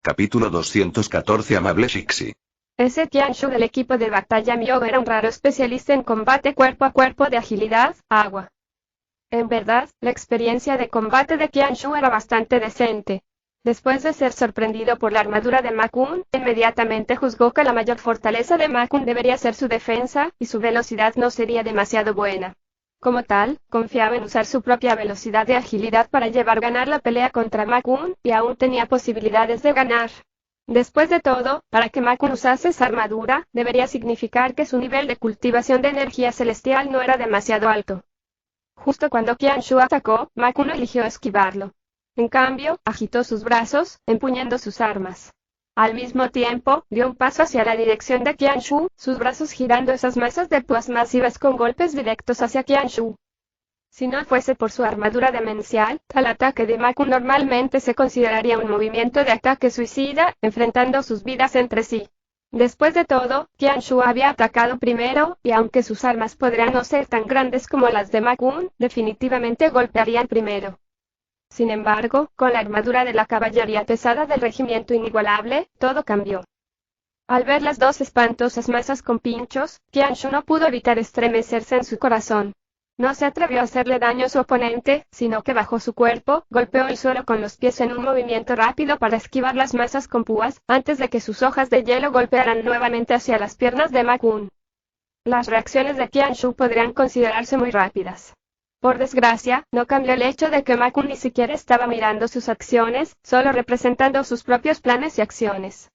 Capítulo 214 Amable Shixi. Ese Tianshu del equipo de batalla Myo era un raro especialista en combate cuerpo a cuerpo de agilidad, agua. En verdad, la experiencia de combate de Tianshu era bastante decente. Después de ser sorprendido por la armadura de Ma Kun, inmediatamente juzgó que la mayor fortaleza de Ma Kun debería ser su defensa, y su velocidad no sería demasiado buena. Como tal, confiaba en usar su propia velocidad y agilidad para ganar la pelea contra Ma Kun, y aún tenía posibilidades de ganar. Después de todo, para que Ma Kun usase esa armadura, debería significar que su nivel de cultivación de energía celestial no era demasiado alto. Justo cuando Tianshu atacó, Ma Kun eligió esquivarlo. En cambio, agitó sus brazos, empuñando sus armas. Al mismo tiempo, dio un paso hacia la dirección de Tianshu, sus brazos girando esas masas de púas masivas con golpes directos hacia Tianshu. Si no fuese por su armadura demencial, tal ataque de Ma Kun normalmente se consideraría un movimiento de ataque suicida, enfrentando sus vidas entre sí. Después de todo, Tianshu había atacado primero, y aunque sus armas podrían no ser tan grandes como las de Ma Kun, definitivamente golpearían primero. Sin embargo, con la armadura de la caballería pesada del regimiento inigualable, todo cambió. Al ver las dos espantosas masas con pinchos, Tianshu no pudo evitar estremecerse en su corazón. No se atrevió a hacerle daño a su oponente, sino que bajó su cuerpo, golpeó el suelo con los pies en un movimiento rápido para esquivar las masas con púas, antes de que sus hojas de hielo golpearan nuevamente hacia las piernas de Ma Kun. Las reacciones de Tianshu podrían considerarse muy rápidas. Por desgracia, no cambió el hecho de que Ma Kun ni siquiera estaba mirando sus acciones, solo representando sus propios planes y acciones.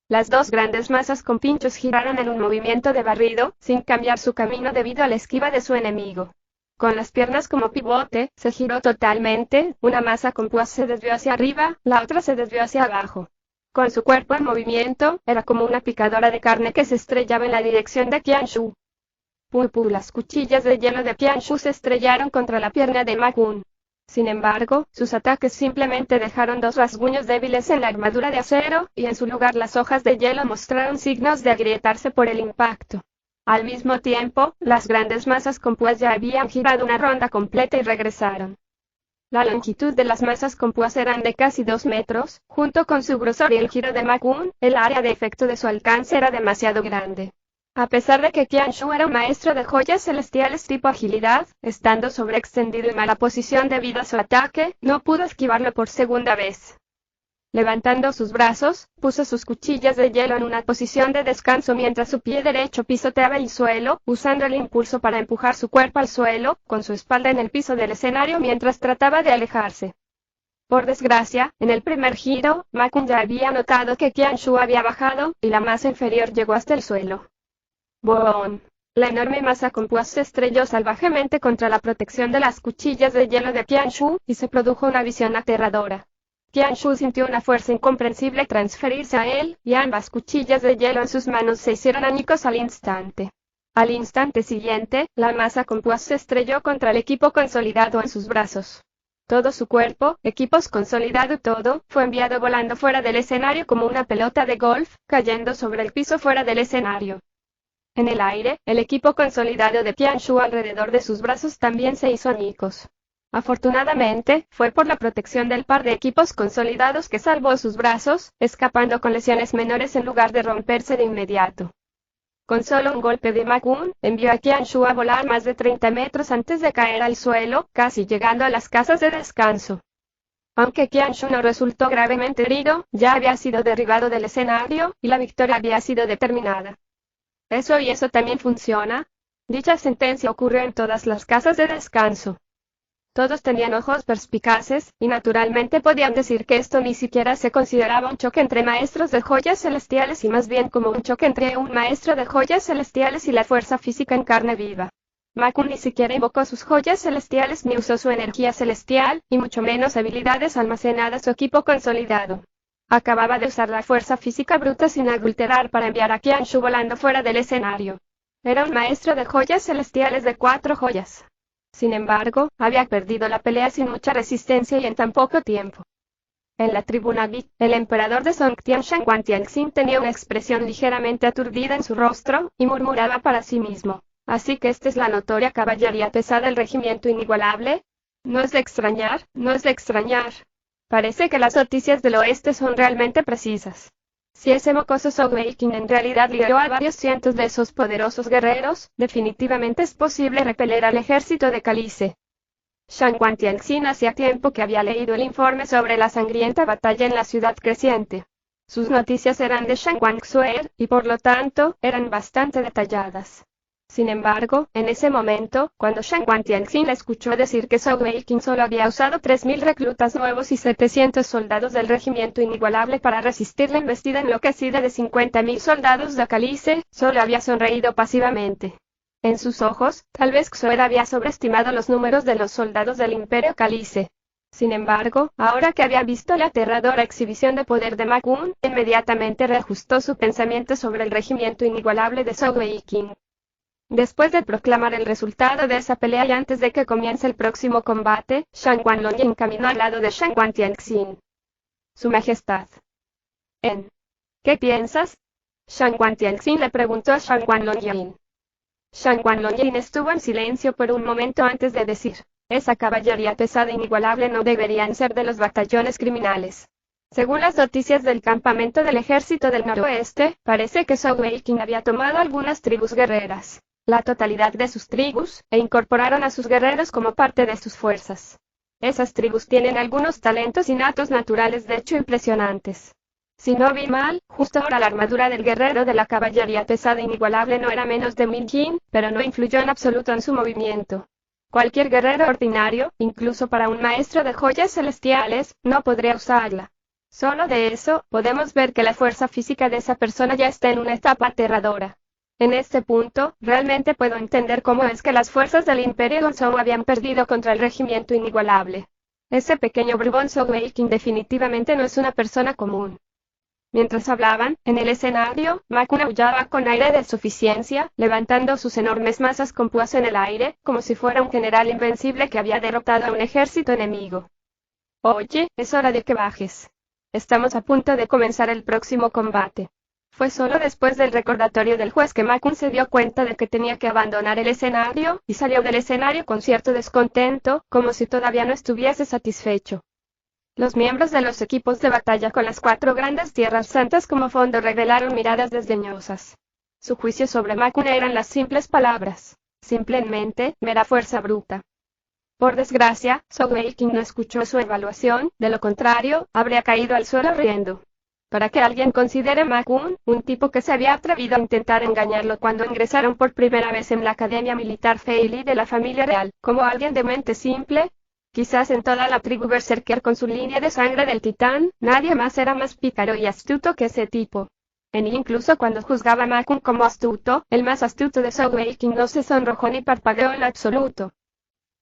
Las dos grandes masas con pinchos giraron en un movimiento de barrido, sin cambiar su camino debido a la esquiva de su enemigo. Con las piernas como pivote, se giró totalmente, una masa con púas se desvió hacia arriba, la otra se desvió hacia abajo. Con su cuerpo en movimiento, era como una picadora de carne que se estrellaba en la dirección de Tianshu. Las cuchillas de hielo de Tianshu se estrellaron contra la pierna de Ma Kun. Sin embargo, sus ataques simplemente dejaron dos rasguños débiles en la armadura de acero, y en su lugar las hojas de hielo mostraron signos de agrietarse por el impacto. Al mismo tiempo, las grandes masas con púas ya habían girado una ronda completa y regresaron. La longitud de las masas con púas eran de casi 2 metros, junto con su grosor y el giro de Ma Kun, el área de efecto de su alcance era demasiado grande. A pesar de que Tianshu era un maestro de joyas celestiales tipo agilidad, estando sobreextendido en mala posición debido a su ataque, no pudo esquivarlo por segunda vez. Levantando sus brazos, puso sus cuchillas de hielo en una posición de descanso mientras su pie derecho pisoteaba el suelo, usando el impulso para empujar su cuerpo al suelo, con su espalda en el piso del escenario mientras trataba de alejarse. Por desgracia, en el primer giro, Ma Kun ya había notado que Tianshu había bajado, y la masa inferior llegó hasta el suelo. ¡Boom! La enorme masa con púas se estrelló salvajemente contra la protección de las cuchillas de hielo de Tianshu, y se produjo una visión aterradora. Tianshu sintió una fuerza incomprensible transferirse a él, y ambas cuchillas de hielo en sus manos se hicieron añicos al instante. Al instante siguiente, la masa con púas se estrelló contra el equipo consolidado en sus brazos. Todo su cuerpo, equipos consolidado todo, fue enviado volando fuera del escenario como una pelota de golf, cayendo sobre el piso fuera del escenario. En el aire, el equipo consolidado de Tianshu alrededor de sus brazos también se hizo añicos. Afortunadamente, fue por la protección del par de equipos consolidados que salvó sus brazos, escapando con lesiones menores en lugar de romperse de inmediato. Con solo un golpe de Ma Kun, envió a Tianshu a volar más de 30 metros antes de caer al suelo, casi llegando a las casas de descanso. Aunque Tianshu no resultó gravemente herido, ya había sido derribado del escenario, y la victoria había sido determinada. Eso también funciona. Dicha sentencia ocurrió en todas las casas de descanso. Todos tenían ojos perspicaces, y naturalmente podían decir que esto ni siquiera se consideraba un choque entre maestros de joyas celestiales y más bien como un choque entre un maestro de joyas celestiales y la fuerza física en carne viva. Ma Kun ni siquiera invocó sus joyas celestiales ni usó su energía celestial, y mucho menos habilidades almacenadas o equipo consolidado. Acababa de usar la fuerza física bruta sin adulterar para enviar a Tianshu volando fuera del escenario. Era un maestro de joyas celestiales de 4 joyas. Sin embargo, había perdido la pelea sin mucha resistencia y en tan poco tiempo. En la tribuna VIP, el emperador de Songtianshan Guan Tianxin tenía una expresión ligeramente aturdida en su rostro, y murmuraba para sí mismo. Así que esta es la notoria caballería pesada del regimiento inigualable. No es de extrañar, no es de extrañar. Parece que las noticias del oeste son realmente precisas. Si ese mocoso Sogeking en realidad lideró a varios cientos de esos poderosos guerreros, definitivamente es posible repeler al ejército de Calice. Shang Tianxin hacía tiempo que había leído el informe sobre la sangrienta batalla en la ciudad creciente. Sus noticias eran de Shang Xuer, y por lo tanto, eran bastante detalladas. Sin embargo, en ese momento, cuando Shang Tianxin le escuchó decir que Zhou Weiqing solo había usado 3.000 reclutas nuevos y 700 soldados del regimiento inigualable para resistir la embestida enloquecida de 50.000 soldados de Calice, solo había sonreído pasivamente. En sus ojos, tal vez Xuer había sobreestimado los números de los soldados del Imperio Calice. Sin embargo, ahora que había visto la aterradora exhibición de poder de Ma Kun, inmediatamente reajustó su pensamiento sobre el regimiento inigualable de Zhou Weiqing. Después de proclamar el resultado de esa pelea y antes de que comience el próximo combate, Shang Wanlong caminó al lado de Shang Tianxin. Su Majestad. ¿Qué piensas? Shang Tianxin le preguntó a Shang Wanlong. Shang Wanlong estuvo en silencio por un momento antes de decir, esa caballería pesada e inigualable no deberían ser de los batallones criminales. Según las noticias del campamento del ejército del noroeste, parece que Zhou Weiqing había tomado algunas tribus guerreras, la totalidad de sus tribus, e incorporaron a sus guerreros como parte de sus fuerzas. Esas tribus tienen algunos talentos innatos naturales de hecho impresionantes. Si no vi mal, justo ahora la armadura del guerrero de la caballería pesada e inigualable no era menos de 1000 yin, pero no influyó en absoluto en su movimiento. Cualquier guerrero ordinario, incluso para un maestro de joyas celestiales, no podría usarla. Solo de eso, podemos ver que la fuerza física de esa persona ya está en una etapa aterradora. En este punto, realmente puedo entender cómo es que las fuerzas del Imperio Gonzong habían perdido contra el regimiento inigualable. Ese pequeño bribón Zhou Weiqing definitivamente no es una persona común. Mientras hablaban, en el escenario, Ma Kun aullaba con aire de suficiencia, levantando sus enormes masas con púas en el aire, como si fuera un general invencible que había derrotado a un ejército enemigo. Oye, es hora de que bajes. Estamos a punto de comenzar el próximo combate. Fue solo después del recordatorio del juez que Ma Kun se dio cuenta de que tenía que abandonar el escenario, y salió del escenario con cierto descontento, como si todavía no estuviese satisfecho. Los miembros de los equipos de batalla con las 4 grandes tierras santas como fondo revelaron miradas desdeñosas. Su juicio sobre Ma Kun eran las simples palabras, simplemente, mera fuerza bruta. Por desgracia, Zhou Weiqing no escuchó su evaluación, de lo contrario, habría caído al suelo riendo. Para que alguien considere Ma Kun, un tipo que se había atrevido a intentar engañarlo cuando ingresaron por primera vez en la Academia Militar Fei Li de la familia real, como alguien de mente simple. Quizás en toda la tribu berserker con su línea de sangre del titán, nadie más era más pícaro y astuto que ese tipo. Incluso cuando juzgaba a Ma Kun como astuto, el más astuto de Zhou Weiqing no se sonrojó ni parpadeó en lo absoluto.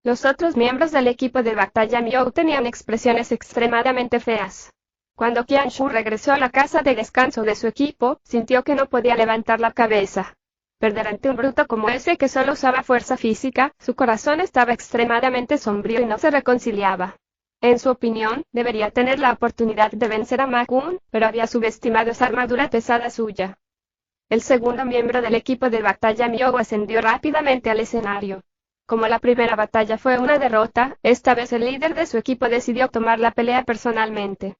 Los otros miembros del equipo de batalla Miou tenían expresiones extremadamente feas. Cuando Qianshu regresó a la casa de descanso de su equipo, sintió que no podía levantar la cabeza. Perder ante un bruto como ese que solo usaba fuerza física, su corazón estaba extremadamente sombrío y no se reconciliaba. En su opinión, debería tener la oportunidad de vencer a Ma Kun, pero había subestimado esa armadura pesada suya. El segundo miembro del equipo de batalla Miou ascendió rápidamente al escenario. Como la primera batalla fue una derrota, esta vez el líder de su equipo decidió tomar la pelea personalmente.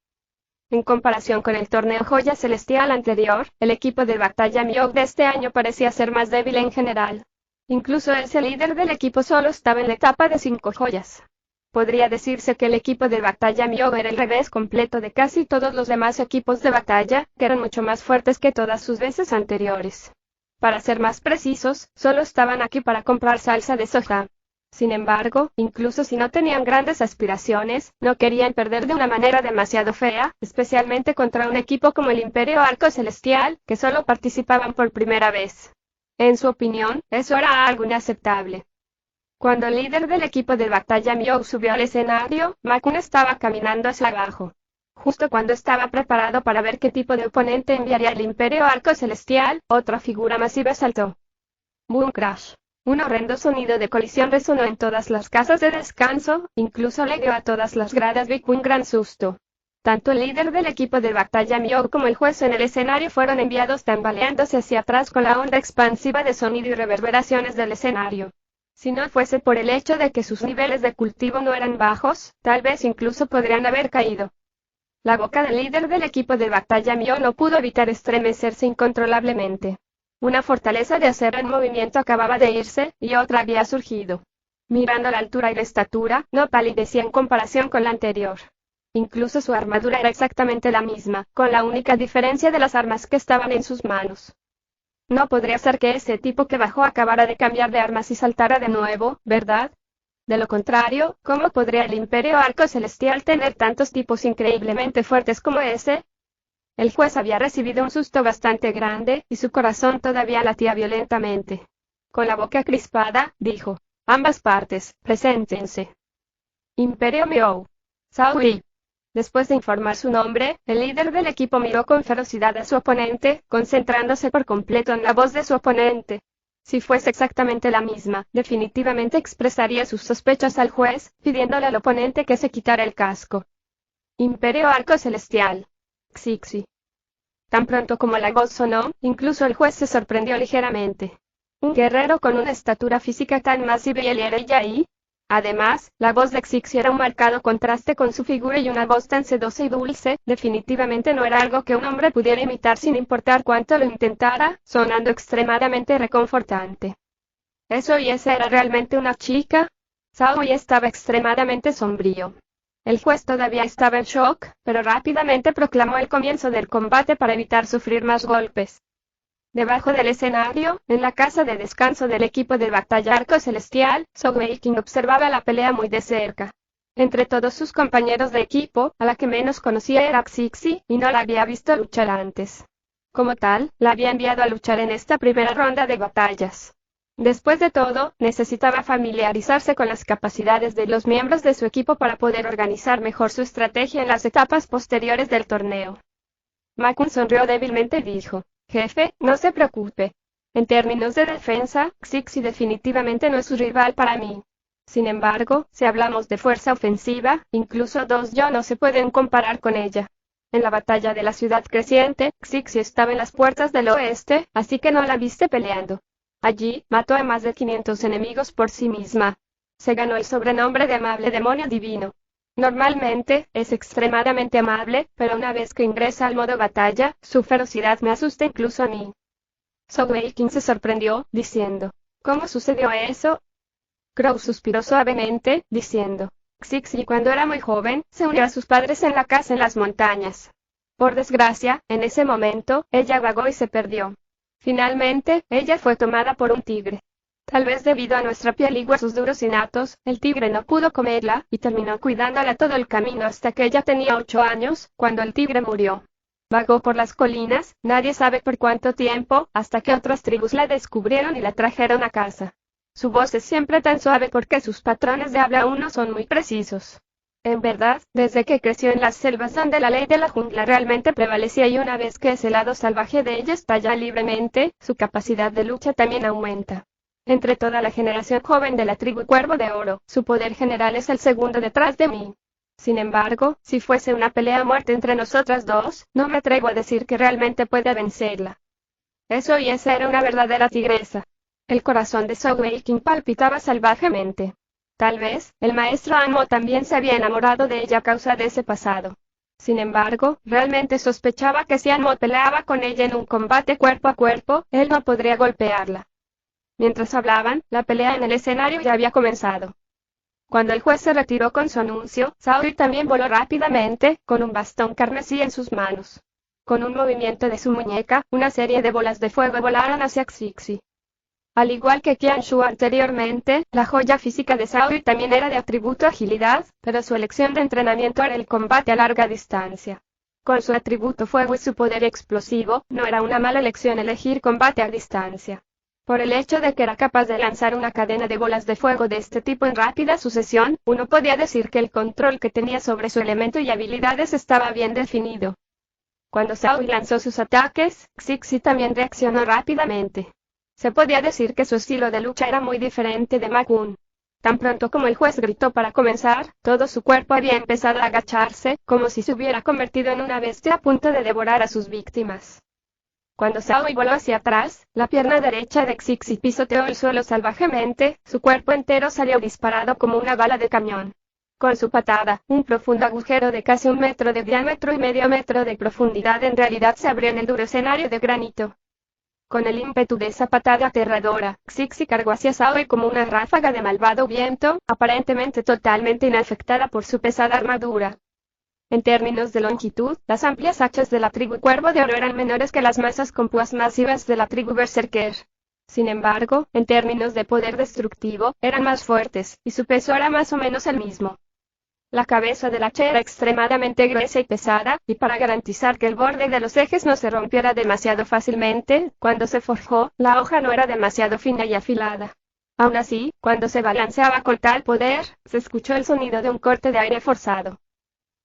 En comparación con el torneo Joya Celestial anterior, el equipo de batalla Miou de este año parecía ser más débil en general. Incluso ese líder del equipo solo estaba en la etapa de 5 joyas. Podría decirse que el equipo de batalla Miou era el revés completo de casi todos los demás equipos de batalla, que eran mucho más fuertes que todas sus veces anteriores. Para ser más precisos, solo estaban aquí para comprar salsa de soja. Sin embargo, incluso si no tenían grandes aspiraciones, no querían perder de una manera demasiado fea, especialmente contra un equipo como el Imperio Arco Celestial, que solo participaban por primera vez. En su opinión, eso era algo inaceptable. Cuando el líder del equipo de batalla Miou subió al escenario, Ma Kun estaba caminando hacia abajo. Justo cuando estaba preparado para ver qué tipo de oponente enviaría el Imperio Arco Celestial, otra figura masiva saltó. Boom crash. Un horrendo sonido de colisión resonó en todas las casas de descanso, incluso le dio a todas las gradas Big un gran susto. Tanto el líder del equipo de batalla Miou como el juez en el escenario fueron enviados tambaleándose hacia atrás con la onda expansiva de sonido y reverberaciones del escenario. Si no fuese por el hecho de que sus niveles de cultivo no eran bajos, tal vez incluso podrían haber caído. La boca del líder del equipo de batalla Mio no pudo evitar estremecerse incontrolablemente. Una fortaleza de acero en movimiento acababa de irse, y otra había surgido. Mirando la altura y la estatura, no palidecía en comparación con la anterior. Incluso su armadura era exactamente la misma, con la única diferencia de las armas que estaban en sus manos. No podría ser que ese tipo que bajó acabara de cambiar de armas y saltara de nuevo, ¿verdad? De lo contrario, ¿cómo podría el Imperio Arco Celestial tener tantos tipos increíblemente fuertes como ese? El juez había recibido un susto bastante grande, y su corazón todavía latía violentamente. Con la boca crispada, dijo: ambas partes, preséntense. Imperio Miou. Zhao Yi. Después de informar su nombre, el líder del equipo miró con ferocidad a su oponente, concentrándose por completo en la voz de su oponente. Si fuese exactamente la misma, definitivamente expresaría sus sospechas al juez, pidiéndole al oponente que se quitara el casco. Imperio Arco Celestial. Xixi. Tan pronto como la voz sonó, incluso el juez se sorprendió ligeramente. ¿Un guerrero con una estatura física tan masiva y él era Yai? Además, la voz de Xixi era un marcado contraste con su figura y una voz tan sedosa y dulce, definitivamente no era algo que un hombre pudiera imitar sin importar cuánto lo intentara, sonando extremadamente reconfortante. ¿Eso y esa era realmente una chica? Zhao Yi estaba extremadamente sombrío. El juez todavía estaba en shock, pero rápidamente proclamó el comienzo del combate para evitar sufrir más golpes. Debajo del escenario, en la casa de descanso del equipo de batalla Arco Celestial, Zhao Weiqing observaba la pelea muy de cerca. Entre todos sus compañeros de equipo, a la que menos conocía era Xixi, y no la había visto luchar antes. Como tal, la había enviado a luchar en esta primera ronda de batallas. Después de todo, necesitaba familiarizarse con las capacidades de los miembros de su equipo para poder organizar mejor su estrategia en las etapas posteriores del torneo. Ma Kun sonrió débilmente y dijo: jefe, no se preocupe. En términos de defensa, Xixi definitivamente no es su rival para mí. Sin embargo, si hablamos de fuerza ofensiva, incluso dos yo no se pueden comparar con ella. En la batalla de la ciudad creciente, Xixi estaba en las puertas del oeste, así que no la viste peleando. Allí, mató a más de 500 enemigos por sí misma. Se ganó el sobrenombre de amable demonio divino. Normalmente, es extremadamente amable, pero una vez que ingresa al modo batalla, su ferocidad me asusta incluso a mí. Zhao Weiqing se sorprendió, diciendo: ¿cómo sucedió eso? Crow suspiró suavemente, diciendo: Xixi cuando era muy joven, se unió a sus padres en la casa en las montañas. Por desgracia, en ese momento, ella vagó y se perdió. Finalmente, ella fue tomada por un tigre. Tal vez debido a nuestra piel y huesos duros innatos, el tigre no pudo comerla, y terminó cuidándola todo el camino hasta que ella tenía 8 años, cuando el tigre murió. Vagó por las colinas, nadie sabe por cuánto tiempo, hasta que otras tribus la descubrieron y la trajeron a casa. Su voz es siempre tan suave porque sus patrones de habla aún no son muy precisos. En verdad, desde que creció en las selvas donde la ley de la jungla realmente prevalecía y una vez que ese lado salvaje de ella estalla libremente, su capacidad de lucha también aumenta. Entre toda la generación joven de la tribu Cuervo de Oro, su poder general es el segundo detrás de mí. Sin embargo, si fuese una pelea a muerte entre nosotras dos, no me atrevo a decir que realmente pueda vencerla. Eso y esa era una verdadera tigresa. El corazón de Zhao Weiqing palpitaba salvajemente. Tal vez, el maestro Anmo también se había enamorado de ella a causa de ese pasado. Sin embargo, realmente sospechaba que si Anmo peleaba con ella en un combate cuerpo a cuerpo, él no podría golpearla. Mientras hablaban, la pelea en el escenario ya había comenzado. Cuando el juez se retiró con su anuncio, Zhao Yi también voló rápidamente, con un bastón carmesí en sus manos. Con un movimiento de su muñeca, una serie de bolas de fuego volaron hacia Xixi. Al igual que Qianshu anteriormente, la joya física de Zhao Yi también era de atributo agilidad, pero su elección de entrenamiento era el combate a larga distancia. Con su atributo fuego y su poder explosivo, no era una mala elección elegir combate a distancia. Por el hecho de que era capaz de lanzar una cadena de bolas de fuego de este tipo en rápida sucesión, uno podía decir que el control que tenía sobre su elemento y habilidades estaba bien definido. Cuando Zhao Yi lanzó sus ataques, Xixi también reaccionó rápidamente. Se podía decir que su estilo de lucha era muy diferente de Ma Kun. Tan pronto como el juez gritó para comenzar, todo su cuerpo había empezado a agacharse, como si se hubiera convertido en una bestia a punto de devorar a sus víctimas. Cuando Zhao Yi voló hacia atrás, la pierna derecha de Xixi pisoteó el suelo salvajemente, su cuerpo entero salió disparado como una bala de cañón. Con su patada, un profundo agujero de casi 1 metro de diámetro y medio metro de profundidad en realidad se abrió en el duro escenario de granito. Con el ímpetu de esa patada aterradora, Xixi cargó hacia Saori como una ráfaga de malvado viento, aparentemente totalmente inafectada por su pesada armadura. En términos de longitud, las amplias hachas de la tribu Cuervo de Oro eran menores que las masas con púas masivas de la tribu Berserker. Sin embargo, en términos de poder destructivo, eran más fuertes, y su peso era más o menos el mismo. La cabeza del hacha era extremadamente gruesa y pesada, y para garantizar que el borde de los ejes no se rompiera demasiado fácilmente, cuando se forjó, la hoja no era demasiado fina y afilada. Aún así, cuando se balanceaba con tal poder, se escuchó el sonido de un corte de aire forzado.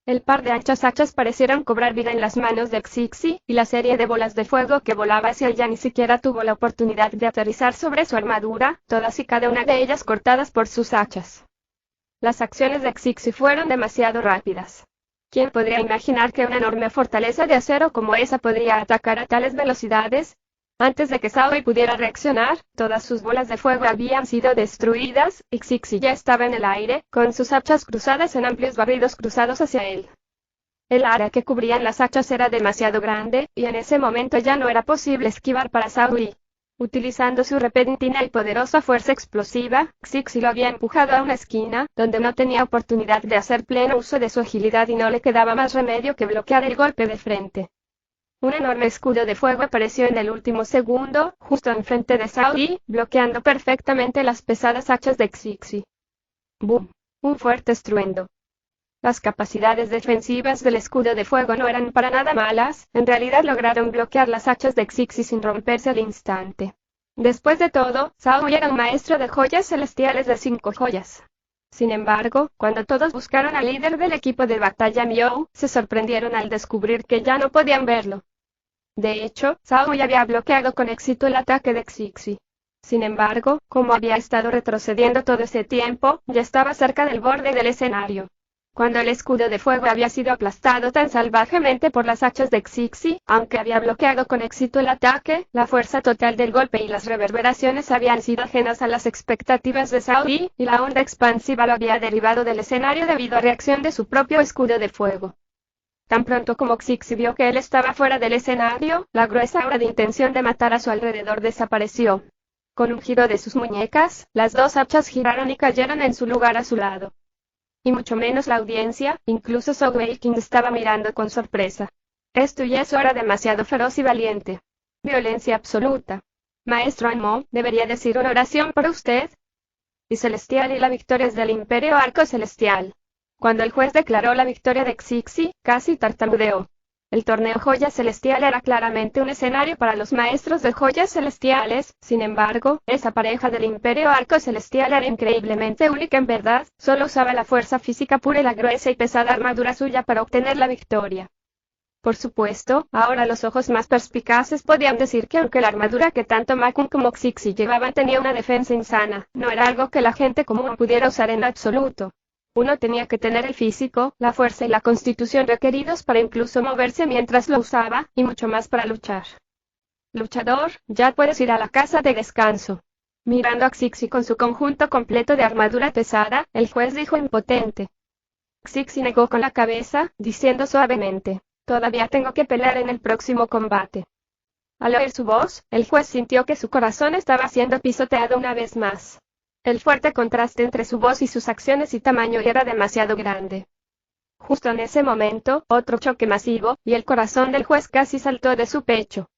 El par de anchas hachas parecieron cobrar vida en las manos de Xixi, y la serie de bolas de fuego que volaba hacia ella ni siquiera tuvo la oportunidad de aterrizar sobre su armadura, todas y cada una de ellas cortadas por sus hachas. Las acciones de Xixi fueron demasiado rápidas. ¿Quién podría imaginar que una enorme fortaleza de acero como esa podría atacar a tales velocidades? Antes de que Saori pudiera reaccionar, todas sus bolas de fuego habían sido destruidas, y Xixi ya estaba en el aire, con sus hachas cruzadas en amplios barridos cruzados hacia él. El área que cubrían las hachas era demasiado grande, y en ese momento ya no era posible esquivar para Saori. Utilizando su repentina y poderosa fuerza explosiva, Xixi lo había empujado a una esquina, donde no tenía oportunidad de hacer pleno uso de su agilidad y no le quedaba más remedio que bloquear el golpe de frente. Un enorme escudo de fuego apareció en el último segundo, justo enfrente de Saori, bloqueando perfectamente las pesadas hachas de Xixi. ¡Bum! Un fuerte estruendo. Las capacidades defensivas del escudo de fuego no eran para nada malas, en realidad lograron bloquear las hachas de Xixi sin romperse al instante. Después de todo, Saori era un maestro de joyas celestiales de 5 joyas. Sin embargo, cuando todos buscaron al líder del equipo de batalla Miou, se sorprendieron al descubrir que ya no podían verlo. De hecho, Saori había bloqueado con éxito el ataque de Xixi. Sin embargo, como había estado retrocediendo todo ese tiempo, ya estaba cerca del borde del escenario. Cuando el escudo de fuego había sido aplastado tan salvajemente por las hachas de Xixi, aunque había bloqueado con éxito el ataque, la fuerza total del golpe y las reverberaciones habían sido ajenas a las expectativas de Saori, y la onda expansiva lo había derribado del escenario debido a reacción de su propio escudo de fuego. Tan pronto como Xixi vio que él estaba fuera del escenario, la gruesa aura de intención de matar a su alrededor desapareció. Con un giro de sus muñecas, las dos hachas giraron y cayeron en su lugar a su lado. Y mucho menos la audiencia, incluso Sougei King estaba mirando con sorpresa. Esto ya es ahora demasiado feroz y valiente. Violencia absoluta. Maestro Anmo, ¿debería decir una oración por usted? Y Celestial y la victoria es del Imperio Arco Celestial. Cuando el juez declaró la victoria de Xixi, casi tartamudeó. El torneo Joya Celestial era claramente un escenario para los maestros de joyas celestiales, sin embargo, esa pareja del Imperio Arco Celestial era increíblemente única en verdad, solo usaba la fuerza física pura y la gruesa y pesada armadura suya para obtener la victoria. Por supuesto, ahora los ojos más perspicaces podían decir que aunque la armadura que tanto Makun como Xixi llevaban tenía una defensa insana, no era algo que la gente común pudiera usar en absoluto. Uno tenía que tener el físico, la fuerza y la constitución requeridos para incluso moverse mientras lo usaba, y mucho más para luchar. Luchador, ya puedes ir a la casa de descanso. Mirando a Xixi con su conjunto completo de armadura pesada, el juez dijo impotente. Xixi negó con la cabeza, diciendo suavemente, todavía tengo que pelear en el próximo combate. Al oír su voz, el juez sintió que su corazón estaba siendo pisoteado una vez más. El fuerte contraste entre su voz y sus acciones y tamaño era demasiado grande. Justo en ese momento, otro choque masivo, y el corazón del juez casi saltó de su pecho.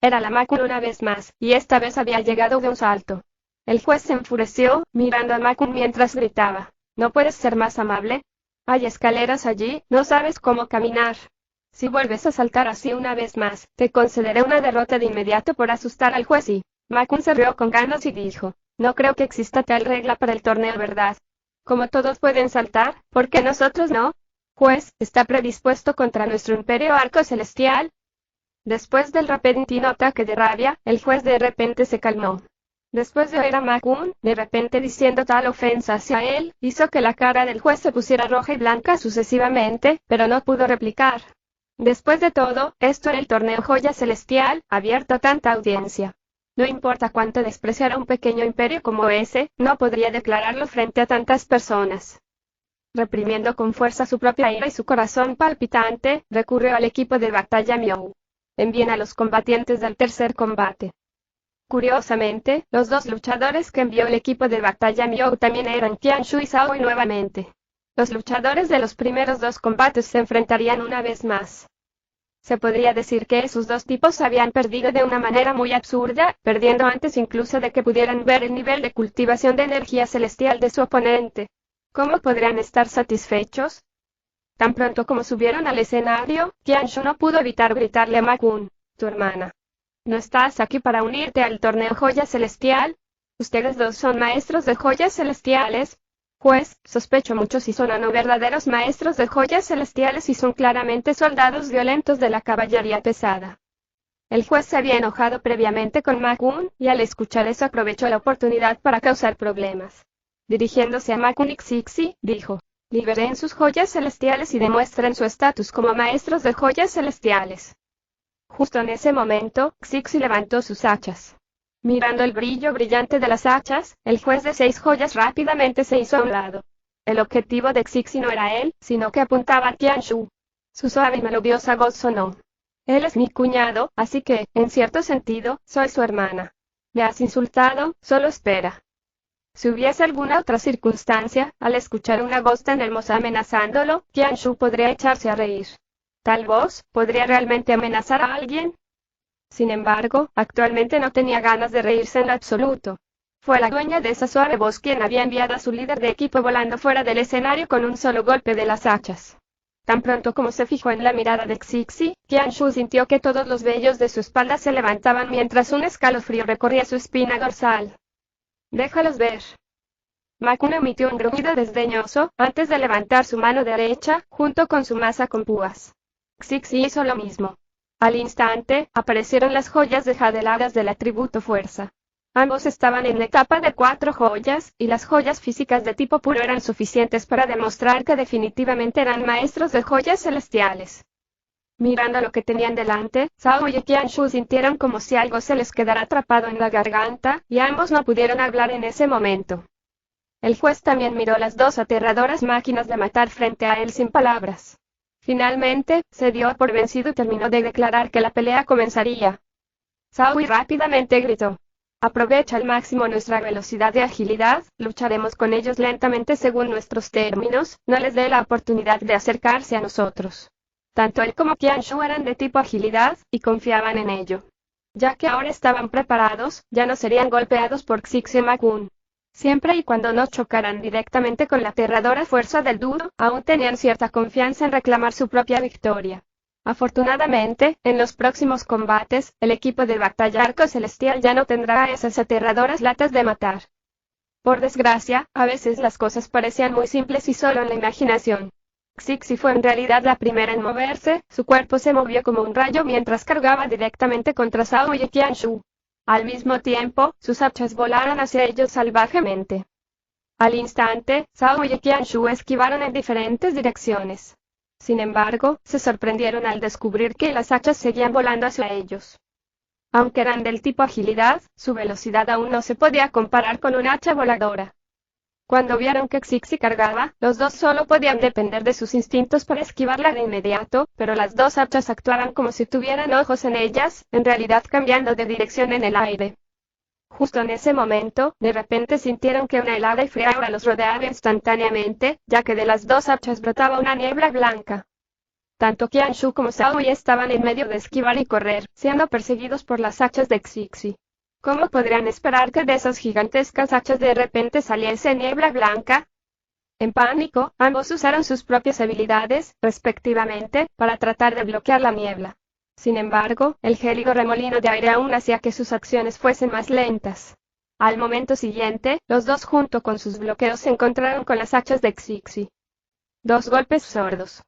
Era la Makun una vez más, y esta vez había llegado de un salto. El juez se enfureció, mirando a Makun mientras gritaba, ¿no puedes ser más amable? Hay escaleras allí, no sabes cómo caminar. Si vuelves a saltar así una vez más, te concederé una derrota de inmediato por asustar al juez y... Makun se rió con ganas y dijo, no creo que exista tal regla para el torneo, ¿verdad? Como todos pueden saltar, ¿por qué nosotros no? Juez, ¿está predispuesto contra nuestro Imperio Arco Celestial? Después del repentino ataque de rabia, el juez de repente se calmó. Después de oír a Makun, de repente diciendo tal ofensa hacia él, hizo que la cara del juez se pusiera roja y blanca sucesivamente, pero no pudo replicar. Después de todo, esto era el torneo Joya Celestial, abierto a tanta audiencia. No importa cuánto despreciara un pequeño imperio como ese, no podría declararlo frente a tantas personas. Reprimiendo con fuerza su propia ira y su corazón palpitante, recurrió al equipo de batalla Miou. Envíen a los combatientes del tercer combate. Curiosamente, los dos luchadores que envió el equipo de batalla Miou también eran Qianshu y Zhao Wei nuevamente. Los luchadores de los primeros dos combates se enfrentarían una vez más. Se podría decir que esos dos tipos habían perdido de una manera muy absurda, perdiendo antes incluso de que pudieran ver el nivel de cultivación de energía celestial de su oponente. ¿Cómo podrían estar satisfechos? Tan pronto como subieron al escenario, Qianshu no pudo evitar gritarle a Ma Kun, tu hermana. ¿No estás aquí para unirte al torneo Joya Celestial? Ustedes dos son maestros de joyas celestiales. Pues, sospecho mucho si son o no verdaderos maestros de joyas celestiales y son claramente soldados violentos de la caballería pesada. El juez se había enojado previamente con Ma Kun, y al escuchar eso aprovechó la oportunidad para causar problemas. Dirigiéndose a Ma Kun y Xixi, dijo, liberen sus joyas celestiales y demuestren su estatus como maestros de joyas celestiales. Justo en ese momento, Xixi levantó sus hachas. Mirando el brillo brillante de las hachas, el juez de 6 joyas rápidamente se hizo a un lado. El objetivo de Xixi no era él, sino que apuntaba a Qianshu. Su suave y melodiosa voz sonó. Él es mi cuñado, así que, en cierto sentido, soy su hermana. ¿Me has insultado? Solo espera. Si hubiese alguna otra circunstancia, al escuchar una voz tan hermosa amenazándolo, Qianshu podría echarse a reír. ¿Tal voz podría realmente amenazar a alguien? Sin embargo, actualmente no tenía ganas de reírse en absoluto. Fue la dueña de esa suave voz quien había enviado a su líder de equipo volando fuera del escenario con un solo golpe de las hachas. Tan pronto como se fijó en la mirada de Xixi, Qianshu sintió que todos los vellos de su espalda se levantaban mientras un escalofrío recorría su espina dorsal. Déjalos ver. Ma Kun emitió un gruñido desdeñoso, antes de levantar su mano derecha, junto con su maza con púas. Xixi hizo lo mismo. Al instante, aparecieron las joyas de jadeladas del atributo fuerza. Ambos estaban en la etapa de 4 joyas, y las joyas físicas de tipo puro eran suficientes para demostrar que definitivamente eran maestros de joyas celestiales. Mirando lo que tenían delante, Zhao y Qianshu sintieron como si algo se les quedara atrapado en la garganta, y ambos no pudieron hablar en ese momento. El juez también miró las dos aterradoras máquinas de matar frente a él sin palabras. Finalmente, se dio por vencido y terminó de declarar que la pelea comenzaría. Zhao Wei rápidamente gritó. Aprovecha al máximo nuestra velocidad y agilidad, lucharemos con ellos lentamente según nuestros términos, no les dé la oportunidad de acercarse a nosotros. Tanto él como Qianshu eran de tipo agilidad, y confiaban en ello. Ya que ahora estaban preparados, ya no serían golpeados por Xixi y Ma Kun. Siempre y cuando no chocaran directamente con la aterradora fuerza del duro, aún tenían cierta confianza en reclamar su propia victoria. Afortunadamente, en los próximos combates, el equipo de batalla Arco Celestial ya no tendrá esas aterradoras latas de matar. Por desgracia, a veces las cosas parecían muy simples y solo en la imaginación. Xixi fue en realidad la primera en moverse, su cuerpo se movió como un rayo mientras cargaba directamente contra Zhao y Qianshu. Al mismo tiempo, sus hachas volaron hacia ellos salvajemente. Al instante, Zhao y Qianshu esquivaron en diferentes direcciones. Sin embargo, se sorprendieron al descubrir que las hachas seguían volando hacia ellos. Aunque eran del tipo agilidad, su velocidad aún no se podía comparar con un hacha voladora. Cuando vieron que Xixi cargaba, los dos solo podían depender de sus instintos para esquivarla de inmediato, pero las dos hachas actuaban como si tuvieran ojos en ellas, en realidad cambiando de dirección en el aire. Justo en ese momento, de repente sintieron que una helada y fría aura los rodeaba instantáneamente, ya que de las dos hachas brotaba una niebla blanca. Tanto Qianshu como Zhao Wei estaban en medio de esquivar y correr, siendo perseguidos por las hachas de Xixi. ¿Cómo podrían esperar que de esas gigantescas hachas de repente saliese niebla blanca? En pánico, ambos usaron sus propias habilidades, respectivamente, para tratar de bloquear la niebla. Sin embargo, el gélido remolino de aire aún hacía que sus acciones fuesen más lentas. Al momento siguiente, los dos junto con sus bloqueos se encontraron con las hachas de Xixi. 2 golpes sordos.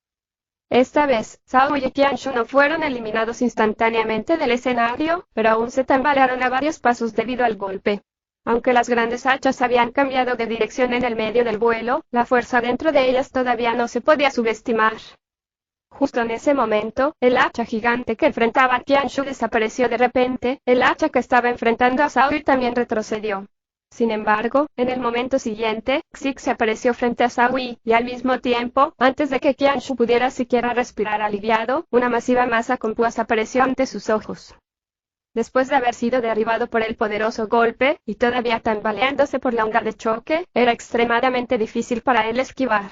Esta vez, Zhao y Qianshu no fueron eliminados instantáneamente del escenario, pero aún se tambalearon a varios pasos debido al golpe. Aunque las grandes hachas habían cambiado de dirección en el medio del vuelo, la fuerza dentro de ellas todavía no se podía subestimar. Justo en ese momento, el hacha gigante que enfrentaba a Qianshu desapareció de repente, el hacha que estaba enfrentando a Zhao Wei también retrocedió. Sin embargo, en el momento siguiente, Xixi apareció frente a Sawi, y al mismo tiempo, antes de que Qianshu pudiera siquiera respirar aliviado, una masiva masa con púas apareció ante sus ojos. Después de haber sido derribado por el poderoso golpe, y todavía tambaleándose por la onda de choque, era extremadamente difícil para él esquivar.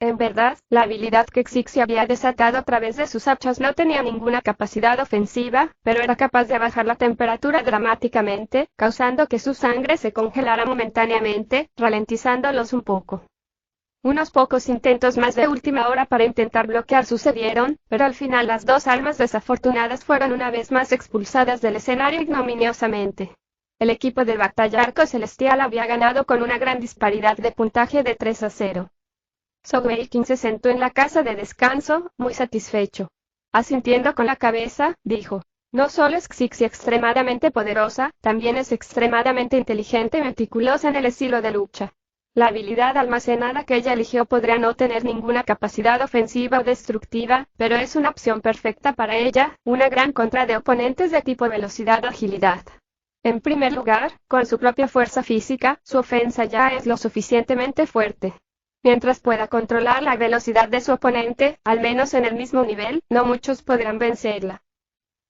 En verdad, la habilidad que Xixi había desatado a través de sus hachas no tenía ninguna capacidad ofensiva, pero era capaz de bajar la temperatura dramáticamente, causando que su sangre se congelara momentáneamente, ralentizándolos un poco. Unos pocos intentos más de última hora para intentar bloquear sucedieron, pero al final las dos almas desafortunadas fueron una vez más expulsadas del escenario ignominiosamente. El equipo de Batalla Arco Celestial había ganado con una gran disparidad de puntaje de 3-0. Sogeking se sentó en la casa de descanso, muy satisfecho. Asintiendo con la cabeza, dijo: no solo es Xixi extremadamente poderosa, también es extremadamente inteligente y meticulosa en el estilo de lucha. La habilidad almacenada que ella eligió podría no tener ninguna capacidad ofensiva o destructiva, pero es una opción perfecta para ella, una gran contra de oponentes de tipo velocidad-agilidad. En primer lugar, con su propia fuerza física, su ofensa ya es lo suficientemente fuerte. Mientras pueda controlar la velocidad de su oponente, al menos en el mismo nivel, no muchos podrán vencerla.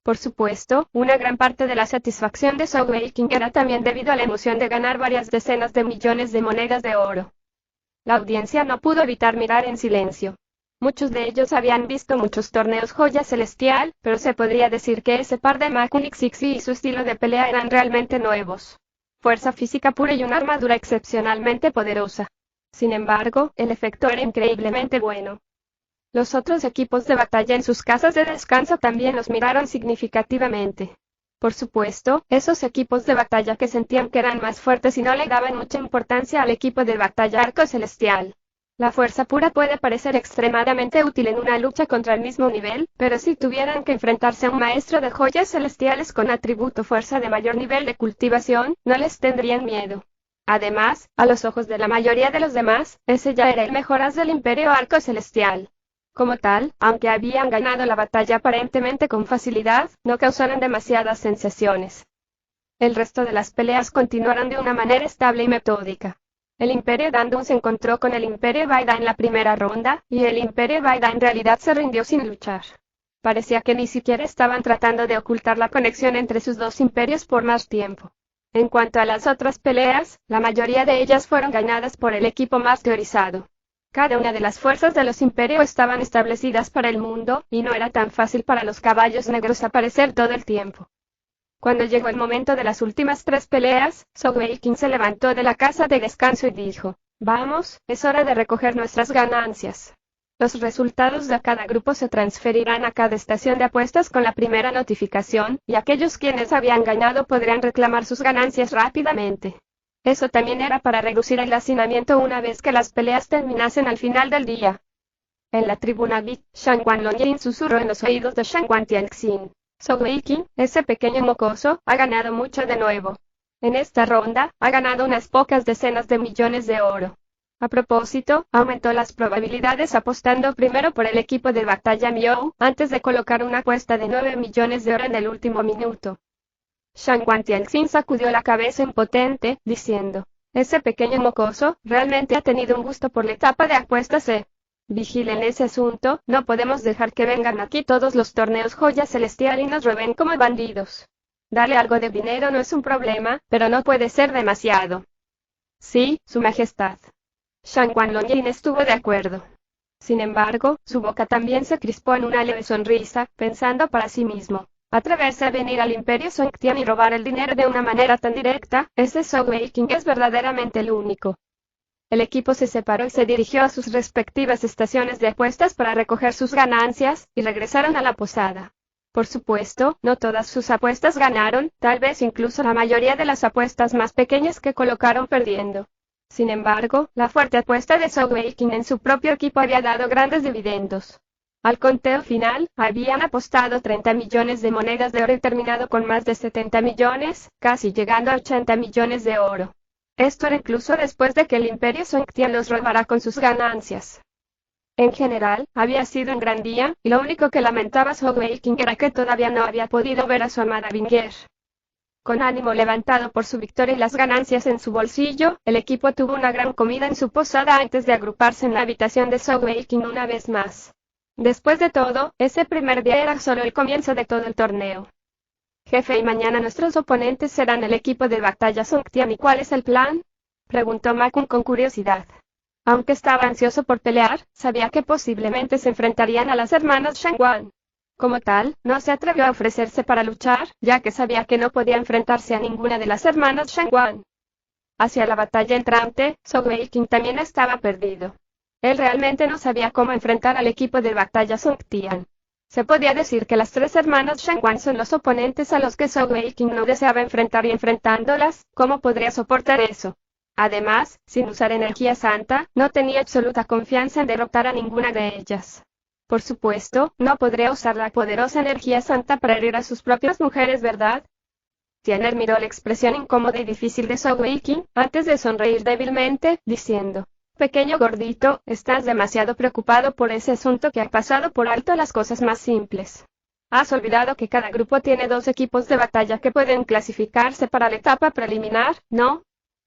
Por supuesto, una gran parte de la satisfacción de Sogeking era también debido a la emoción de ganar varias decenas de millones de monedas de oro. La audiencia no pudo evitar mirar en silencio. Muchos de ellos habían visto muchos torneos joya celestial, pero se podría decir que ese par de Makuni Xixi y su estilo de pelea eran realmente nuevos. Fuerza física pura y una armadura excepcionalmente poderosa. Sin embargo, el efecto era increíblemente bueno. Los otros equipos de batalla en sus casas de descanso también los miraron significativamente. Por supuesto, esos equipos de batalla que sentían que eran más fuertes y no le daban mucha importancia al equipo de batalla Arco Celestial. La fuerza pura puede parecer extremadamente útil en una lucha contra el mismo nivel, pero si tuvieran que enfrentarse a un maestro de joyas celestiales con atributo fuerza de mayor nivel de cultivación, no les tendrían miedo. Además, a los ojos de la mayoría de los demás, ese ya era el mejor as del Imperio Arco Celestial. Como tal, aunque habían ganado la batalla aparentemente con facilidad, no causaron demasiadas sensaciones. El resto de las peleas continuaron de una manera estable y metódica. El Imperio Dandun se encontró con el Imperio Vaida en la primera ronda, y el Imperio Vaida en realidad se rindió sin luchar. Parecía que ni siquiera estaban tratando de ocultar la conexión entre sus dos imperios por más tiempo. En cuanto a las otras peleas, la mayoría de ellas fueron ganadas por el equipo más teorizado. Cada una de las fuerzas de los imperios estaban establecidas para el mundo, y no era tan fácil para los caballos negros aparecer todo el tiempo. Cuando llegó el momento de las últimas 3 peleas, Sogeking se levantó de la casa de descanso y dijo: vamos, es hora de recoger nuestras ganancias. Los resultados de cada grupo se transferirán a cada estación de apuestas con la primera notificación, y aquellos quienes habían ganado podrán reclamar sus ganancias rápidamente. Eso también era para reducir el hacinamiento una vez que las peleas terminasen al final del día. En la tribuna VIP, Shangguan Longjin susurró en los oídos de Shangguan Tianxin: Sogeking, ese pequeño mocoso, ha ganado mucho de nuevo. En esta ronda, ha ganado unas pocas decenas de millones de oro. A propósito, aumentó las probabilidades apostando primero por el equipo de batalla Miou, antes de colocar una apuesta de 9 millones de oro en el último minuto. Shangguan Tianxin sacudió la cabeza impotente, diciendo: ese pequeño mocoso, realmente ha tenido un gusto por la etapa de apuestas. Vigilen ese asunto, no podemos dejar que vengan aquí todos los torneos joya celestial y nos roben como bandidos. Darle algo de dinero no es un problema, pero no puede ser demasiado. Sí, Su Majestad. Shangguan Longjin estuvo de acuerdo. Sin embargo, su boca también se crispó en una leve sonrisa, pensando para sí mismo: atreverse a venir al Imperio Songtian y robar el dinero de una manera tan directa, ese Sogeking es verdaderamente el único. El equipo se separó y se dirigió a sus respectivas estaciones de apuestas para recoger sus ganancias, y regresaron a la posada. Por supuesto, no todas sus apuestas ganaron, tal vez incluso la mayoría de las apuestas más pequeñas que colocaron perdiendo. Sin embargo, la fuerte apuesta de Sogeking en su propio equipo había dado grandes dividendos. Al conteo final, habían apostado 30 millones de monedas de oro y terminado con más de 70 millones, casi llegando a 80 millones de oro. Esto era incluso después de que el Imperio Songtian los robara con sus ganancias. En general, había sido un gran día, y lo único que lamentaba Sogeking era que todavía no había podido ver a su amada Vinger. Con ánimo levantado por su victoria y las ganancias en su bolsillo, el equipo tuvo una gran comida en su posada antes de agruparse en la habitación de Soul-King una vez más. Después de todo, ese primer día era solo el comienzo de todo el torneo. Jefe, y mañana nuestros oponentes serán el equipo de batalla Songtian. ¿Y cuál es el plan?, preguntó Ma Kung con curiosidad. Aunque estaba ansioso por pelear, sabía que posiblemente se enfrentarían a las hermanas Shangwan. Como tal, no se atrevió a ofrecerse para luchar, ya que sabía que no podía enfrentarse a ninguna de las hermanas Shangwan. Hacia la batalla entrante, Soul-King también estaba perdido. Él realmente no sabía cómo enfrentar al equipo de batalla Songtian. Se podía decir que las tres hermanas Shangwan son los oponentes a los que Soul-King no deseaba enfrentar, y enfrentándolas, ¿cómo podría soportar eso? Además, sin usar energía santa, no tenía absoluta confianza en derrotar a ninguna de ellas. Por supuesto, no podría usar la poderosa energía santa para herir a sus propias mujeres, ¿verdad? Tianer miró la expresión incómoda y difícil de Soul-King, antes de sonreír débilmente, diciendo: pequeño gordito, estás demasiado preocupado por ese asunto que ha pasado por alto las cosas más simples. Has olvidado que cada grupo tiene 2 equipos de batalla que pueden clasificarse para la etapa preliminar, ¿no?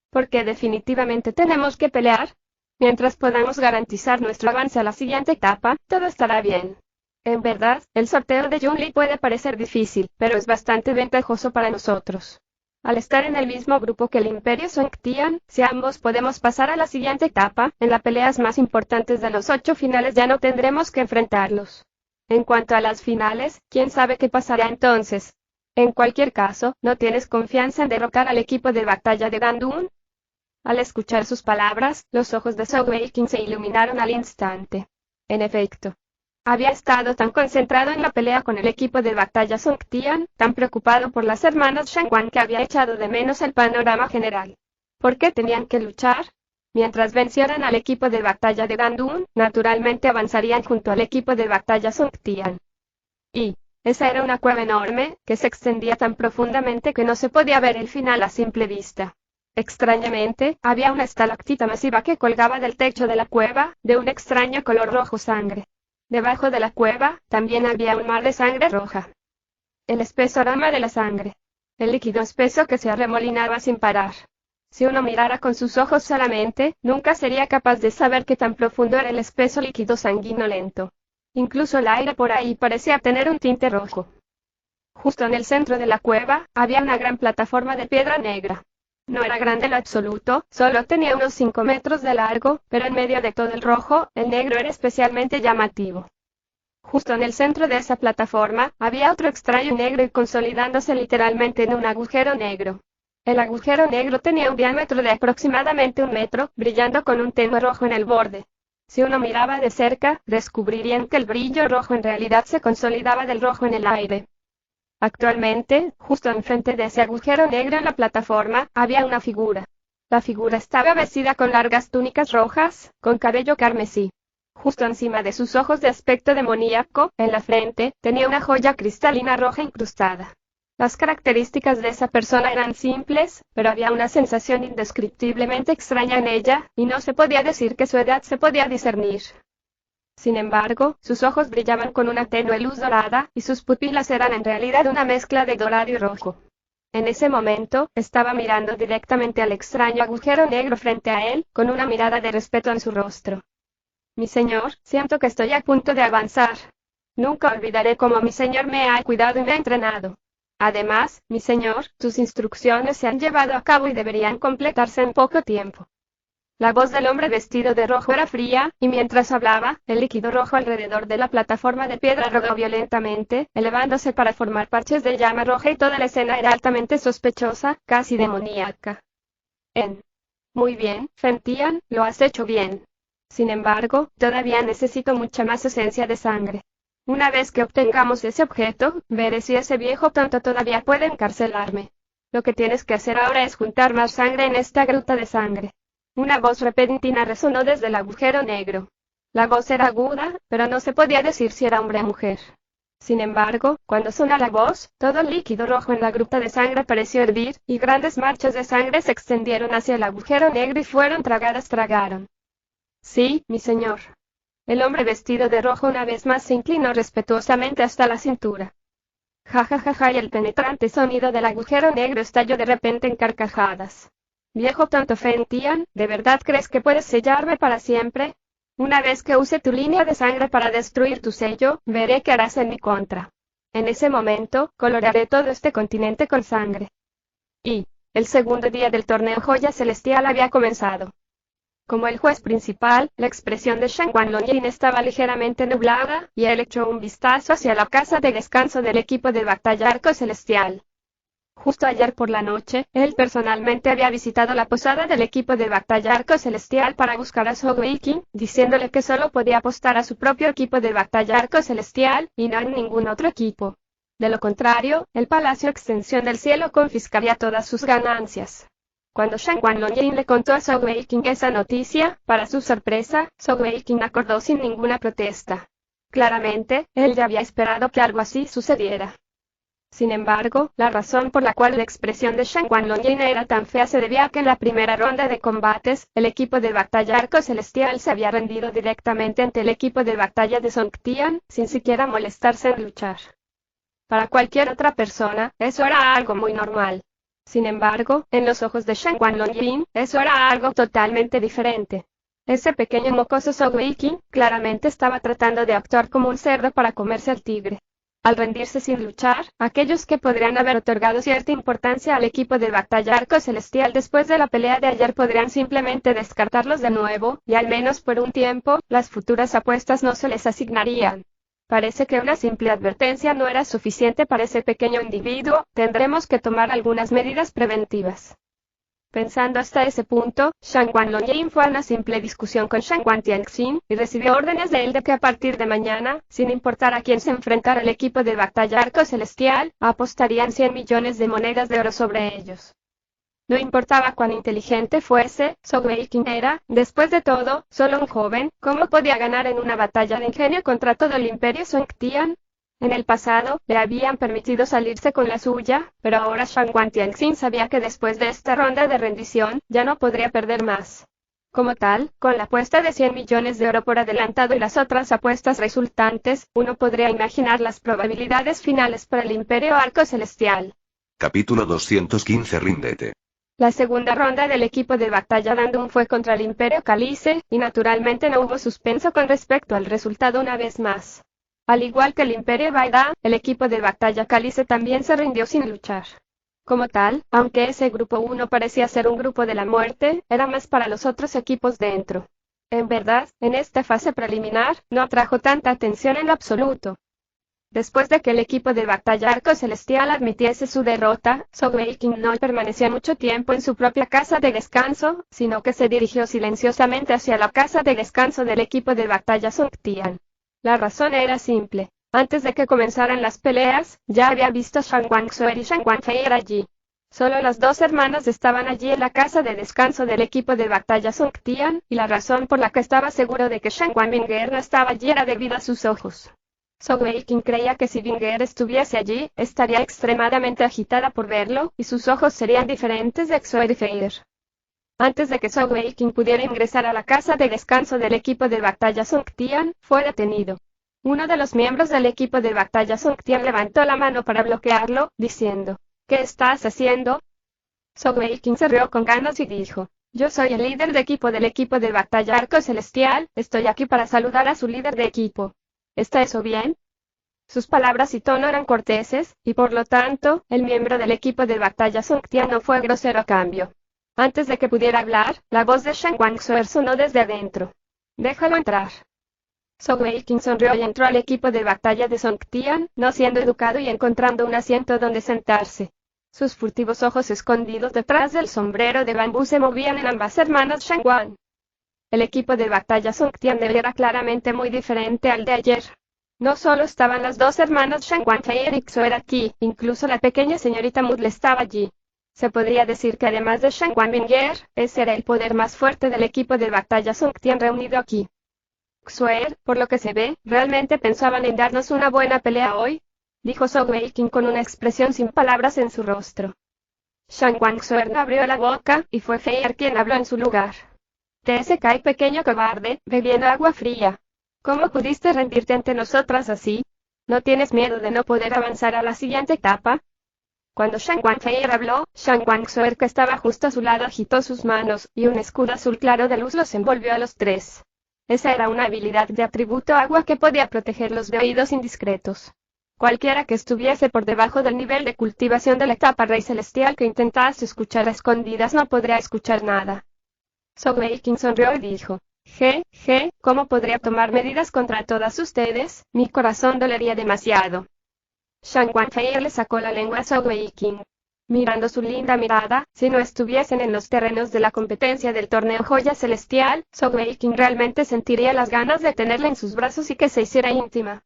Porque definitivamente tenemos que pelear. Mientras podamos garantizar nuestro avance a la siguiente etapa, todo estará bien. En verdad, el sorteo de Yunli puede parecer difícil, pero es bastante ventajoso para nosotros. Al estar en el mismo grupo que el Imperio Songtian, si ambos podemos pasar a la siguiente etapa, en las peleas más importantes de los 8 finales ya no tendremos que enfrentarlos. En cuanto a las finales, quién sabe qué pasará entonces. En cualquier caso, ¿no tienes confianza en derrotar al equipo de batalla de Gandun? Al escuchar sus palabras, los ojos de Soul-King se iluminaron al instante. En efecto, había estado tan concentrado en la pelea con el equipo de batalla Songtian, tan preocupado por las hermanas Shangwan, que había echado de menos el panorama general. ¿Por qué tenían que luchar? Mientras vencieran al equipo de batalla de Gandun, naturalmente avanzarían junto al equipo de batalla Songtian. Y esa era una cueva enorme, que se extendía tan profundamente que no se podía ver el final a simple vista. Extrañamente, había una estalactita masiva que colgaba del techo de la cueva, de un extraño color rojo sangre. Debajo de la cueva, también había un mar de sangre roja. El espeso aroma de la sangre. El líquido espeso que se arremolinaba sin parar. Si uno mirara con sus ojos solamente, nunca sería capaz de saber qué tan profundo era el espeso líquido sanguinolento. Incluso el aire por ahí parecía tener un tinte rojo. Justo en el centro de la cueva, había una gran plataforma de piedra negra. No era grande en lo absoluto, solo tenía unos 5 metros de largo, pero en medio de todo el rojo, el negro era especialmente llamativo. Justo en el centro de esa plataforma, había otro extraño negro y consolidándose literalmente en un agujero negro. El agujero negro tenía un diámetro de aproximadamente 1 metro, brillando con un tenue rojo en el borde. Si uno miraba de cerca, descubrirían que el brillo rojo en realidad se consolidaba del rojo en el aire. Actualmente, justo enfrente de ese agujero negro en la plataforma, había una figura. La figura estaba vestida con largas túnicas rojas, con cabello carmesí. Justo encima de sus ojos de aspecto demoníaco, en la frente, tenía una joya cristalina roja incrustada. Las características de esa persona eran simples, pero había una sensación indescriptiblemente extraña en ella, y no se podía decir que su edad se podía discernir. Sin embargo, sus ojos brillaban con una tenue luz dorada, y sus pupilas eran en realidad una mezcla de dorado y rojo. En ese momento, estaba mirando directamente al extraño agujero negro frente a él, con una mirada de respeto en su rostro. Mi señor, siento que estoy a punto de avanzar. Nunca olvidaré cómo mi señor me ha cuidado y me ha entrenado. Además, mi señor, tus instrucciones se han llevado a cabo y deberían completarse en poco tiempo. La voz del hombre vestido de rojo era fría, y mientras hablaba, el líquido rojo alrededor de la plataforma de piedra rodó violentamente, elevándose para formar parches de llama roja, y toda la escena era altamente sospechosa, casi demoníaca. Muy bien, Fentian, lo has hecho bien. Sin embargo, todavía necesito mucha más esencia de sangre. Una vez que obtengamos ese objeto, veré si ese viejo tonto todavía puede encarcelarme. Lo que tienes que hacer ahora es juntar más sangre en esta gruta de sangre. Una voz repentina resonó desde el agujero negro. La voz era aguda, pero no se podía decir si era hombre o mujer. Sin embargo, cuando sonó la voz, todo el líquido rojo en la gruta de sangre pareció hervir, y grandes marchas de sangre se extendieron hacia el agujero negro y fueron tragaron. Sí, mi señor. El hombre vestido de rojo una vez más se inclinó respetuosamente hasta la cintura. Ja ja ja ja, y el penetrante sonido del agujero negro estalló de repente en carcajadas. Viejo tonto Fen Tian, ¿de verdad crees que puedes sellarme para siempre? Una vez que use tu línea de sangre para destruir tu sello, veré qué harás en mi contra. En ese momento, colorearé todo este continente con sangre. Y, el segundo día del torneo Joya Celestial había comenzado. Como el juez principal, la expresión de Shen Wanlongjin estaba ligeramente nublada, y él echó un vistazo hacia la casa de descanso del equipo de batalla Arco Celestial. Justo ayer por la noche, él personalmente había visitado la posada del equipo de batalla Arco Celestial para buscar a Zhou Weiqing, diciéndole que solo podía apostar a su propio equipo de batalla Arco Celestial, y no en ningún otro equipo. De lo contrario, el Palacio Extensión del Cielo confiscaría todas sus ganancias. Cuando Shen Wanlongjin le contó a Zhou Weiqing esa noticia, para su sorpresa, Zhou Weiqing acordó sin ninguna protesta. Claramente, él ya había esperado que algo así sucediera. Sin embargo, la razón por la cual la expresión de Shen Wanlongjin era tan fea se debía a que en la primera ronda de combates, el equipo de batalla Arco Celestial se había rendido directamente ante el equipo de batalla de Song Tian, sin siquiera molestarse en luchar. Para cualquier otra persona, eso era algo muy normal. Sin embargo, en los ojos de Shen Wanlongjin, eso era algo totalmente diferente. Ese pequeño mocoso Zhou Weiqing, claramente estaba tratando de actuar como un cerdo para comerse al tigre. Al rendirse sin luchar, aquellos que podrían haber otorgado cierta importancia al equipo de batalla Arco Celestial después de la pelea de ayer podrían simplemente descartarlos de nuevo, y al menos por un tiempo, las futuras apuestas no se les asignarían. Parece que una simple advertencia no era suficiente para ese pequeño individuo, tendremos que tomar algunas medidas preventivas. Pensando hasta ese punto, Shen Wanlongjin fue a una simple discusión con Shen Wantianxin, y recibió órdenes de él de que a partir de mañana, sin importar a quién se enfrentara el equipo de batalla Arco Celestial, apostarían 100 millones de monedas de oro sobre ellos. No importaba cuán inteligente fuese, Zhou Weiqing era, después de todo, solo un joven, ¿cómo podía ganar en una batalla de ingenio contra todo el imperio Song Tian? En el pasado, le habían permitido salirse con la suya, pero ahora Shen Wantianxin sabía que después de esta ronda de rendición, ya no podría perder más. Como tal, con la apuesta de 100 millones de oro por adelantado y las otras apuestas resultantes, uno podría imaginar las probabilidades finales para el Imperio Arco Celestial. Capítulo 215. Ríndete. La segunda ronda del equipo de batalla Dandong fue contra el Imperio Calice, y naturalmente no hubo suspenso con respecto al resultado una vez más. Al igual que el Imperio Baida, el equipo de batalla Calice también se rindió sin luchar. Como tal, aunque ese grupo 1 parecía ser un grupo de la muerte, era más para los otros equipos dentro. En verdad, en esta fase preliminar, no atrajo tanta atención en lo absoluto. Después de que el equipo de batalla Arco Celestial admitiese su derrota, Zhou Weiqing no permaneció mucho tiempo en su propia casa de descanso, sino que se dirigió silenciosamente hacia la casa de descanso del equipo de batalla Song Tian. La razón era simple. Antes de que comenzaran las peleas, ya había visto a Shen Wangsuer y Shen Wanfei allí. Solo las dos hermanas estaban allí en la casa de descanso del equipo de batalla Song Tian, y la razón por la que estaba seguro de que Shen Wanbinger no estaba allí era debido a sus ojos. Zhou Weiqing creía que si Binger estuviese allí, estaría extremadamente agitada por verlo, y sus ojos serían diferentes de Xuer y Feier. Antes de que Zhou Weiqing pudiera ingresar a la casa de descanso del equipo de batalla Song Tian, fue detenido. Uno de los miembros del equipo de batalla Song Tian levantó la mano para bloquearlo, diciendo, ¿qué estás haciendo? Zhou Weiqing se rió con ganas y dijo, yo soy el líder de equipo del equipo de batalla Arco Celestial, estoy aquí para saludar a su líder de equipo. ¿Está eso bien? Sus palabras y tono eran corteses, y por lo tanto, el miembro del equipo de batalla Song Tian no fue grosero a cambio. Antes de que pudiera hablar, la voz de Shen Wangsuer sonó desde adentro. Déjalo entrar. Zhou Weiqing sonrió y entró al equipo de batalla de Song Tian, no siendo educado y encontrando un asiento donde sentarse. Sus furtivos ojos escondidos detrás del sombrero de bambú se movían en ambas hermanas Shen Wan. El equipo de batalla Song Tian de hoy era claramente muy diferente al de ayer. No solo estaban las dos hermanas Shen Wanfei y Xuer aquí, incluso la pequeña señorita Mudle estaba allí. Se podría decir que además de Shen Wanbinger, ese era el poder más fuerte del equipo de batalla Song Tian reunido aquí. Xuer, por lo que se ve, ¿realmente pensaban en darnos una buena pelea hoy?, dijo Zhou Weiqing con una expresión sin palabras en su rostro. Shen Wangsuer no abrió la boca, y fue Feier quien habló en su lugar. Te se cae pequeño cobarde, bebiendo agua fría. ¿Cómo pudiste rendirte ante nosotras así? ¿No tienes miedo de no poder avanzar a la siguiente etapa? Cuando Shang Wangfei habló, Shang Wangzuer, que estaba justo a su lado, agitó sus manos, y un escudo azul claro de luz los envolvió a los tres. Esa era una habilidad de atributo agua que podía protegerlos de oídos indiscretos. Cualquiera que estuviese por debajo del nivel de cultivación de la etapa Rey Celestial que intentase escuchar a escondidas no podría escuchar nada. Zhou Weiqing sonrió y dijo: ¿Cómo podría tomar medidas contra todas ustedes? Mi corazón dolería demasiado. Shang Wangfei le sacó la lengua a Zhou Weiqing. Mirando su linda mirada, si no estuviesen en los terrenos de la competencia del torneo Joya Celestial, Zhou Weiqing realmente sentiría las ganas de tenerla en sus brazos y que se hiciera íntima.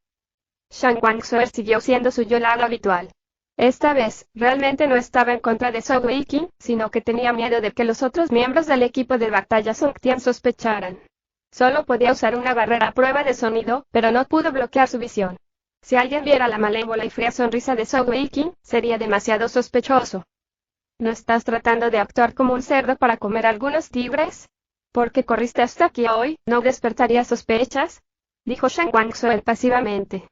Shang Wangzuer siguió siendo su lado habitual. Esta vez, realmente no estaba en contra de Zhou Weiqing, sino que tenía miedo de que los otros miembros del equipo de batalla Song Tian sospecharan. Solo podía usar una barrera a prueba de sonido, pero no pudo bloquear su visión. Si alguien viera la malévola y fría sonrisa de Zhou Weiqing, sería demasiado sospechoso. ¿No estás tratando de actuar como un cerdo para comer algunos tigres? ¿Por qué corriste hasta aquí hoy? ¿No despertaría sospechas?, dijo Shang Wangzuer pasivamente.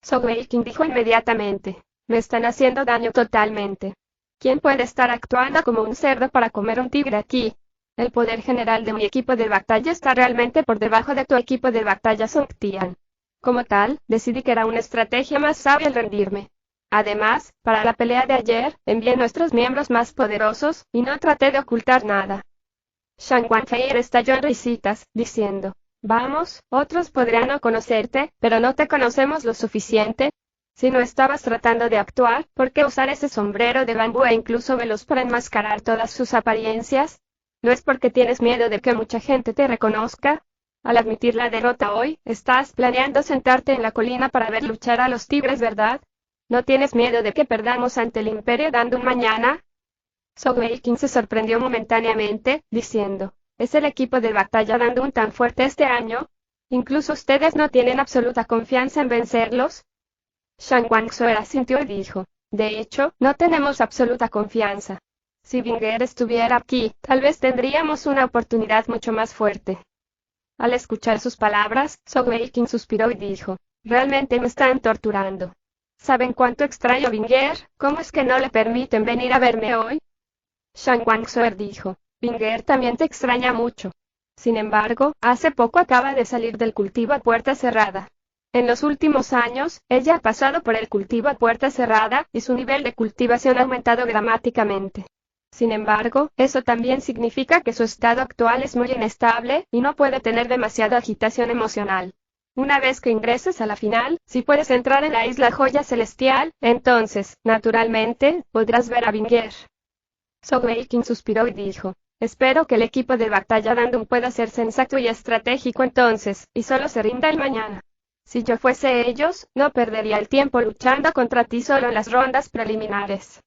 Zhou Weiqing dijo inmediatamente: me están haciendo daño totalmente. ¿Quién puede estar actuando como un cerdo para comer un tigre aquí? El poder general de mi equipo de batalla está realmente por debajo de tu equipo de batalla Song Tian. Como tal, decidí que era una estrategia más sabia el rendirme. Además, para la pelea de ayer, envié nuestros miembros más poderosos, y no traté de ocultar nada. Shang Wangfei estalló en risitas, diciendo: vamos, otros podrían no conocerte, pero no te conocemos lo suficiente. Si no estabas tratando de actuar, ¿por qué usar ese sombrero de bambú e incluso velos para enmascarar todas sus apariencias? ¿No es porque tienes miedo de que mucha gente te reconozca? Al admitir la derrota hoy, estás planeando sentarte en la colina para ver luchar a los tigres, ¿verdad? ¿No tienes miedo de que perdamos ante el Imperio Dandun mañana? Zhou Weiqing se sorprendió momentáneamente, diciendo: ¿es el equipo de batalla Dandun tan fuerte este año? ¿Incluso ustedes no tienen absoluta confianza en vencerlos? Shang Wangzuer asintió y dijo: de hecho, no tenemos absoluta confianza. Si Vinger estuviera aquí, tal vez tendríamos una oportunidad mucho más fuerte. Al escuchar sus palabras, Zhou Weiqing suspiró y dijo: realmente me están torturando. ¿Saben cuánto extraño a Vinger? ¿Cómo es que no le permiten venir a verme hoy? Shang Wangzuer dijo: Vinger también te extraña mucho. Sin embargo, hace poco acaba de salir del cultivo a puerta cerrada. En los últimos años, ella ha pasado por el cultivo a puerta cerrada, y su nivel de cultivación ha aumentado dramáticamente. Sin embargo, eso también significa que su estado actual es muy inestable, y no puede tener demasiada agitación emocional. Una vez que ingreses a la final, si puedes entrar en la isla Joya Celestial, entonces, naturalmente, podrás ver a Vinger. Zhou Weiqing suspiró y dijo: espero que el equipo de batalla Dandun pueda ser sensato y estratégico entonces, y solo se rinda el mañana. Si yo fuese ellos, no perdería el tiempo luchando contra ti solo en las rondas preliminares.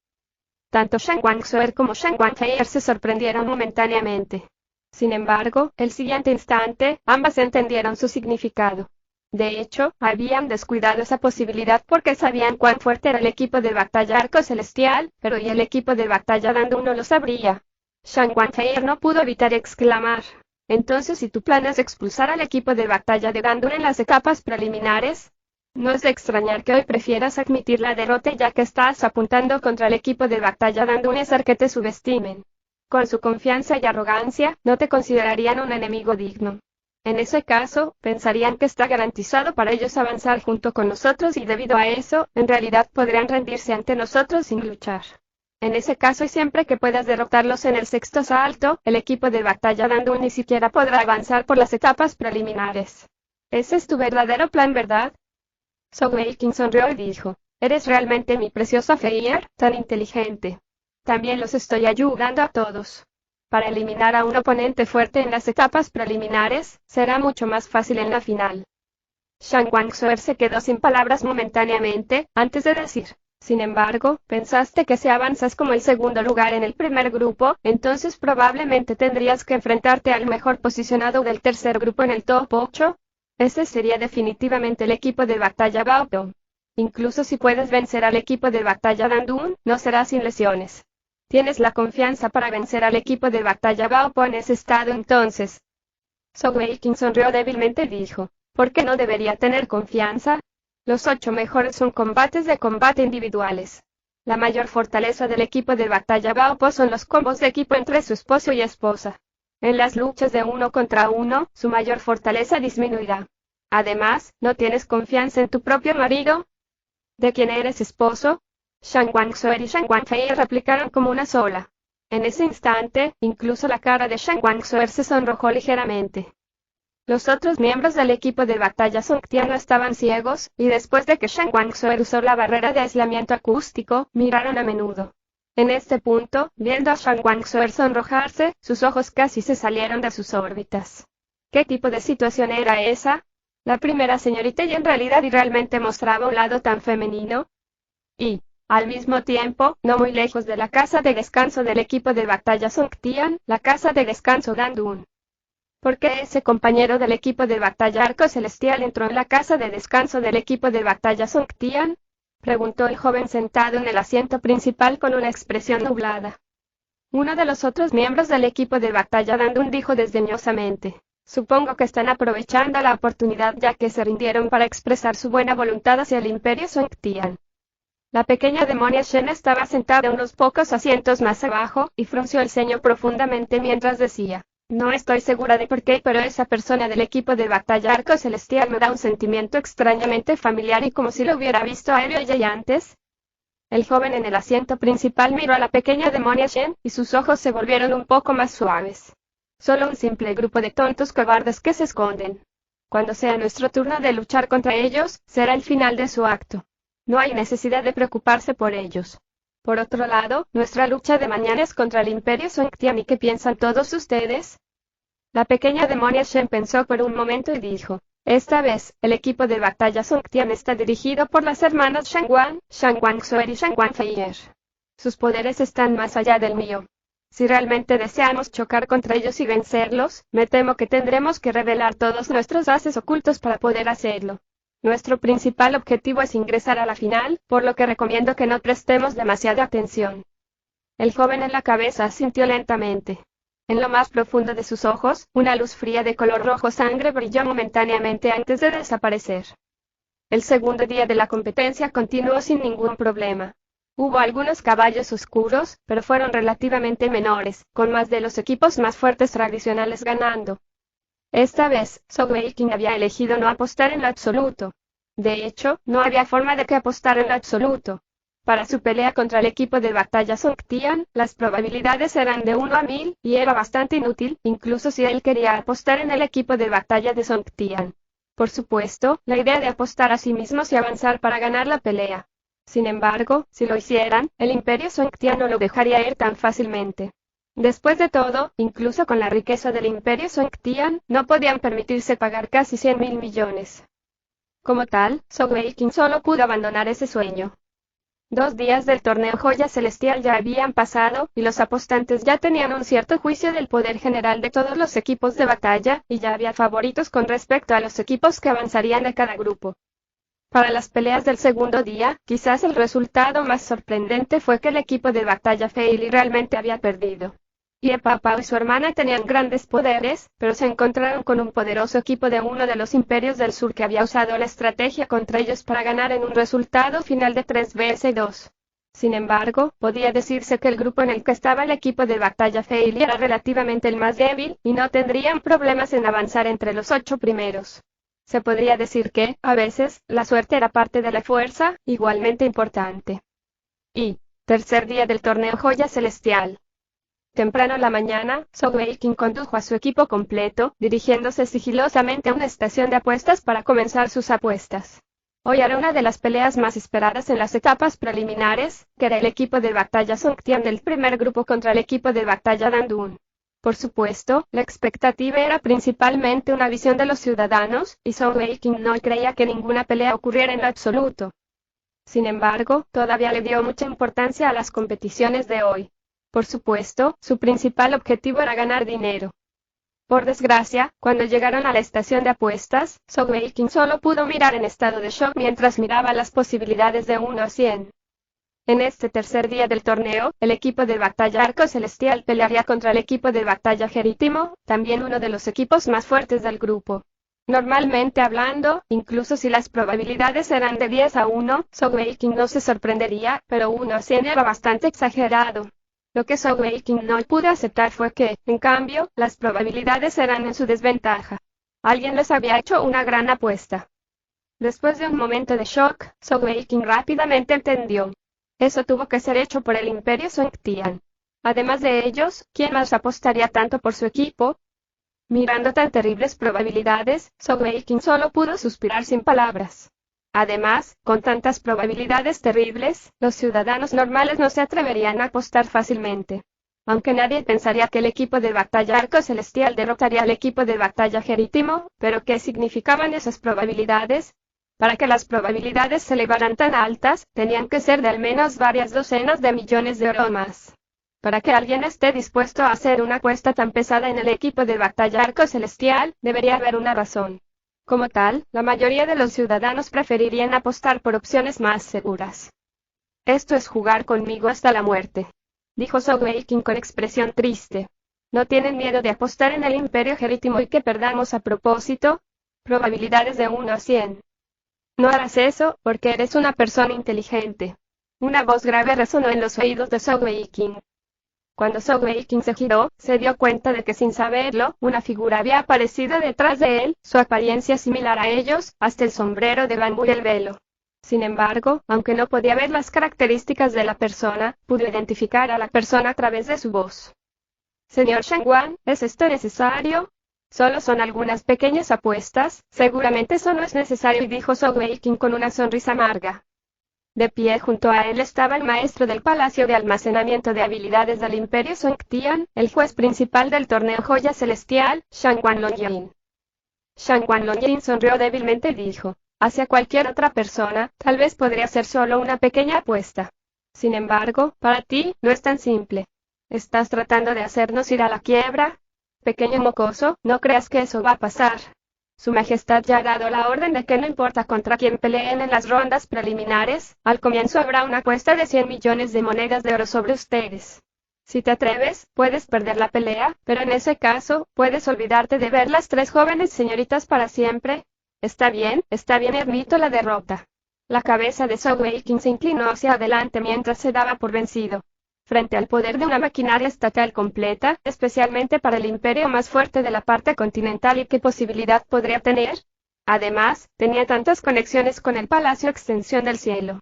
Tanto Shang Wangzuer como Shang Wangfei se sorprendieron momentáneamente. Sin embargo, el siguiente instante, ambas entendieron su significado. De hecho, habían descuidado esa posibilidad porque sabían cuán fuerte era el equipo de batalla Arco Celestial, pero y el equipo de batalla Dandun no lo sabría. Shang Wangfei no pudo evitar exclamar: entonces, si tu plan es expulsar al equipo de batalla de Dandun en las etapas preliminares, no es de extrañar que hoy prefieras admitir la derrota ya que estás apuntando contra el equipo de batalla Dandun y hacer que te subestimen. Con su confianza y arrogancia, no te considerarían un enemigo digno. En ese caso, pensarían que está garantizado para ellos avanzar junto con nosotros y debido a eso, en realidad podrían rendirse ante nosotros sin luchar. En ese caso y siempre que puedas derrotarlos en el sexto asalto, el equipo de batalla Dandun ni siquiera podrá avanzar por las etapas preliminares. Ese es tu verdadero plan, ¿verdad? Zhou Weiqing sonrió y dijo: eres realmente mi preciosa Feier, tan inteligente. También los estoy ayudando a todos. Para eliminar a un oponente fuerte en las etapas preliminares, será mucho más fácil en la final. Shang Wangzuer se quedó sin palabras momentáneamente, antes de decir: sin embargo, pensaste que si avanzas como el segundo lugar en el primer grupo, entonces probablemente tendrías que enfrentarte al mejor posicionado del tercer grupo en el top 8. Ese sería definitivamente el equipo de batalla Baodong. Incluso si puedes vencer al equipo de batalla Dandun, no será sin lesiones. ¿Tienes la confianza para vencer al equipo de batalla Baopo en ese estado entonces? Zhou Weiqing sonrió débilmente y dijo: ¿por qué no debería tener confianza? Los 8 mejores son combates de combate individuales. La mayor fortaleza del equipo de batalla Baopo son los combos de equipo entre su esposo y esposa. En las luchas de 1 contra 1, su mayor fortaleza disminuirá. Además, ¿no tienes confianza en tu propio marido? ¿De quién eres esposo? Shang Wangsuer y Shang Wangfei replicaron como una sola. En ese instante, incluso la cara de Shang Wangsuer se sonrojó ligeramente. Los otros miembros del equipo de batalla Songtian estaban ciegos, y después de que Shang Wangsuer usó la barrera de aislamiento acústico, miraron a menudo. En este punto, viendo a Shang Wangsuer sonrojarse, sus ojos casi se salieron de sus órbitas. ¿Qué tipo de situación era esa? La primera señorita y en realidad y realmente mostraba un lado tan femenino. Y, al mismo tiempo, no muy lejos de la casa de descanso del equipo de batalla Songtian, la casa de descanso Dandun. ¿Por qué ese compañero del equipo de batalla Arco Celestial entró en la casa de descanso del equipo de batalla Songtian? Preguntó el joven sentado en el asiento principal con una expresión nublada. Uno de los otros miembros del equipo de batalla Dandun dijo desdeñosamente. Supongo que están aprovechando la oportunidad ya que se rindieron para expresar su buena voluntad hacia el Imperio Songtian. La pequeña demonia Shen estaba sentada unos pocos asientos más abajo, y frunció el ceño profundamente mientras decía, no estoy segura de por qué, pero esa persona del equipo de batalla Arco Celestial me da un sentimiento extrañamente familiar y como si lo hubiera visto a él y ella antes. El joven en el asiento principal miró a la pequeña demonia Shen, y sus ojos se volvieron un poco más suaves. Solo un simple grupo de tontos cobardes que se esconden. Cuando sea nuestro turno de luchar contra ellos, será el final de su acto. No hay necesidad de preocuparse por ellos. Por otro lado, nuestra lucha de mañana es contra el Imperio Songtian. ¿Y qué piensan todos ustedes? La pequeña demonia Shen pensó por un momento y dijo, esta vez, el equipo de batalla Songtian está dirigido por las hermanas Shang Wan, Shang Wangsuer y Shang Wangfei. Sus poderes están más allá del mío. Si realmente deseamos chocar contra ellos y vencerlos, me temo que tendremos que revelar todos nuestros haces ocultos para poder hacerlo. Nuestro principal objetivo es ingresar a la final, por lo que recomiendo que no prestemos demasiada atención. El joven en la cabeza asintió lentamente. En lo más profundo de sus ojos, una luz fría de color rojo sangre brilló momentáneamente antes de desaparecer. El segundo día de la competencia continuó sin ningún problema. Hubo algunos caballos oscuros, pero fueron relativamente menores, con más de los equipos más fuertes tradicionales ganando. Esta vez, Zhou Weiqing había elegido no apostar en lo absoluto. De hecho, no había forma de que apostara en lo absoluto. Para su pelea contra el equipo de batalla Songtian, las probabilidades eran de 1 a 1000, y era bastante inútil, incluso si él quería apostar en el equipo de batalla de Songtian. Por supuesto, la idea de apostar a sí mismos y avanzar para ganar la pelea. Sin embargo, si lo hicieran, el Imperio Songtian no lo dejaría ir tan fácilmente. Después de todo, incluso con la riqueza del Imperio Songtian, no podían permitirse pagar casi 100.000 millones. Como tal, Zhou Weiqing solo pudo abandonar ese sueño. 2 días del torneo Joya Celestial ya habían pasado, y los apostantes ya tenían un cierto juicio del poder general de todos los equipos de batalla, y ya había favoritos con respecto a los equipos que avanzarían de cada grupo. Para las peleas del segundo día, quizás el resultado más sorprendente fue que el equipo de batalla Fei Li realmente había perdido. Ye Papao y su hermana tenían grandes poderes, pero se encontraron con un poderoso equipo de uno de los imperios del sur que había usado la estrategia contra ellos para ganar en un resultado final de 3-2. Sin embargo, podía decirse que el grupo en el que estaba el equipo de batalla Fei Li era relativamente el más débil, y no tendrían problemas en avanzar entre los 8 primeros. Se podría decir que, a veces, la suerte era parte de la fuerza, igualmente importante. Y, tercer día del torneo Joya Celestial. Temprano en la mañana, Zhou Weiqing condujo a su equipo completo, dirigiéndose sigilosamente a una estación de apuestas para comenzar sus apuestas. Hoy era una de las peleas más esperadas en las etapas preliminares, que era el equipo de batalla Songtian del primer grupo contra el equipo de batalla Dandun. Por supuesto, la expectativa era principalmente una visión de los ciudadanos, y Zhou Weiqing no creía que ninguna pelea ocurriera en lo absoluto. Sin embargo, todavía le dio mucha importancia a las competiciones de hoy. Por supuesto, su principal objetivo era ganar dinero. Por desgracia, cuando llegaron a la estación de apuestas, Zhou Weiqing solo pudo mirar en estado de shock mientras miraba las posibilidades de 1 a 100. En este tercer día del torneo, el equipo de batalla Arco Celestial pelearía contra el equipo de batalla Geritimo, también uno de los equipos más fuertes del grupo. Normalmente hablando, incluso si las probabilidades eran de 10 a 1, Zhou Weiqing no se sorprendería, pero 1 a 100 era bastante exagerado. Lo que Zhou Weiqing no pudo aceptar fue que, en cambio, las probabilidades eran en su desventaja. Alguien les había hecho una gran apuesta. Después de un momento de shock, Zhou Weiqing rápidamente entendió. Eso tuvo que ser hecho por el Imperio Songtian. Además de ellos, ¿quién más apostaría tanto por su equipo? Mirando tan terribles probabilidades, Zhou Weiqing solo pudo suspirar sin palabras. Además, con tantas probabilidades terribles, los ciudadanos normales no se atreverían a apostar fácilmente. Aunque nadie pensaría que el equipo de batalla Arco Celestial derrotaría al equipo de batalla Gerítimo, pero ¿qué significaban esas probabilidades? Para que las probabilidades se elevaran tan altas, tenían que ser de al menos varias docenas de millones de oro o más. Para que alguien esté dispuesto a hacer una apuesta tan pesada en el equipo de batalla Arco Celestial, debería haber una razón. Como tal, la mayoría de los ciudadanos preferirían apostar por opciones más seguras. Esto es jugar conmigo hasta la muerte, dijo Zhou Weiqing con expresión triste. ¿No tienen miedo de apostar en el Imperio Gerítimo y que perdamos a propósito? Probabilidades de 1 a 100. No harás eso, porque eres una persona inteligente. Una voz grave resonó en los oídos de Zhou Weiqing. Cuando Zhou Weiqing se giró, se dio cuenta de que sin saberlo, una figura había aparecido detrás de él, su apariencia similar a ellos, hasta el sombrero de bambú y el velo. Sin embargo, aunque no podía ver las características de la persona, pudo identificar a la persona a través de su voz. Señor Shen Wan, ¿es esto necesario? Solo son algunas pequeñas apuestas, seguramente eso no es necesario, dijo Zhou Weiqing con una sonrisa amarga. De pie junto a él estaba el maestro del Palacio de Almacenamiento de Habilidades del Imperio Songtian, el juez principal del torneo Joya Celestial, Shang Wanlongying. Shang Wanlongying sonrió débilmente y dijo, hacia cualquier otra persona, tal vez podría ser solo una pequeña apuesta. Sin embargo, para ti, no es tan simple. ¿Estás tratando de hacernos ir a la quiebra? Pequeño mocoso, no creas que eso va a pasar. Su Majestad ya ha dado la orden de que no importa contra quién peleen en las rondas preliminares, al comienzo habrá una apuesta de 100 millones de monedas de oro sobre ustedes. Si te atreves, puedes perder la pelea, pero en ese caso, puedes olvidarte de ver las 3 jóvenes señoritas para siempre. Está bien, admito la derrota. La cabeza de Zhou Weiqing se inclinó hacia adelante mientras se daba por vencido. Frente al poder de una maquinaria estatal completa, especialmente para el imperio más fuerte de la parte continental, ¿y qué posibilidad podría tener? Además, tenía tantas conexiones con el Palacio Extensión del Cielo.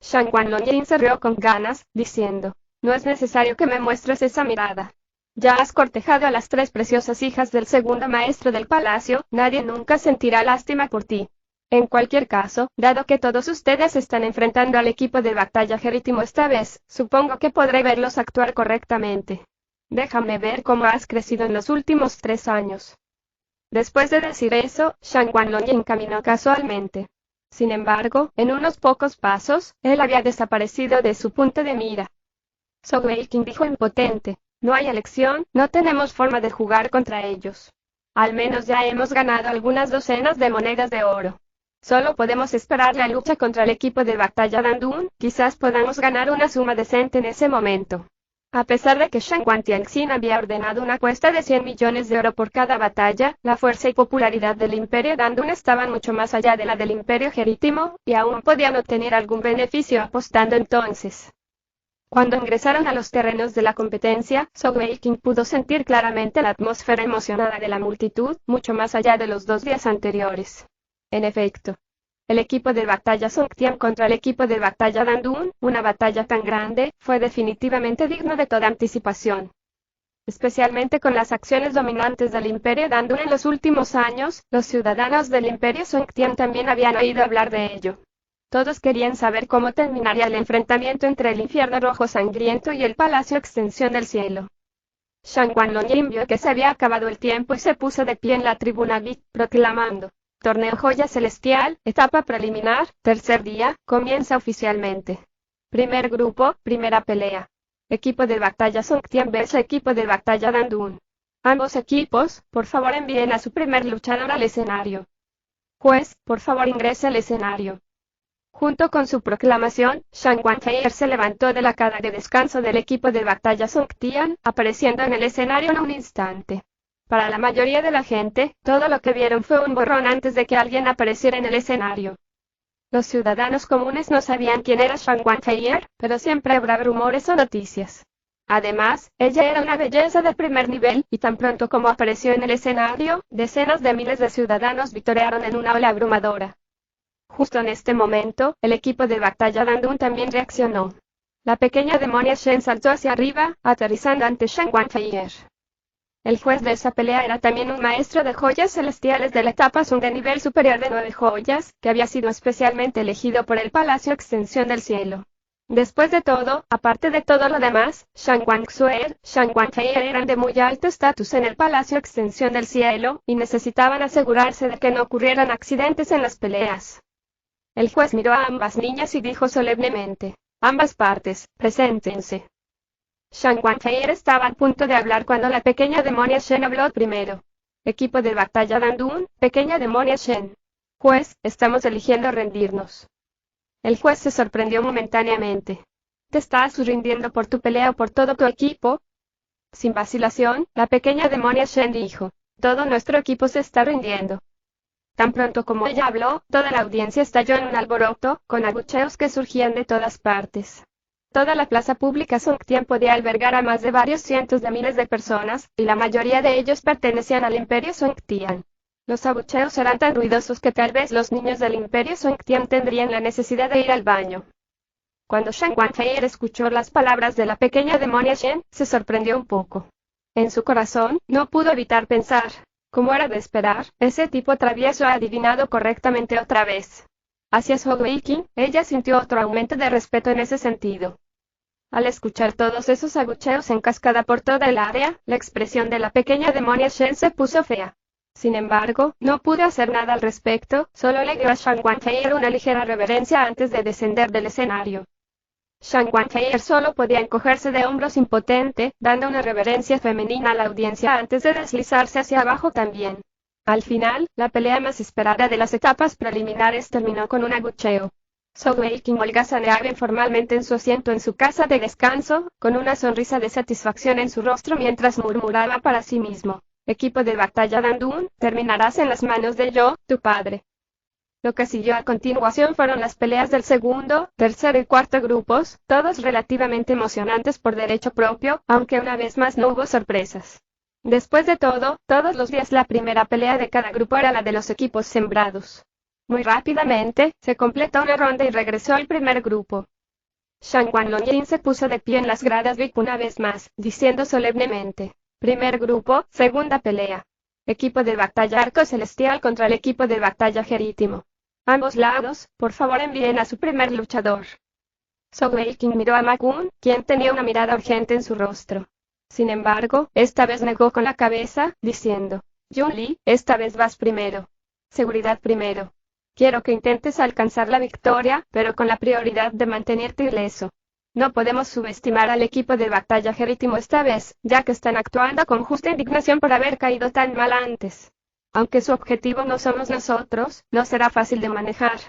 Shang Wanlongying se rió con ganas, diciendo, no es necesario que me muestres esa mirada. Ya has cortejado a las 3 preciosas hijas del segundo maestro del palacio, nadie nunca sentirá lástima por ti. En cualquier caso, dado que todos ustedes están enfrentando al equipo de batalla Gerítimo esta vez, supongo que podré verlos actuar correctamente. Déjame ver cómo has crecido en los últimos 3 años. Después de decir eso, Shang Wanlongying caminó casualmente. Sin embargo, en unos pocos pasos, él había desaparecido de su punto de mira. Zhou Weiqing dijo impotente, no hay elección, no tenemos forma de jugar contra ellos. Al menos ya hemos ganado algunas docenas de monedas de oro. Solo podemos esperar la lucha contra el equipo de batalla Dandun, quizás podamos ganar una suma decente en ese momento. A pesar de que Shang Wantianxin había ordenado una apuesta de 100 millones de oro por cada batalla, la fuerza y popularidad del Imperio Dandun estaban mucho más allá de la del Imperio Gerítimo, y aún podían obtener algún beneficio apostando entonces. Cuando ingresaron a los terrenos de la competencia, Zhou Weiqing pudo sentir claramente la atmósfera emocionada de la multitud, mucho más allá de los 2 días anteriores. En efecto, el equipo de batalla Songtian contra el equipo de batalla Dandun, una batalla tan grande, fue definitivamente digno de toda anticipación. Especialmente con las acciones dominantes del Imperio Dandun en los últimos años, los ciudadanos del Imperio Songtian también habían oído hablar de ello. Todos querían saber cómo terminaría el enfrentamiento entre el infierno rojo sangriento y el Palacio Extensión del Cielo. Shang Wanlongying vio que se había acabado el tiempo y se puso de pie en la tribuna VIP, proclamando. Torneo Joya Celestial, etapa preliminar, tercer día, comienza oficialmente. Primer grupo, primera pelea. Equipo de batalla Songtian vs equipo de batalla Dandun. Ambos equipos, por favor envíen a su primer luchador al escenario. Juez, por favor ingrese al escenario. Junto con su proclamación, Shang Wantier se levantó de la cama de descanso del equipo de batalla Songtian, apareciendo en el escenario en un instante. Para la mayoría de la gente, todo lo que vieron fue un borrón antes de que alguien apareciera en el escenario. Los ciudadanos comunes no sabían quién era Shang Wanfeier, pero siempre habrá rumores o noticias. Además, ella era una belleza de primer nivel, y tan pronto como apareció en el escenario, decenas de miles de ciudadanos vitorearon en una ola abrumadora. Justo en este momento, el equipo de batalla Dandun también reaccionó. La pequeña demonia Shen saltó hacia arriba, aterrizando ante Shang Wanfeier. El juez de esa pelea era también un maestro de joyas celestiales de la etapa Sun de nivel superior de 9 joyas, que había sido especialmente elegido por el Palacio Extensión del Cielo. Después de todo, aparte de todo lo demás, Shang Wanxuer, Shang Wanfeier eran de muy alto estatus en el Palacio Extensión del Cielo, y necesitaban asegurarse de que no ocurrieran accidentes en las peleas. El juez miró a ambas niñas y dijo solemnemente: ambas partes, preséntense. Shang Wanfeier estaba a punto de hablar cuando la pequeña demonia Shen habló primero. Equipo de batalla Dandun, pequeña demonia Shen. Juez, estamos eligiendo rendirnos. El juez se sorprendió momentáneamente. ¿Te estás rindiendo por tu pelea o por todo tu equipo? Sin vacilación, la pequeña demonia Shen dijo: todo nuestro equipo se está rindiendo. Tan pronto como ella habló, toda la audiencia estalló en un alboroto, con abucheos que surgían de todas partes. Toda la plaza pública Songtian podía albergar a más de varios cientos de miles de personas, y la mayoría de ellos pertenecían al Imperio Songtian. Los abucheos eran tan ruidosos que tal vez los niños del Imperio Songtian tendrían la necesidad de ir al baño. Cuando Shang Wanfeier escuchó las palabras de la pequeña demonia Shen, se sorprendió un poco. En su corazón, no pudo evitar pensar: como era de esperar, ese tipo travieso ha adivinado correctamente otra vez. Hacia Zhou Weiqing, ella sintió otro aumento de respeto en ese sentido. Al escuchar todos esos abucheos en cascada por toda el área, la expresión de la pequeña demonia Shen se puso fea. Sin embargo, no pudo hacer nada al respecto, solo le dio a Shang Wanfeier una ligera reverencia antes de descender del escenario. Shang Wanfeier solo podía encogerse de hombros impotente, dando una reverencia femenina a la audiencia antes de deslizarse hacia abajo también. Al final, la pelea más esperada de las etapas preliminares terminó con un abucheo. Zhou Weiqing holgazaneaba informalmente en su asiento en su casa de descanso, con una sonrisa de satisfacción en su rostro mientras murmuraba para sí mismo: equipo de batalla Dandun, terminarás en las manos de yo, tu padre. Lo que siguió a continuación fueron las peleas del segundo, tercer y cuarto grupos, todos relativamente emocionantes por derecho propio, aunque una vez más no hubo sorpresas. Después de todo, todos los días la primera pelea de cada grupo era la de los equipos sembrados. Muy rápidamente, se completó una ronda y regresó al primer grupo. Shang Wanlongying se puso de pie en las gradas VIP una vez más, diciendo solemnemente: primer grupo, segunda pelea. Equipo de batalla Arco Celestial contra el equipo de batalla Jerítimo. Ambos lados, por favor envíen a su primer luchador. Zhou Weiqing miró a Ma Kun, quien tenía una mirada urgente en su rostro. Sin embargo, esta vez negó con la cabeza, diciendo: Yun Li, esta vez vas primero. Seguridad primero. Quiero que intentes alcanzar la victoria, pero con la prioridad de mantenerte ileso. No podemos subestimar al equipo de batalla Jerítimo esta vez, ya que están actuando con justa indignación por haber caído tan mal antes. Aunque su objetivo no somos nosotros, no será fácil de manejar.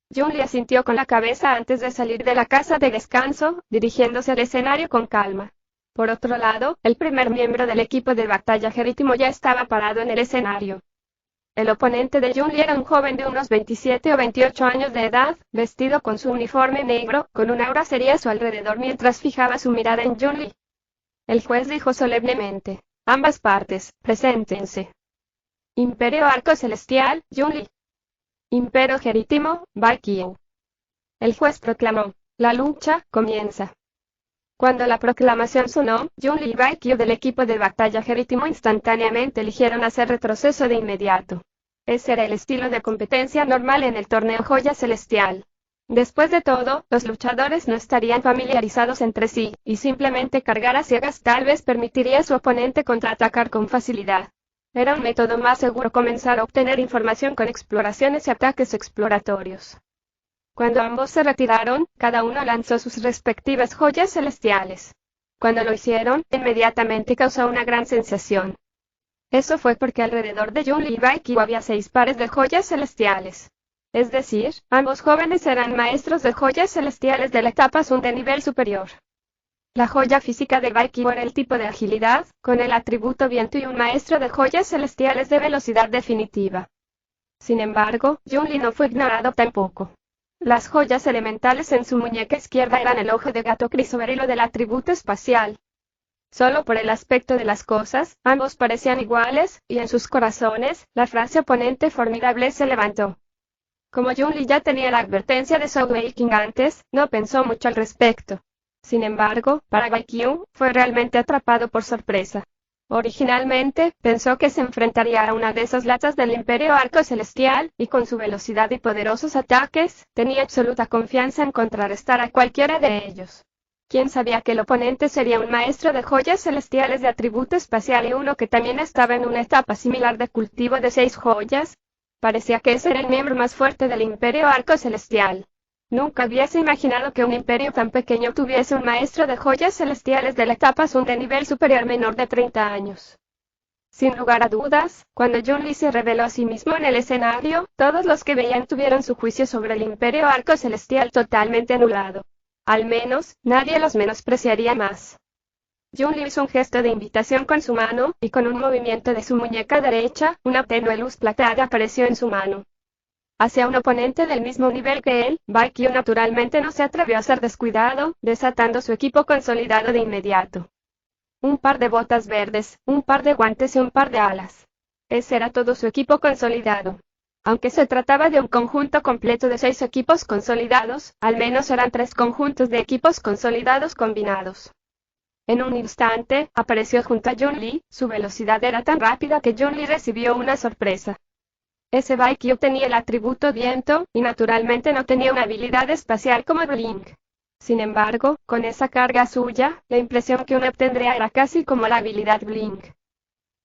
Yun Li asintió con la cabeza antes de salir de la casa de descanso, dirigiéndose al escenario con calma. Por otro lado, el primer miembro del equipo de batalla Jerítimo ya estaba parado en el escenario. El oponente de Yun Li era un joven de unos 27 o 28 años de edad, vestido con su uniforme negro, con una aura seria a su alrededor mientras fijaba su mirada en Yun Li. El juez dijo solemnemente: ambas partes, preséntense. Imperio Arco Celestial, Yun Li. Imperio Jerítimo, Bai Qiu. El juez proclamó: la lucha comienza. Cuando la proclamación sonó, Yun Li y Bai Qiu del equipo de batalla Jerítimo instantáneamente eligieron hacer retroceso de inmediato. Ese era el estilo de competencia normal en el torneo Joya Celestial. Después de todo, los luchadores no estarían familiarizados entre sí, y simplemente cargar a ciegas tal vez permitiría a su oponente contraatacar con facilidad. Era un método más seguro comenzar a obtener información con exploraciones y ataques exploratorios. Cuando ambos se retiraron, cada uno lanzó sus respectivas joyas celestiales. Cuando lo hicieron, inmediatamente causó una gran sensación. Eso fue porque alrededor de Yun Li y Bai Qiu había 6 pares de joyas celestiales. Es decir, ambos jóvenes eran maestros de joyas celestiales de la etapa Sun de nivel superior. La joya física de Baikyu era el tipo de agilidad, con el atributo viento y un maestro de joyas celestiales de velocidad definitiva. Sin embargo, Jun-Li no fue ignorado tampoco. Las joyas elementales en su muñeca izquierda eran el ojo de gato crisoberilo del atributo espacial. Solo por el aspecto de las cosas, ambos parecían iguales, y en sus corazones, la frase oponente formidable se levantó. Como Jun-Li ya tenía la advertencia de Soul-Making antes, no pensó mucho al respecto. Sin embargo, para Baikyu, fue realmente atrapado por sorpresa. Originalmente, pensó que se enfrentaría a una de esas latas del Imperio Arco Celestial, y con su velocidad y poderosos ataques, tenía absoluta confianza en contrarrestar a cualquiera de ellos. ¿Quién sabía que el oponente sería un maestro de joyas celestiales de atributo espacial y uno que también estaba en una etapa similar de cultivo de 6 joyas? Parecía que ese era el miembro más fuerte del Imperio Arco Celestial. Nunca hubiese imaginado que un imperio tan pequeño tuviese un maestro de joyas celestiales de la etapa Sun de nivel superior menor de 30 años. Sin lugar a dudas, cuando Jun-Li se reveló a sí mismo en el escenario, todos los que veían tuvieron su juicio sobre el Imperio Arco Celestial totalmente anulado. Al menos, nadie los menospreciaría más. Jun-Li hizo un gesto de invitación con su mano, y con un movimiento de su muñeca derecha, una tenue luz plateada apareció en su mano. Hacia un oponente del mismo nivel que él, Baikyu naturalmente no se atrevió a ser descuidado, desatando su equipo consolidado de inmediato. Un par de botas verdes, un par de guantes y un par de alas. Ese era todo su equipo consolidado. Aunque se trataba de un conjunto completo de 6 equipos consolidados, al menos eran 3 conjuntos de equipos consolidados combinados. En un instante, apareció junto a Jun-Li, su velocidad era tan rápida que Jun-Li recibió una sorpresa. Ese Baikyu tenía el atributo viento, y naturalmente no tenía una habilidad espacial como Blink. Sin embargo, con esa carga suya, la impresión que uno obtendría era casi como la habilidad Blink.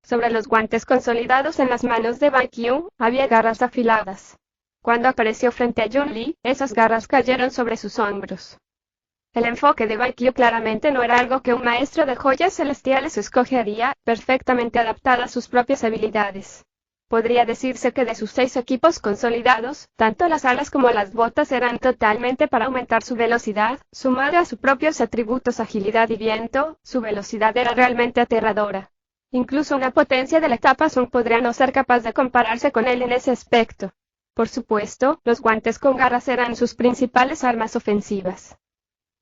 Sobre los guantes consolidados en las manos de Baikyu, había garras afiladas. Cuando apareció frente a Jun-Li, esas garras cayeron sobre sus hombros. El enfoque de Baikyu claramente no era algo que un maestro de joyas celestiales escogería, perfectamente adaptada a sus propias habilidades. Podría decirse que de sus 6 equipos consolidados, tanto las alas como las botas eran totalmente para aumentar su velocidad, sumada a sus propios atributos agilidad y viento, su velocidad era realmente aterradora. Incluso una potencia de la etapa Sun podría no ser capaz de compararse con él en ese aspecto. Por supuesto, los guantes con garras eran sus principales armas ofensivas.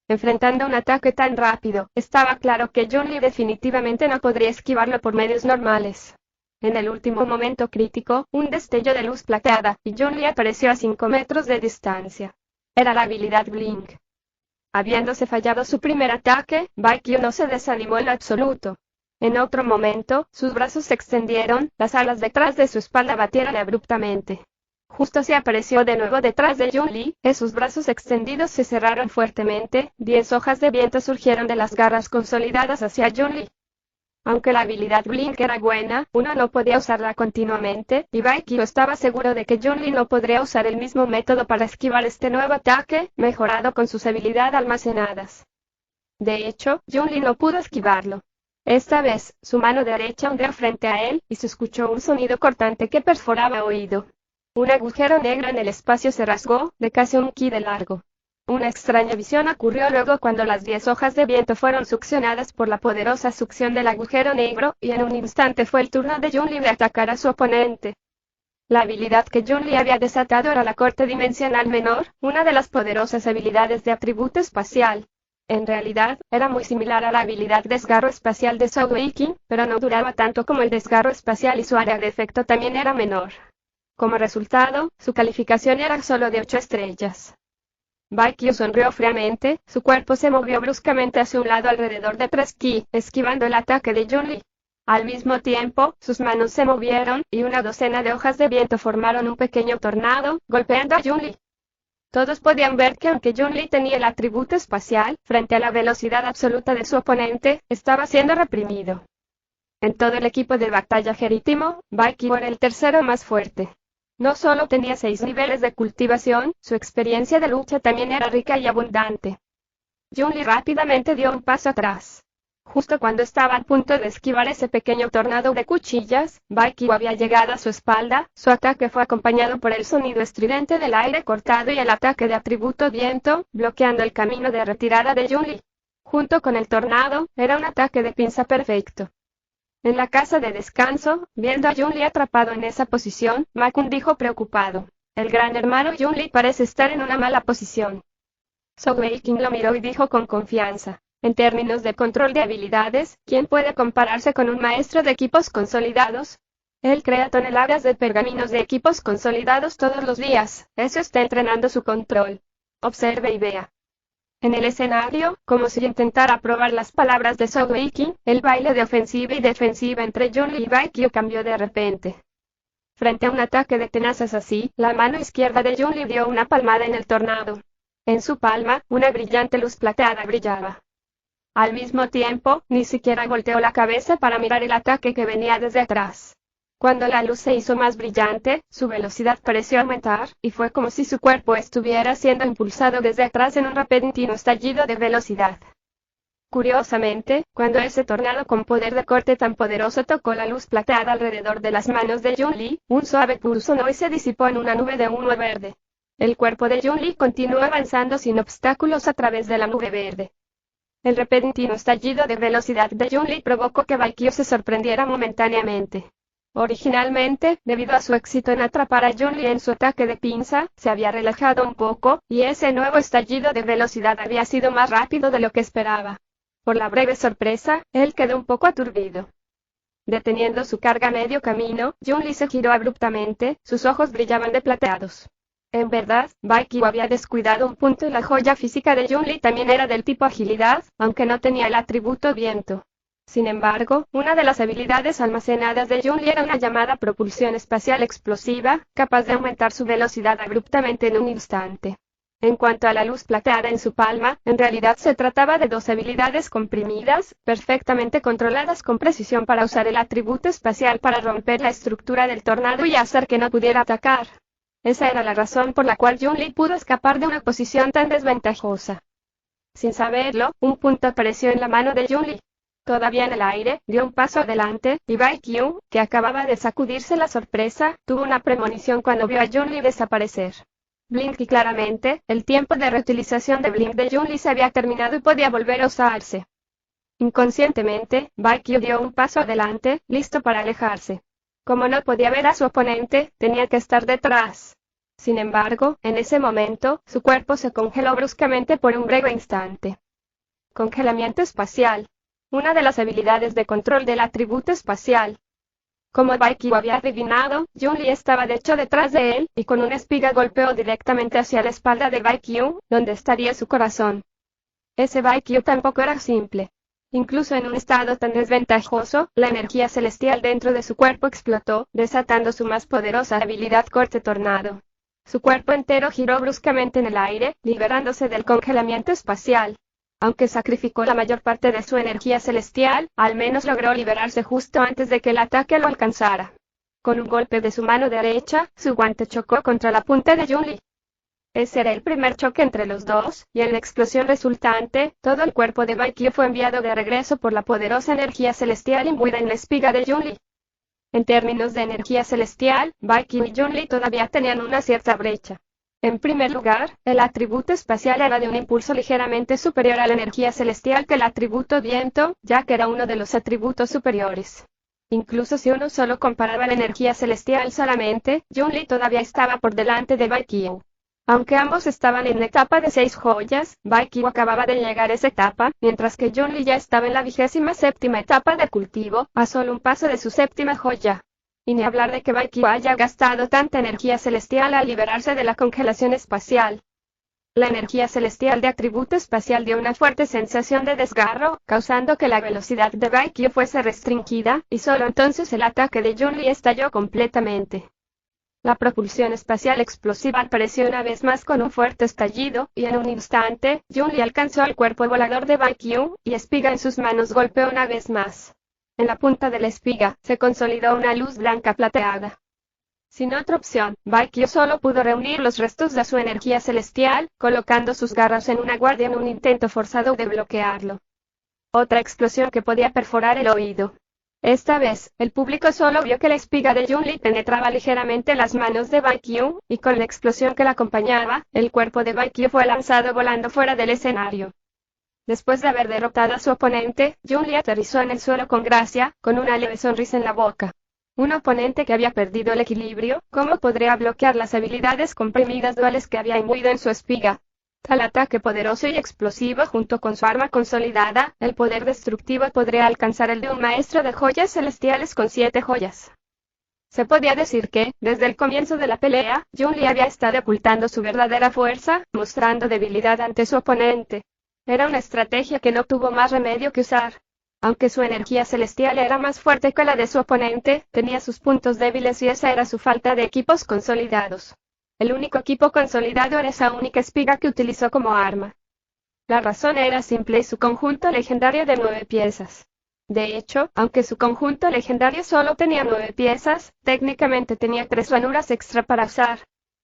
Enfrentando un ataque tan rápido, estaba claro que Jun-Li definitivamente no podría esquivarlo por medios normales. En el último momento crítico, un destello de luz plateada, y Jun-Li apareció a 5 metros de distancia. Era la habilidad Blink. Habiéndose fallado su primer ataque, Baikyu no se desanimó en lo absoluto. En otro momento, sus brazos se extendieron, las alas detrás de su espalda batieron abruptamente. Justo se apareció de nuevo detrás de Jun-Li, sus brazos extendidos se cerraron fuertemente, 10 hojas de viento surgieron de las garras consolidadas hacia Jun-Li. Aunque la habilidad Blink era buena, uno no podía usarla continuamente, y Baikyu estaba seguro de que Jun-Li no podría usar el mismo método para esquivar este nuevo ataque, mejorado con sus habilidades almacenadas. De hecho, Jun-Li no pudo esquivarlo. Esta vez, su mano derecha ondeó frente a él, y se escuchó un sonido cortante que perforaba oído. Un agujero negro en el espacio se rasgó, de casi un ki de largo. Una extraña visión ocurrió luego cuando las 10 hojas de viento fueron succionadas por la poderosa succión del agujero negro, y en un instante fue el turno de Jun-Li de atacar a su oponente. La habilidad que Jun-Li había desatado era la corte dimensional menor, una de las poderosas habilidades de atributo espacial. En realidad, era muy similar a la habilidad desgarro espacial de Soul-Making, pero no duraba tanto como el desgarro espacial y su área de efecto también era menor. Como resultado, su calificación era solo de 8 estrellas. Baikyu sonrió fríamente, su cuerpo se movió bruscamente hacia un lado alrededor de 3 ki, esquivando el ataque de Jun-Li. Al mismo tiempo, sus manos se movieron, y una docena de hojas de viento formaron un pequeño tornado, golpeando a Jun-Li. Todos podían ver que aunque Jun-Li tenía el atributo espacial, frente a la velocidad absoluta de su oponente, estaba siendo reprimido. En todo el equipo de batalla Jerítimo, Baikyu era el tercero más fuerte. No solo tenía 6 niveles de cultivación, su experiencia de lucha también era rica y abundante. Jun-Li rápidamente dio un paso atrás. Justo cuando estaba a punto de esquivar ese pequeño tornado de cuchillas, Baikyu había llegado a su espalda, su ataque fue acompañado por el sonido estridente del aire cortado y el ataque de atributo viento, bloqueando el camino de retirada de Jun-Li. Junto con el tornado, era un ataque de pinza perfecto. En la casa de descanso, viendo a Jun-Li atrapado en esa posición, Ma-kun dijo preocupado: el gran hermano Jun-Li parece estar en una mala posición. So Wei-King lo miró y dijo con confianza: en términos de control de habilidades, ¿quién puede compararse con un maestro de equipos consolidados? Él crea toneladas de pergaminos de equipos consolidados todos los días. Eso está entrenando su control. Observe y vea. En el escenario, como si intentara probar las palabras de So Wei-King, el baile de ofensiva y defensiva entre Jun-Li y Baekhyun cambió de repente. Frente a un ataque de tenazas así, la mano izquierda de Jun-Li dio una palmada en el tornado. En su palma, una brillante luz plateada brillaba. Al mismo tiempo, ni siquiera volteó la cabeza para mirar el ataque que venía desde atrás. Cuando la luz se hizo más brillante, su velocidad pareció aumentar, y fue como si su cuerpo estuviera siendo impulsado desde atrás en un repentino estallido de velocidad. Curiosamente, cuando ese tornado con poder de corte tan poderoso tocó la luz plateada alrededor de las manos de Jun-Li, un suave pulso sonó y se disipó en una nube de humo verde. El cuerpo de Jun-Li continuó avanzando sin obstáculos a través de la nube verde. El repentino estallido de velocidad de Jun-Li provocó que Baekhyun se sorprendiera momentáneamente. Originalmente, debido a su éxito en atrapar a Jun-Li en su ataque de pinza, se había relajado un poco, y ese nuevo estallido de velocidad había sido más rápido de lo que esperaba. Por la breve sorpresa, él quedó un poco aturdido. Deteniendo su carga a medio camino, Jun-Li se giró abruptamente, sus ojos brillaban de plateados. En verdad, Baekhyun había descuidado un punto y la joya física de Jun-Li también era del tipo agilidad, aunque no tenía el atributo viento. Sin embargo, una de las habilidades almacenadas de Jun-Li era una llamada propulsión espacial explosiva, capaz de aumentar su velocidad abruptamente en un instante. En cuanto a la luz plateada en su palma, en realidad se trataba de dos habilidades comprimidas, perfectamente controladas con precisión para usar el atributo espacial para romper la estructura del tornado y hacer que no pudiera atacar. Esa era la razón por la cual Jun-Li pudo escapar de una posición tan desventajosa. Sin saberlo, un punto apareció en la mano de Jun-Li. Todavía en el aire, dio un paso adelante, y Baekhyun, que acababa de sacudirse la sorpresa, tuvo una premonición cuando vio a Jun-Li desaparecer. Blink y claramente, el tiempo de reutilización de Blink de Jun-Li se había terminado y podía volver a usarse. Inconscientemente, Baekhyun dio un paso adelante, listo para alejarse. Como no podía ver a su oponente, tenía que estar detrás. Sin embargo, en ese momento, su cuerpo se congeló bruscamente por un breve instante. Congelamiento espacial. Una de las habilidades de control del atributo espacial. Como Baekhyun había adivinado, Jun-Li estaba de hecho detrás de él, y con una espiga golpeó directamente hacia la espalda de Baekhyun, donde estaría su corazón. Ese Baekhyun tampoco era simple. Incluso en un estado tan desventajoso, la energía celestial dentro de su cuerpo explotó, desatando su más poderosa habilidad corte tornado. Su cuerpo entero giró bruscamente en el aire, liberándose del congelamiento espacial. Aunque sacrificó la mayor parte de su energía celestial, al menos logró liberarse justo antes de que el ataque lo alcanzara. Con un golpe de su mano derecha, su guante chocó contra la punta de Jun-Li. Ese era el primer choque entre los dos, y en la explosión resultante, todo el cuerpo de Baekhyun fue enviado de regreso por la poderosa energía celestial imbuida en la espiga de Jun-Li. En términos de energía celestial, Baekhyun y Jun-Li todavía tenían una cierta brecha. En primer lugar, el atributo espacial era de un impulso ligeramente superior a la energía celestial que el atributo viento, ya que era uno de los atributos superiores. Incluso si uno solo comparaba la energía celestial solamente, Jun-Li todavía estaba por delante de Baekhyun. Aunque ambos estaban en la etapa de 6 joyas, Baekhyun acababa de llegar a esa etapa, mientras que Jun-Li ya estaba en la 27ª etapa de cultivo, a solo un paso de su 7ª joya. Y ni hablar de que Baekhyun haya gastado tanta energía celestial al liberarse de la congelación espacial. La energía celestial de atributo espacial dio una fuerte sensación de desgarro, causando que la velocidad de Baekhyun fuese restringida, y solo entonces el ataque de Jun-Li estalló completamente. La propulsión espacial explosiva apareció una vez más con un fuerte estallido, y en un instante, Jun-Li alcanzó al cuerpo volador de Baekhyun, y espiga en sus manos golpeó una vez más. En la punta de la espiga, se consolidó una luz blanca plateada. Sin otra opción, Baekhyun solo pudo reunir los restos de su energía celestial, colocando sus garras en una guardia en un intento forzado de bloquearlo. Otra explosión que podía perforar el oído. Esta vez, el público solo vio que la espiga de Jun-Li penetraba ligeramente las manos de Baekhyun, y con la explosión que la acompañaba, el cuerpo de Baekhyun fue lanzado volando fuera del escenario. Después de haber derrotado a su oponente, Jun-Li aterrizó en el suelo con gracia, con una leve sonrisa en la boca. Un oponente que había perdido el equilibrio, ¿cómo podría bloquear las habilidades comprimidas duales que había imbuido en su espiga? Tal ataque poderoso y explosivo junto con su arma consolidada, el poder destructivo podría alcanzar el de un maestro de joyas celestiales con 7 joyas. Se podía decir que, desde el comienzo de la pelea, Jun-Li había estado ocultando su verdadera fuerza, mostrando debilidad ante su oponente. Era una estrategia que no tuvo más remedio que usar. Aunque su energía celestial era más fuerte que la de su oponente, tenía sus puntos débiles y esa era su falta de equipos consolidados. El único equipo consolidado era esa única espiga que utilizó como arma. La razón era simple y su conjunto legendario de 9 piezas. De hecho, aunque su conjunto legendario solo tenía 9 piezas, técnicamente tenía 3 ranuras extra para usar.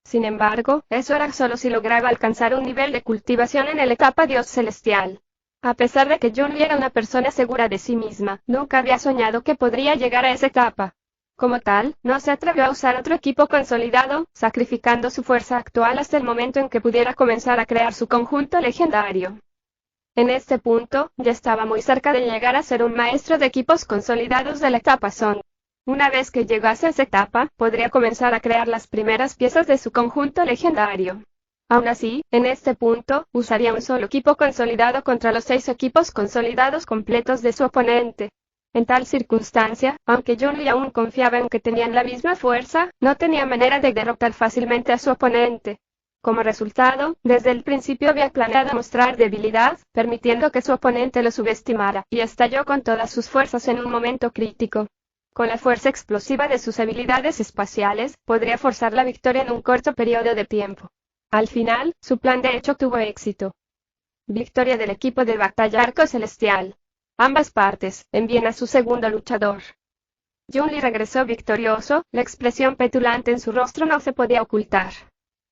Sin embargo, eso era solo si lograba alcanzar un nivel de cultivación en la etapa Dios Celestial. A pesar de que Jun-Li era una persona segura de sí misma, nunca había soñado que podría llegar a esa etapa. Como tal, no se atrevió a usar otro equipo consolidado, sacrificando su fuerza actual hasta el momento en que pudiera comenzar a crear su conjunto legendario. En este punto, ya estaba muy cerca de llegar a ser un maestro de equipos consolidados de la etapa Son. Una vez que llegase a esa etapa, podría comenzar a crear las primeras piezas de su conjunto legendario. Aún así, en este punto, usaría un solo equipo consolidado contra los 6 equipos consolidados completos de su oponente. En tal circunstancia, aunque Jun-Li aún confiaba en que tenían la misma fuerza, no tenía manera de derrotar fácilmente a su oponente. Como resultado, desde el principio había planeado mostrar debilidad, permitiendo que su oponente lo subestimara, y estalló con todas sus fuerzas en un momento crítico. Con la fuerza explosiva de sus habilidades espaciales, podría forzar la victoria en un corto periodo de tiempo. Al final, su plan de hecho tuvo éxito. Victoria del equipo de batalla Arco Celestial. Ambas partes envían a su segundo luchador. Jun-Li regresó victorioso, la expresión petulante en su rostro no se podía ocultar.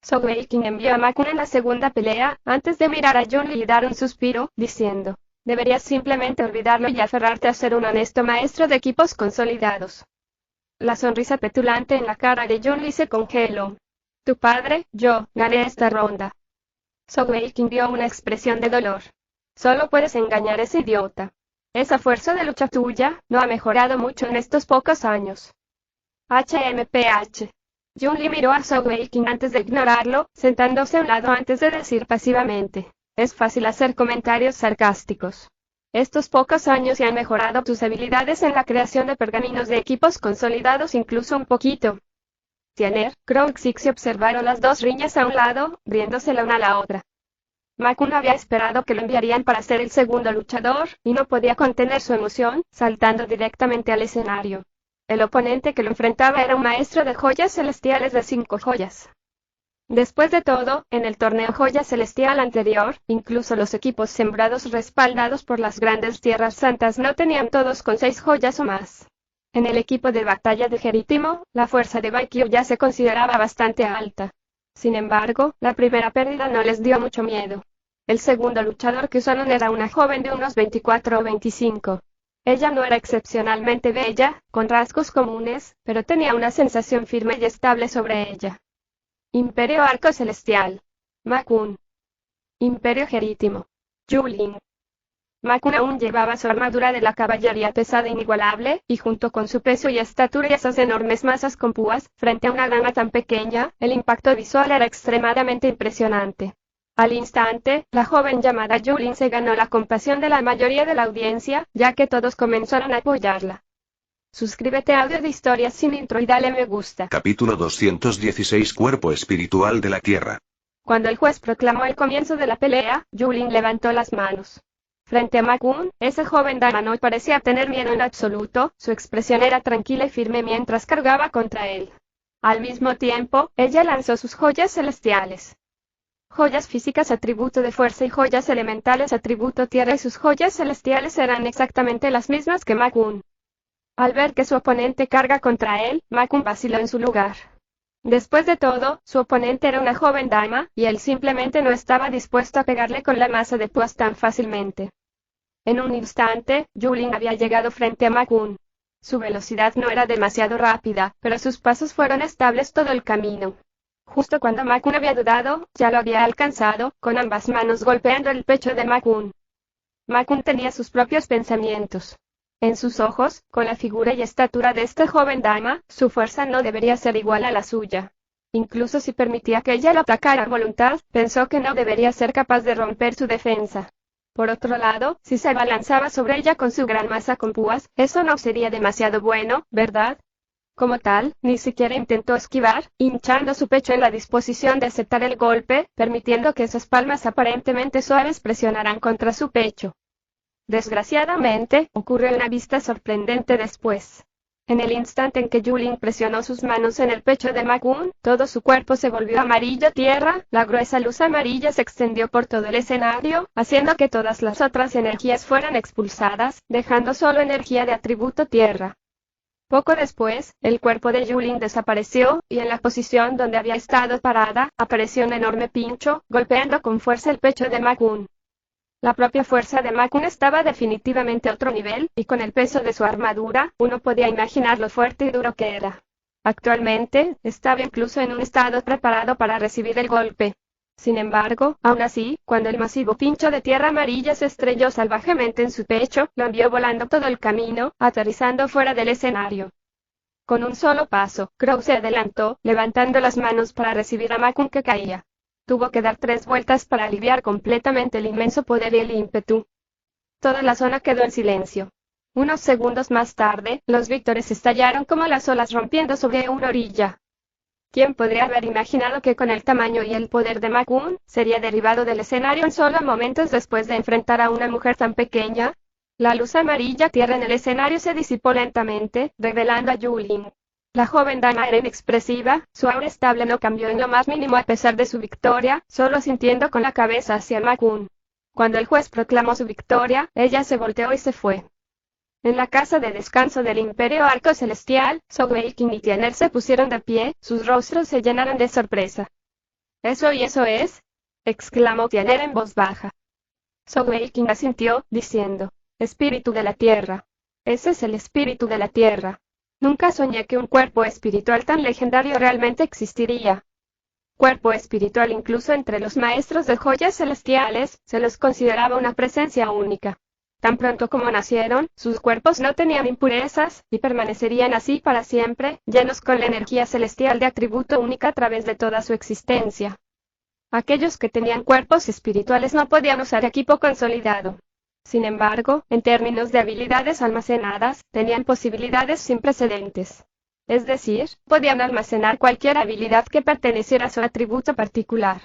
Zhou Weiqing envió a Ma Kun en la segunda pelea, antes de mirar a Jun-Li y dar un suspiro, diciendo: deberías simplemente olvidarlo y aferrarte a ser un honesto maestro de equipos consolidados. La sonrisa petulante en la cara de Jun-Li se congeló. Tu padre, yo, gané esta ronda. Zhou Weiqing dio una expresión de dolor. Solo puedes engañar a ese idiota. Esa fuerza de lucha tuya no ha mejorado mucho en estos pocos años. HMPH. Jun-Li miró a Zhou Weiqing antes de ignorarlo, sentándose a un lado antes de decir pasivamente: es fácil hacer comentarios sarcásticos. Estos pocos años ya han mejorado tus habilidades en la creación de pergaminos de equipos consolidados incluso un poquito. Tianer, Crow y Xixi observaron las dos riñas a un lado, riéndose la una a la otra. Ma Kun había esperado que lo enviarían para ser el segundo luchador, y no podía contener su emoción, saltando directamente al escenario. El oponente que lo enfrentaba era un maestro de joyas celestiales de 5 joyas. Después de todo, en el torneo Joya Celestial anterior, incluso los equipos sembrados respaldados por las grandes tierras santas no tenían todos con 6 joyas o más. En el equipo de batalla de Jeritimo, la fuerza de Baikyu ya se consideraba bastante alta. Sin embargo, la primera pérdida no les dio mucho miedo. El segundo luchador que usaron era una joven de unos 24 o 25. Ella no era excepcionalmente bella, con rasgos comunes, pero tenía una sensación firme y estable sobre ella. Imperio Arco Celestial. Ma Kun. Imperio Jerítimo. Yulin. Ma Kun aún llevaba su armadura de la caballería pesada e inigualable, y junto con su peso y estatura y esas enormes masas con púas, frente a una dama tan pequeña, el impacto visual era extremadamente impresionante. Al instante, la joven llamada Yulin se ganó la compasión de la mayoría de la audiencia, ya que todos comenzaron a apoyarla. Suscríbete a Audio de Historias sin Intro y dale me gusta. Capítulo 216 Cuerpo espiritual de la Tierra. Cuando el juez proclamó el comienzo de la pelea, Yulin levantó las manos. Frente a Ma Kun, esa joven dama no parecía tener miedo en absoluto, su expresión era tranquila y firme mientras cargaba contra él. Al mismo tiempo, ella lanzó sus joyas celestiales. Joyas físicas atributo de fuerza y joyas elementales atributo tierra y sus joyas celestiales eran exactamente las mismas que Ma Kun. Al ver que su oponente carga contra él, Ma Kun vaciló en su lugar. Después de todo, su oponente era una joven dama, y él simplemente no estaba dispuesto a pegarle con la masa de púas tan fácilmente. En un instante, Yulin había llegado frente a Ma Kun. Su velocidad no era demasiado rápida, pero sus pasos fueron estables todo el camino. Justo cuando Ma Kun había dudado, ya lo había alcanzado, con ambas manos golpeando el pecho de Ma Kun. Makun tenía sus propios pensamientos. En sus ojos, con la figura y estatura de esta joven dama, su fuerza no debería ser igual a la suya. Incluso si permitía que ella lo atacara a voluntad, pensó que no debería ser capaz de romper su defensa. Por otro lado, si se abalanzaba sobre ella con su gran masa con púas, eso no sería demasiado bueno, ¿verdad? Como tal, ni siquiera intentó esquivar, hinchando su pecho en la disposición de aceptar el golpe, permitiendo que esas palmas aparentemente suaves presionaran contra su pecho. Desgraciadamente, ocurrió una vista sorprendente después. En el instante en que Yulin presionó sus manos en el pecho de Makun, todo su cuerpo se volvió amarillo tierra, la gruesa luz amarilla se extendió por todo el escenario, haciendo que todas las otras energías fueran expulsadas, dejando solo energía de atributo tierra. Poco después, el cuerpo de Yulin desapareció, y en la posición donde había estado parada, apareció un enorme pincho, golpeando con fuerza el pecho de Makun. La propia fuerza de Makun estaba definitivamente a otro nivel, y con el peso de su armadura, uno podía imaginar lo fuerte y duro que era. Actualmente, estaba incluso en un estado preparado para recibir el golpe. Sin embargo, aún así, cuando el masivo pincho de tierra amarilla se estrelló salvajemente en su pecho, lo envió volando todo el camino, aterrizando fuera del escenario. Con un solo paso, Crow se adelantó, levantando las manos para recibir a Makun que caía. Tuvo que dar 3 vueltas para aliviar completamente el inmenso poder y el ímpetu. Toda la zona quedó en silencio. Unos segundos más tarde, los vítores estallaron como las olas rompiendo sobre una orilla. ¿Quién podría haber imaginado que con el tamaño y el poder de Makun, sería derribado del escenario en solo momentos después de enfrentar a una mujer tan pequeña? La luz amarilla tierra en el escenario se disipó lentamente, revelando a Yulin. La joven dama era inexpresiva, su aura estable no cambió en lo más mínimo a pesar de su victoria, solo sintiendo con la cabeza hacia Makun. Cuando el juez proclamó su victoria, ella se volteó y se fue. En la casa de descanso del Imperio Arco Celestial, Sogweikin y Tiener se pusieron de pie, sus rostros se llenaron de sorpresa. «¿Eso es?» exclamó Tiener en voz baja. Sogweikin asintió, diciendo, «Espíritu de la Tierra. Ese es el espíritu de la Tierra. Nunca soñé que un cuerpo espiritual tan legendario realmente existiría». Cuerpo espiritual incluso entre los maestros de joyas celestiales, se los consideraba una presencia única. Tan pronto como nacieron, sus cuerpos no tenían impurezas, y permanecerían así para siempre, llenos con la energía celestial de atributo única a través de toda su existencia. Aquellos que tenían cuerpos espirituales no podían usar equipo consolidado. Sin embargo, en términos de habilidades almacenadas, tenían posibilidades sin precedentes. Es decir, podían almacenar cualquier habilidad que perteneciera a su atributo particular.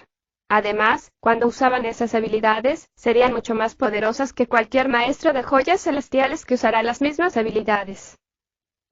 Además, cuando usaban esas habilidades, serían mucho más poderosas que cualquier maestro de joyas celestiales que usara las mismas habilidades.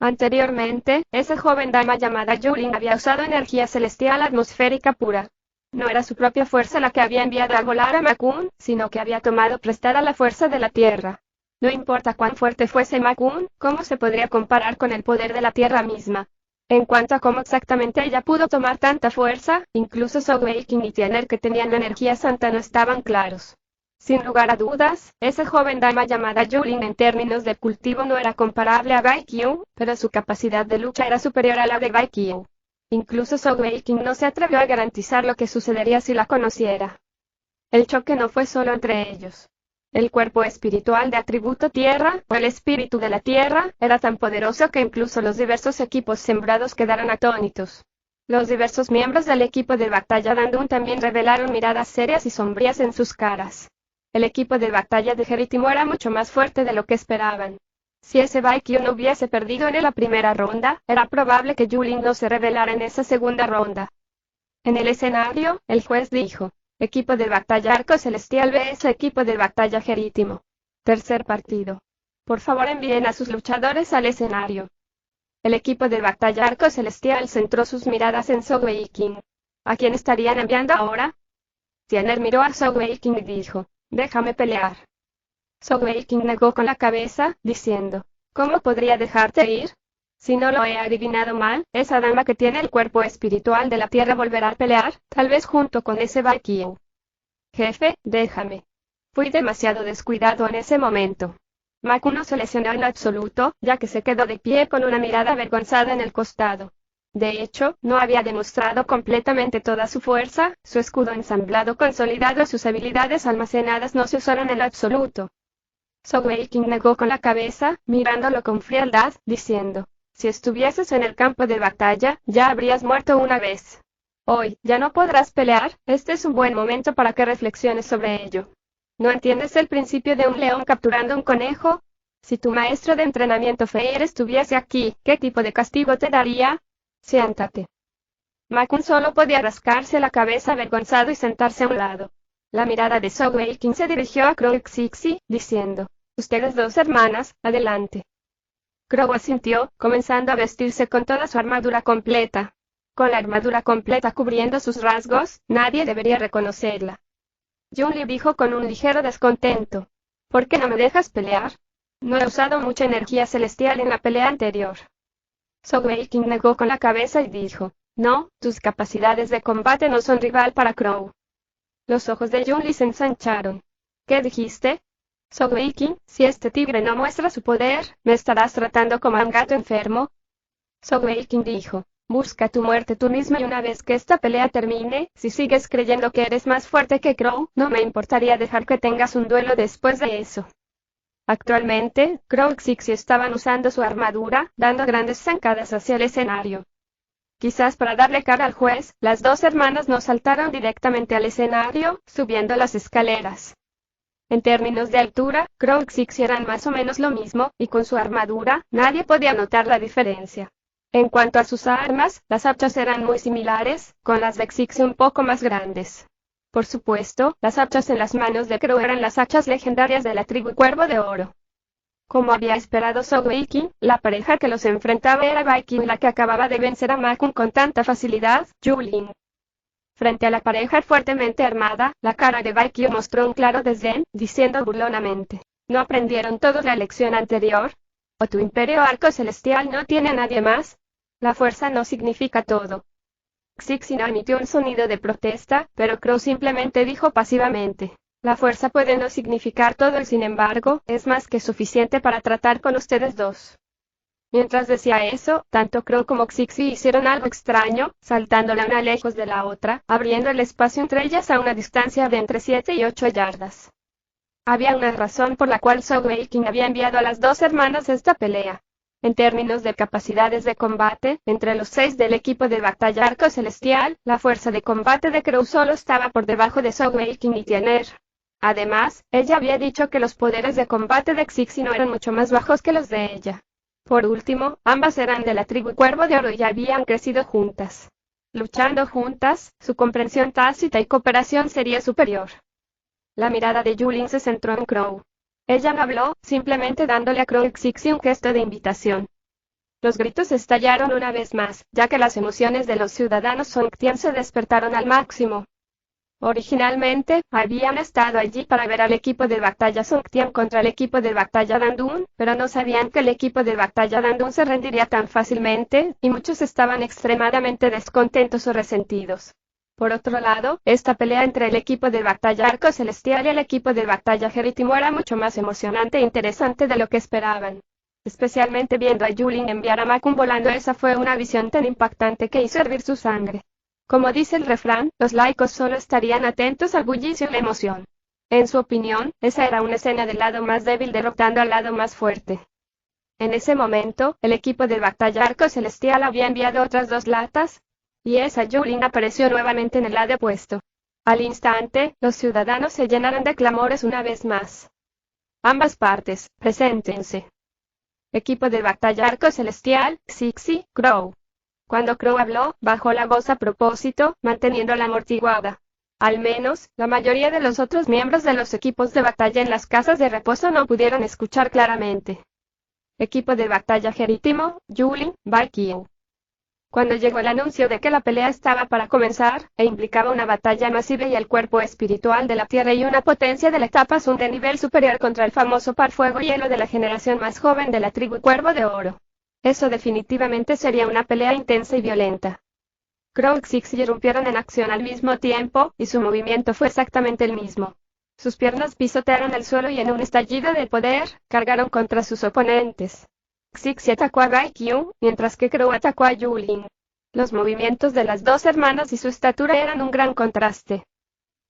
Anteriormente, esa joven dama llamada Yulin había usado energía celestial atmosférica pura. No era su propia fuerza la que había enviado a volar a Makun, sino que había tomado prestada la fuerza de la Tierra. No importa cuán fuerte fuese Makun, ¿cómo se podría comparar con el poder de la Tierra misma? En cuanto a cómo exactamente ella pudo tomar tanta fuerza, incluso Sogweikin y Tiener que tenían la energía santa no estaban claros. Sin lugar a dudas, esa joven dama llamada Yulin en términos de cultivo no era comparable a Baekhyun, pero su capacidad de lucha era superior a la de Baekhyun. Incluso Sogweikin no se atrevió a garantizar lo que sucedería si la conociera. El choque no fue solo entre ellos. El cuerpo espiritual de atributo tierra, o el espíritu de la tierra, era tan poderoso que incluso los diversos equipos sembrados quedaron atónitos. Los diversos miembros del equipo de batalla Dandun también revelaron miradas serias y sombrías en sus caras. El equipo de batalla de Geritimo era mucho más fuerte de lo que esperaban. Si ese Baekhyun no hubiese perdido en la primera ronda, era probable que Yulin no se revelara en esa segunda ronda. En el escenario, el juez dijo: Equipo de batalla Arco Celestial vs equipo de batalla Geritimo. Tercer partido. Por favor envíen a sus luchadores al escenario. El equipo de batalla Arco Celestial centró sus miradas en Sogweikin. ¿A quién estarían enviando ahora? Tiener miró a Sogweikin y dijo: déjame pelear. Sogweikin negó con la cabeza, diciendo: ¿cómo podría dejarte ir? Si no lo he adivinado mal, esa dama que tiene el cuerpo espiritual de la tierra volverá a pelear, tal vez junto con ese Baekhyun. Jefe, déjame. Fui demasiado descuidado en ese momento. Makun no se lesionó en lo absoluto, ya que se quedó de pie con una mirada avergonzada en el costado. De hecho, no había demostrado completamente toda su fuerza, su escudo ensamblado consolidado y sus habilidades almacenadas no se usaron en lo absoluto. Sogweikin negó con la cabeza, mirándolo con frialdad, diciendo: si estuvieses en el campo de batalla, ya habrías muerto una vez. Hoy, ya no podrás pelear, este es un buen momento para que reflexiones sobre ello. ¿No entiendes el principio de un león capturando un conejo? Si tu maestro de entrenamiento Feyre estuviese aquí, ¿qué tipo de castigo te daría? Siéntate. Ma-kun solo podía rascarse la cabeza avergonzado y sentarse a un lado. La mirada de Sogweikin se dirigió a Crow y Xixi, diciendo: ustedes dos hermanas, adelante. Crow asintió, comenzando a vestirse con toda su armadura completa. Con la armadura completa cubriendo sus rasgos, nadie debería reconocerla. Junli dijo con un ligero descontento: ¿por qué no me dejas pelear? No he usado mucha energía celestial en la pelea anterior. Sogweikin negó con la cabeza y dijo: no, tus capacidades de combate no son rival para Crow. Los ojos de Junli se ensancharon. ¿Qué dijiste? Sogweikin, si este tigre no muestra su poder, ¿me estarás tratando como a un gato enfermo? Sogweikin dijo: busca tu muerte tú mismo y una vez que esta pelea termine, si sigues creyendo que eres más fuerte que Crow, no me importaría dejar que tengas un duelo después de eso. Actualmente, Crow y Xixi estaban usando su armadura, dando grandes zancadas hacia el escenario. Quizás para darle cara al juez, las dos hermanas no saltaron directamente al escenario, subiendo las escaleras. En términos de altura, Crow y Xixi eran más o menos lo mismo, y con su armadura, nadie podía notar la diferencia. En cuanto a sus armas, las hachas eran muy similares, con las de Xixi un poco más grandes. Por supuesto, las hachas en las manos de Crow eran las hachas legendarias de la tribu Cuervo de Oro. Como había esperado Sogweikin, la pareja que los enfrentaba era Viking, la que acababa de vencer a Ma-kun con tanta facilidad, Julin. Frente a la pareja fuertemente armada, la cara de Viking mostró un claro desdén, diciendo burlonamente: ¿no aprendieron todos la lección anterior? ¿O tu imperio arco celestial no tiene a nadie más? La fuerza no significa todo. Xixi no emitió un sonido de protesta, pero Crow simplemente dijo pasivamente: la fuerza puede no significar todo y sin embargo, es más que suficiente para tratar con ustedes dos. Mientras decía eso, tanto Crow como Xixi hicieron algo extraño, saltando la una lejos de la otra, abriendo el espacio entre ellas a una distancia de entre 7 y 8 yardas. Había una razón por la cual Sogweikin había enviado a las dos hermanas a esta pelea. En términos de capacidades de combate, entre los 6 del equipo de batalla Arco Celestial, la fuerza de combate de Crow solo estaba por debajo de Sogweikin y Tiener. Además, ella había dicho que los poderes de combate de Xixi no eran mucho más bajos que los de ella. Por último, ambas eran de la tribu Cuervo de Oro y habían crecido juntas. Luchando juntas, su comprensión tácita y cooperación sería superior. La mirada de Julin se centró en Crow. Ella no habló, simplemente dándole a Crow y Xixi un gesto de invitación. Los gritos estallaron una vez más, ya que las emociones de los ciudadanos Songtian se despertaron al máximo. Originalmente, habían estado allí para ver al equipo de batalla Songtian contra el equipo de batalla Dandun, pero no sabían que el equipo de batalla Dandun se rendiría tan fácilmente, y muchos estaban extremadamente descontentos o resentidos. Por otro lado, esta pelea entre el equipo de batalla Arco Celestial y el equipo de batalla Geritimo era mucho más emocionante e interesante de lo que esperaban. Especialmente viendo a Julin enviar a Ma-kun volando, esa fue una visión tan impactante que hizo hervir su sangre. Como dice el refrán, los laicos solo estarían atentos al bullicio y la emoción. En su opinión, esa era una escena del lado más débil derrotando al lado más fuerte. En ese momento, el equipo de batalla Arco Celestial había enviado otras 2 latas, y esa Julin apareció nuevamente en el lado opuesto. Al instante, los ciudadanos se llenaron de clamores una vez más. Ambas partes, preséntense. Equipo de batalla Arco Celestial, Xixi, Crow. Cuando Crow habló, bajó la voz a propósito, manteniéndola amortiguada. Al menos, la mayoría de los otros miembros de los equipos de batalla en las casas de reposo no pudieron escuchar claramente. Equipo de batalla Geritimo, Julin, Viking. Cuando llegó el anuncio de que la pelea estaba para comenzar, e implicaba una batalla masiva y el cuerpo espiritual de la Tierra y una potencia de la etapa Sun de nivel superior contra el famoso par Fuego y Hielo de la generación más joven de la tribu Cuervo de Oro. Eso definitivamente sería una pelea intensa y violenta. Crow y Xixi irrumpieron en acción al mismo tiempo, y su movimiento fue exactamente el mismo. Sus piernas pisotearon el suelo y en un estallido de poder, cargaron contra sus oponentes. Xixi atacó a Baekhyun, mientras que Crow atacó a Julin. Los movimientos de las dos hermanas y su estatura eran un gran contraste.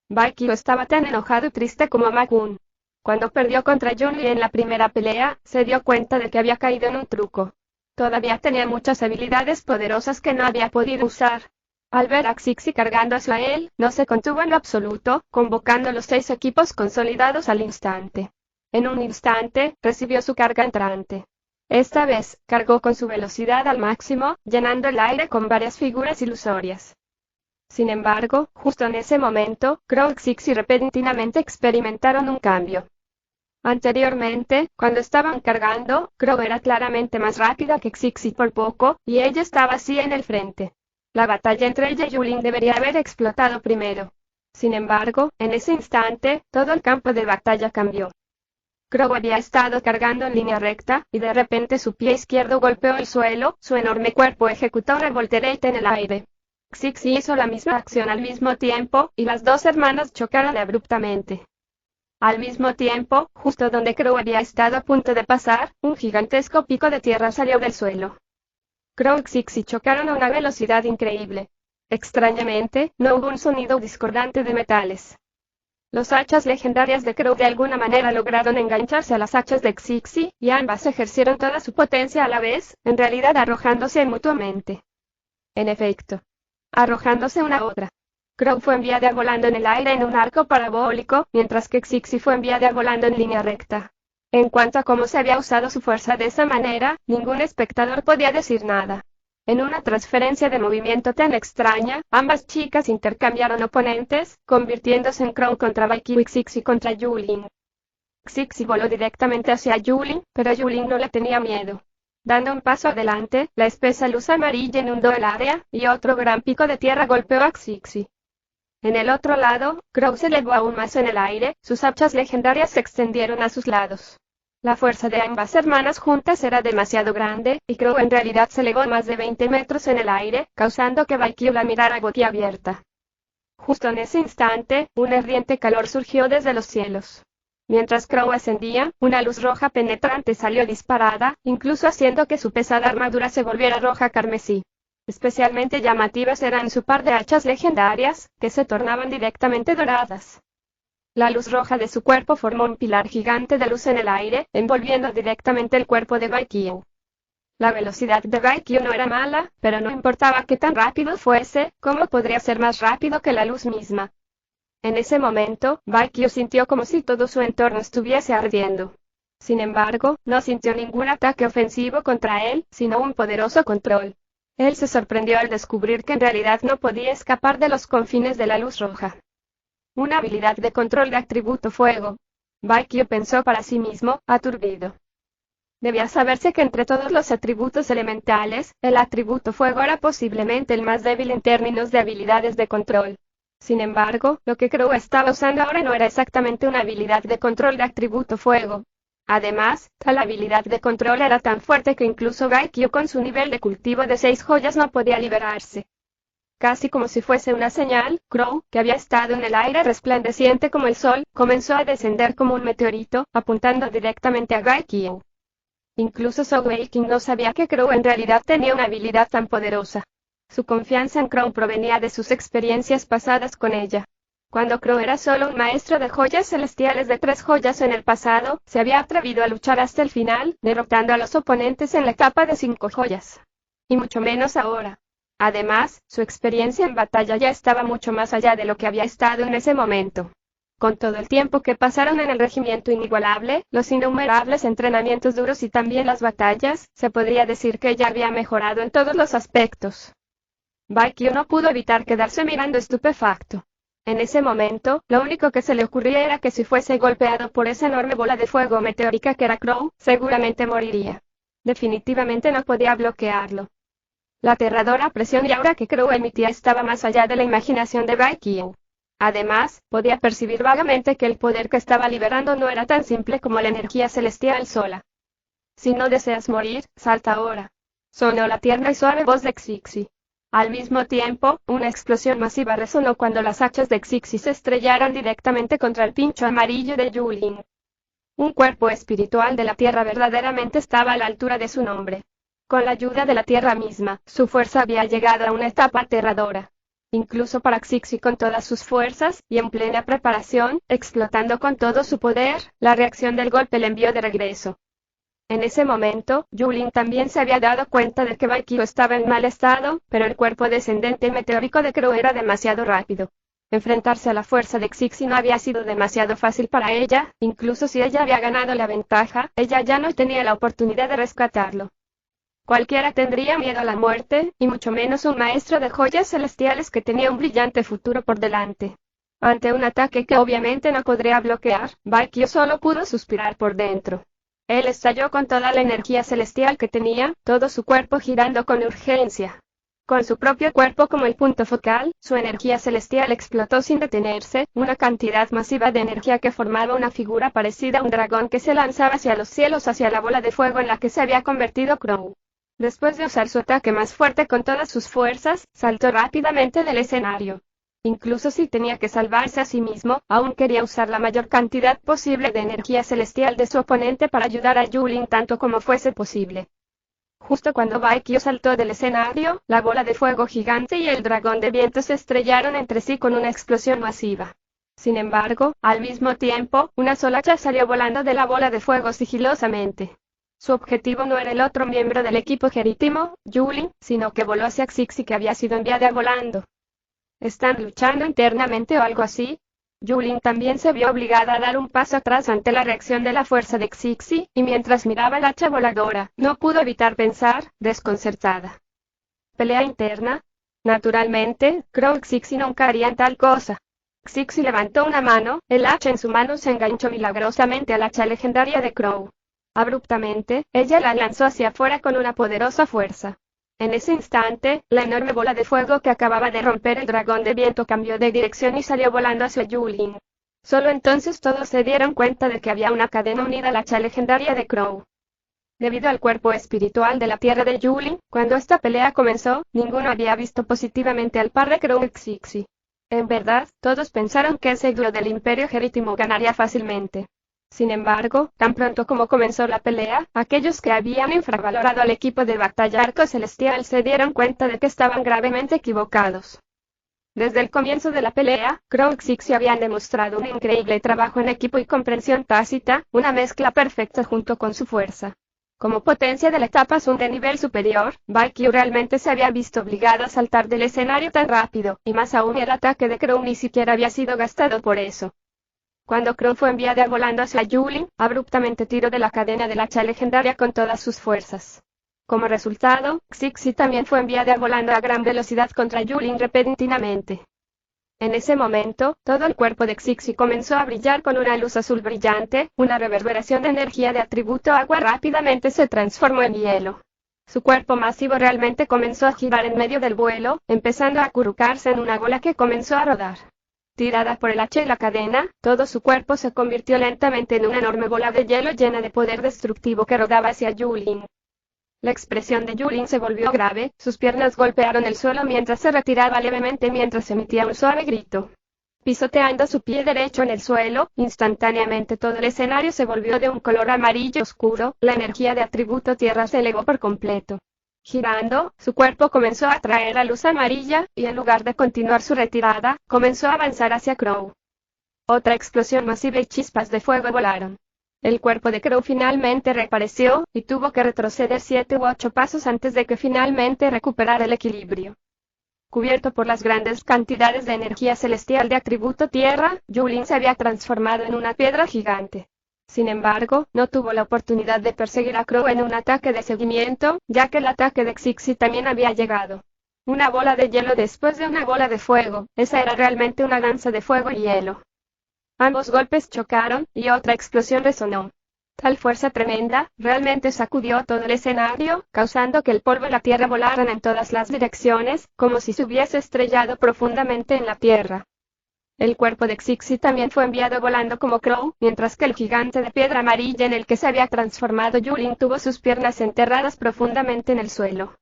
Baekhyun estaba tan enojado y triste como Ma-kun. Cuando perdió contra Yuli en la primera pelea, se dio cuenta de que había caído en un truco. Todavía tenía muchas habilidades poderosas que no había podido usar. Al ver a Xixi cargando hacia él, no se contuvo en lo absoluto, convocando los 6 equipos consolidados al instante. En un instante, recibió su carga entrante. Esta vez, cargó con su velocidad al máximo, llenando el aire con varias figuras ilusorias. Sin embargo, justo en ese momento, Crow y Xixi repentinamente experimentaron un cambio. Anteriormente, cuando estaban cargando, Crow era claramente más rápida que Xixi por poco, y ella estaba así en el frente. La batalla entre ella y Yulin debería haber explotado primero. Sin embargo, en ese instante, todo el campo de batalla cambió. Crow había estado cargando en línea recta, y de repente su pie izquierdo golpeó el suelo, su enorme cuerpo ejecutó una voltereta en el aire. Xixi hizo la misma acción al mismo tiempo, y las dos hermanas chocaron abruptamente. Al mismo tiempo, justo donde Crow había estado a punto de pasar, un gigantesco pico de tierra salió del suelo. Crow y Xixi chocaron a una velocidad increíble. Extrañamente, no hubo un sonido discordante de metales. Los hachas legendarias de Crow de alguna manera lograron engancharse a las hachas de Xixi, y ambas ejercieron toda su potencia a la vez, en realidad arrojándose mutuamente. En efecto, arrojándose una a otra. Crow fue enviada volando en el aire en un arco parabólico, mientras que Xixi fue enviada volando en línea recta. En cuanto a cómo se había usado su fuerza de esa manera, ningún espectador podía decir nada. En una transferencia de movimiento tan extraña, ambas chicas intercambiaron oponentes, convirtiéndose en Crow contra Baikyu y Xixi contra Yulin. Xixi voló directamente hacia Yulin, pero Yulin no le tenía miedo. Dando un paso adelante, la espesa luz amarilla inundó el área, y otro gran pico de tierra golpeó a Xixi. En el otro lado, Crow se elevó aún más en el aire, sus hachas legendarias se extendieron a sus lados. La fuerza de ambas hermanas juntas era demasiado grande, y Crow en realidad se elevó más de 20 metros en el aire, causando que Baikyu la mirara boquiabierta. Justo en ese instante, un ardiente calor surgió desde los cielos. Mientras Crow ascendía, una luz roja penetrante salió disparada, incluso haciendo que su pesada armadura se volviera roja carmesí. Especialmente llamativas eran su par de hachas legendarias, que se tornaban directamente doradas. La luz roja de su cuerpo formó un pilar gigante de luz en el aire, envolviendo directamente el cuerpo de Baikyu. La velocidad de Baikyu no era mala, pero no importaba qué tan rápido fuese, ¿cómo podría ser más rápido que la luz misma? En ese momento, Baikyu sintió como si todo su entorno estuviese ardiendo. Sin embargo, no sintió ningún ataque ofensivo contra él, sino un poderoso control. Él se sorprendió al descubrir que en realidad no podía escapar de los confines de la luz roja. Una habilidad de control de atributo fuego. Baikyu pensó para sí mismo, aturdido. Debía saberse que entre todos los atributos elementales, el atributo fuego era posiblemente el más débil en términos de habilidades de control. Sin embargo, lo que Crow estaba usando ahora no era exactamente una habilidad de control de atributo fuego. Además, tal habilidad de control era tan fuerte que incluso Baikyu con su nivel de cultivo de 6 joyas no podía liberarse. Casi como si fuese una señal, Crow, que había estado en el aire resplandeciente como el sol, comenzó a descender como un meteorito, apuntando directamente a Baikyu. Incluso Sogeking no sabía que Crow en realidad tenía una habilidad tan poderosa. Su confianza en Crow provenía de sus experiencias pasadas con ella. Cuando Crow era solo un maestro de joyas celestiales de 3 joyas en el pasado, se había atrevido a luchar hasta el final, derrotando a los oponentes en la etapa de 5 joyas. Y mucho menos ahora. Además, su experiencia en batalla ya estaba mucho más allá de lo que había estado en ese momento. Con todo el tiempo que pasaron en el regimiento inigualable, los innumerables entrenamientos duros y también las batallas, se podría decir que ella había mejorado en todos los aspectos. Baikyu no pudo evitar quedarse mirando estupefacto. En ese momento, lo único que se le ocurría era que si fuese golpeado por esa enorme bola de fuego meteórica que era Crow, seguramente moriría. Definitivamente no podía bloquearlo. La aterradora presión y aura que Crow emitía estaba más allá de la imaginación de Baikyu. Además, podía percibir vagamente que el poder que estaba liberando no era tan simple como la energía celestial sola. Si no deseas morir, salta ahora. Sonó la tierna y suave voz de Xixi. Al mismo tiempo, una explosión masiva resonó cuando las hachas de Xixi se estrellaron directamente contra el pincho amarillo de Yulin. Un cuerpo espiritual de la tierra verdaderamente estaba a la altura de su nombre. Con la ayuda de la tierra misma, su fuerza había llegado a una etapa aterradora. incluso para Xixi con todas sus fuerzas, y en plena preparación, explotando con todo su poder, la reacción del golpe le envió de regreso. En ese momento, Yulin también se había dado cuenta de que Baikyu estaba en mal estado, pero el cuerpo descendente meteórico de Crow era demasiado rápido. Enfrentarse a la fuerza de Xixi no había sido demasiado fácil para ella, incluso si ella había ganado la ventaja, ella ya no tenía la oportunidad de rescatarlo. Cualquiera tendría miedo a la muerte, y mucho menos un maestro de joyas celestiales que tenía un brillante futuro por delante. Ante un ataque que obviamente no podría bloquear, Baikyu solo pudo suspirar por dentro. Él estalló con toda la energía celestial que tenía, todo su cuerpo girando con urgencia. Con su propio cuerpo como el punto focal, su energía celestial explotó sin detenerse, una cantidad masiva de energía que formaba una figura parecida a un dragón que se lanzaba hacia los cielos hacia la bola de fuego en la que se había convertido Crow. Después de usar su ataque más fuerte con todas sus fuerzas, saltó rápidamente del escenario. Incluso si tenía que salvarse a sí mismo, aún quería usar la mayor cantidad posible de energía celestial de su oponente para ayudar a Yulin tanto como fuese posible. Justo cuando Baikyu saltó del escenario, la bola de fuego gigante y el dragón de viento se estrellaron entre sí con una explosión masiva. Sin embargo, al mismo tiempo, una sola hacha salió volando de la bola de fuego sigilosamente. Su objetivo no era el otro miembro del equipo Geritimo, Yulin, sino que voló hacia Xixi que había sido enviada volando. ¿Están luchando internamente o algo así? Yulin también se vio obligada a dar un paso atrás ante la reacción de la fuerza de Xixi, y mientras miraba el hacha voladora, no pudo evitar pensar, desconcertada. ¿Pelea interna? Naturalmente, Crow y Xixi nunca harían tal cosa. Xixi levantó una mano, el hacha en su mano se enganchó milagrosamente al hacha legendaria de Crow. Abruptamente, ella la lanzó hacia afuera con una poderosa fuerza. En ese instante, la enorme bola de fuego que acababa de romper el dragón de viento cambió de dirección y salió volando hacia Yulin. Solo entonces todos se dieron cuenta de que había una cadena unida al hacha legendaria de Crow. Debido al cuerpo espiritual de la tierra de Yulin, cuando esta pelea comenzó, ninguno había visto positivamente al par de Crow y Xixi. En verdad, todos pensaron que el siglo del Imperio Geritimo ganaría fácilmente. Sin embargo, tan pronto como comenzó la pelea, aquellos que habían infravalorado al equipo de batalla Arco Celestial se dieron cuenta de que estaban gravemente equivocados. Desde el comienzo de la pelea, Crow y Xixi habían demostrado un increíble trabajo en equipo y comprensión tácita, una mezcla perfecta junto con su fuerza. Como potencia de la etapa Sun de nivel superior, Baikyu realmente se había visto obligado a saltar del escenario tan rápido, y más aún el ataque de Crow ni siquiera había sido gastado por eso. Cuando Crow fue enviada volando hacia Yulin, abruptamente tiró de la cadena del hacha legendaria con todas sus fuerzas. Como resultado, Xixi también fue enviada volando a gran velocidad contra Yulin repentinamente. En ese momento, todo el cuerpo de Xixi comenzó a brillar con una luz azul brillante, una reverberación de energía de atributo agua rápidamente se transformó en hielo. Su cuerpo masivo realmente comenzó a girar en medio del vuelo, empezando a acurrucarse en una bola que comenzó a rodar. Tirada por el hacha y la cadena, todo su cuerpo se convirtió lentamente en una enorme bola de hielo llena de poder destructivo que rodaba hacia Yulin. La expresión de Yulin se volvió grave, sus piernas golpearon el suelo mientras se retiraba levemente mientras emitía un suave grito. Pisoteando su pie derecho en el suelo, instantáneamente todo el escenario se volvió de un color amarillo oscuro, la energía de atributo tierra se elevó por completo. Girando, su cuerpo comenzó a atraer la luz amarilla, y en lugar de continuar su retirada, comenzó a avanzar hacia Crow. Otra explosión masiva y chispas de fuego volaron. El cuerpo de Crow finalmente reapareció, y tuvo que retroceder 7 u 8 pasos antes de que finalmente recuperara el equilibrio. Cubierto por las grandes cantidades de energía celestial de atributo tierra, Yulin se había transformado en una piedra gigante. Sin embargo, no tuvo la oportunidad de perseguir a Crow en un ataque de seguimiento, ya que el ataque de Xixi también había llegado. Una bola de hielo después de una bola de fuego, esa era realmente una danza de fuego y hielo. Ambos golpes chocaron, y otra explosión resonó. Tal fuerza tremenda, realmente sacudió todo el escenario, causando que el polvo y la tierra volaran en todas las direcciones, como si se hubiese estrellado profundamente en la tierra. El cuerpo de Xixi también fue enviado volando como Crow, mientras que el gigante de piedra amarilla en el que se había transformado Yulin tuvo sus piernas enterradas profundamente en el suelo.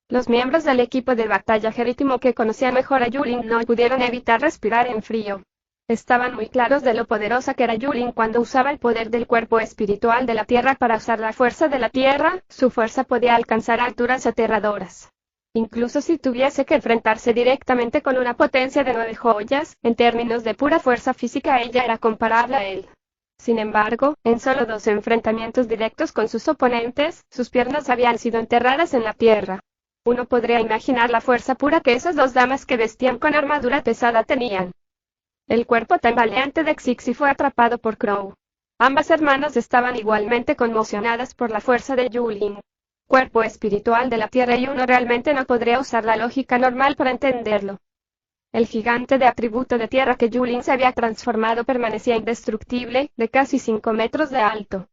Los miembros del equipo de batalla Geritimo que conocían mejor a Yulin no pudieron evitar respirar en frío. Estaban muy claros de lo poderosa que era Yulin cuando usaba el poder del cuerpo espiritual de la tierra para usar la fuerza de la tierra, su fuerza podía alcanzar alturas aterradoras. Incluso si tuviese que enfrentarse directamente con una potencia de 9 joyas, en términos de pura fuerza física ella era comparable a él. Sin embargo, en solo 2 enfrentamientos directos con sus oponentes, sus piernas habían sido enterradas en la tierra. Uno podría imaginar la fuerza pura que esas 2 damas que vestían con armadura pesada tenían. El cuerpo tambaleante de Xixi fue atrapado por Crow. Ambas hermanas estaban igualmente conmocionadas por la fuerza de Yulin. Cuerpo espiritual de la tierra, y uno realmente no podría usar la lógica normal para entenderlo. El gigante de atributo de tierra que Yulin se había transformado permanecía indestructible, de casi 5 metros de alto.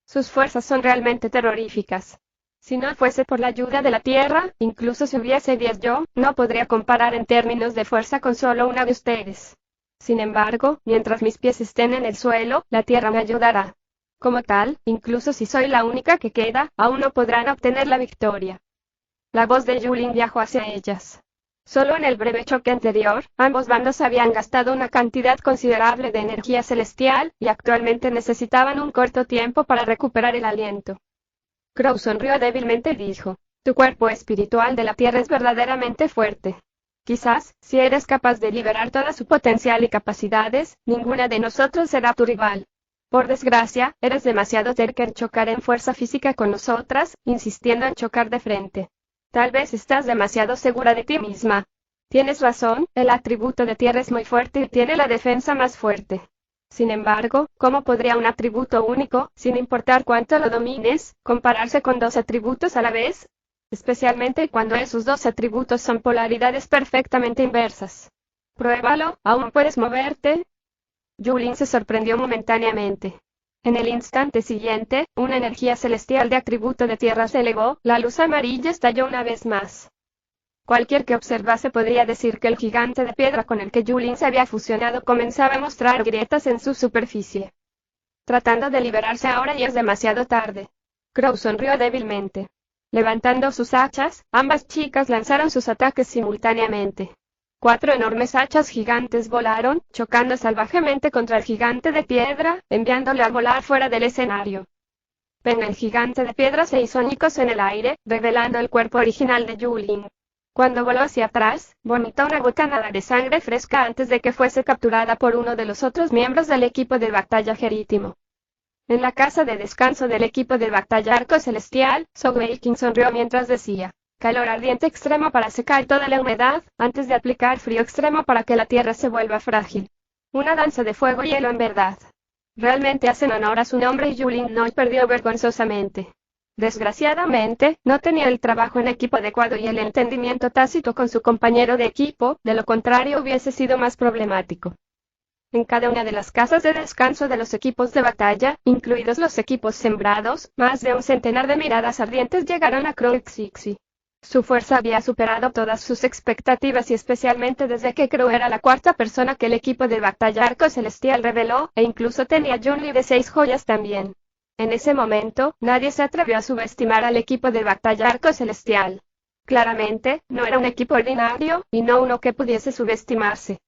Sus fuerzas son realmente terroríficas. Si no fuese por la ayuda de la tierra, incluso si hubiese 10 yo, no podría comparar en términos de fuerza con solo una de ustedes. Sin embargo, mientras mis pies estén en el suelo, la tierra me ayudará. Como tal, incluso si soy la única que queda, aún no podrán obtener la victoria. La voz de Yulin viajó hacia ellas. Solo en el breve choque anterior, ambos bandos habían gastado una cantidad considerable de energía celestial, y actualmente necesitaban un corto tiempo para recuperar el aliento. Crow sonrió débilmente y dijo: tu cuerpo espiritual de la tierra es verdaderamente fuerte. Quizás, si eres capaz de liberar toda su potencial y capacidades, ninguna de nosotros será tu rival. Por desgracia, eres demasiado terca en chocar en fuerza física con nosotras, insistiendo en chocar de frente. Tal vez estás demasiado segura de ti misma. Tienes razón, el atributo de tierra es muy fuerte y tiene la defensa más fuerte. Sin embargo, ¿cómo podría un atributo único, sin importar cuánto lo domines, compararse con 2 atributos a la vez? Especialmente cuando esos 2 atributos son polaridades perfectamente inversas. Pruébalo, ¿aún puedes moverte? Yulin se sorprendió momentáneamente. En el instante siguiente, una energía celestial de atributo de tierra se elevó, la luz amarilla estalló una vez más. Cualquier que observase podría decir que el gigante de piedra con el que Yulin se había fusionado comenzaba a mostrar grietas en su superficie. Tratando de liberarse ahora y es demasiado tarde. Crow sonrió débilmente. Levantando sus hachas, ambas chicas lanzaron sus ataques simultáneamente. 4 enormes hachas gigantes volaron, chocando salvajemente contra el gigante de piedra, enviándole a volar fuera del escenario. Pero el gigante de piedra se hizo añicos en el aire, revelando el cuerpo original de Yulin. Cuando voló hacia atrás, vomitó una bocanada de sangre fresca antes de que fuese capturada por uno de los otros miembros del equipo de batalla Gerítimo. En la casa de descanso del equipo de batalla Arco Celestial, Soulwaking sonrió mientras decía: calor ardiente extremo para secar toda la humedad, antes de aplicar frío extremo para que la tierra se vuelva frágil. Una danza de fuego y hielo en verdad. Realmente hacen honor a su nombre, y Yulin no perdió vergonzosamente. Desgraciadamente, no tenía el trabajo en equipo adecuado y el entendimiento tácito con su compañero de equipo, de lo contrario hubiese sido más problemático. En cada una de las casas de descanso de los equipos de batalla, incluidos los equipos sembrados, más de un centenar de miradas ardientes llegaron a Crow Xixi. Su fuerza había superado todas sus expectativas, y especialmente desde que Crow era la 4ª persona que el equipo de batalla Arco Celestial reveló, e incluso tenía Yunli de 6 joyas también. En ese momento, nadie se atrevió a subestimar al equipo de batalla Arco Celestial. Claramente, no era un equipo ordinario, y no uno que pudiese subestimarse.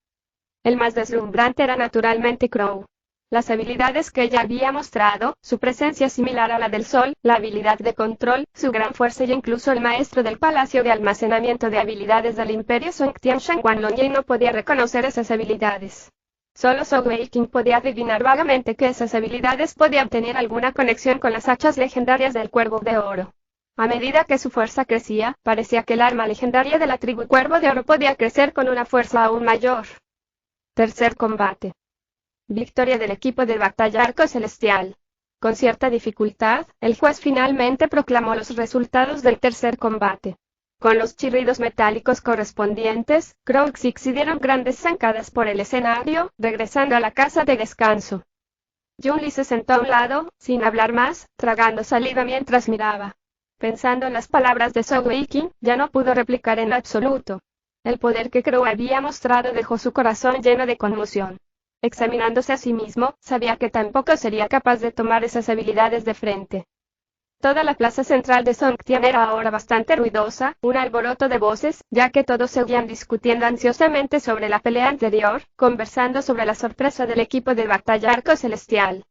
El más deslumbrante era naturalmente Crow. Las habilidades que ella había mostrado, su presencia similar a la del sol, la habilidad de control, su gran fuerza, y incluso el maestro del palacio de almacenamiento de habilidades del imperio Song Tianshan Wanlong no podía reconocer esas habilidades. Solo Soulwaking podía adivinar vagamente que esas habilidades podían tener alguna conexión con las hachas legendarias del Cuervo de Oro. A medida que su fuerza crecía, parecía que el arma legendaria de la tribu Cuervo de Oro podía crecer con una fuerza aún mayor. Tercer combate. Victoria del equipo de batalla Arco Celestial. Con cierta dificultad, el juez finalmente proclamó los resultados del tercer combate. Con los chirridos metálicos correspondientes, Crow Xixi dieron grandes zancadas por el escenario, regresando a la casa de descanso. Yunli se sentó a un lado, sin hablar más, tragando saliva mientras miraba. Pensando en las palabras de Soulwaking, ya no pudo replicar en absoluto. El poder que Crow había mostrado dejó su corazón lleno de conmoción. Examinándose a sí mismo, sabía que tampoco sería capaz de tomar esas habilidades de frente. Toda la plaza central de Songtian era ahora bastante ruidosa, un alboroto de voces, ya que todos seguían discutiendo ansiosamente sobre la pelea anterior, conversando sobre la sorpresa del equipo de batalla Arco Celestial.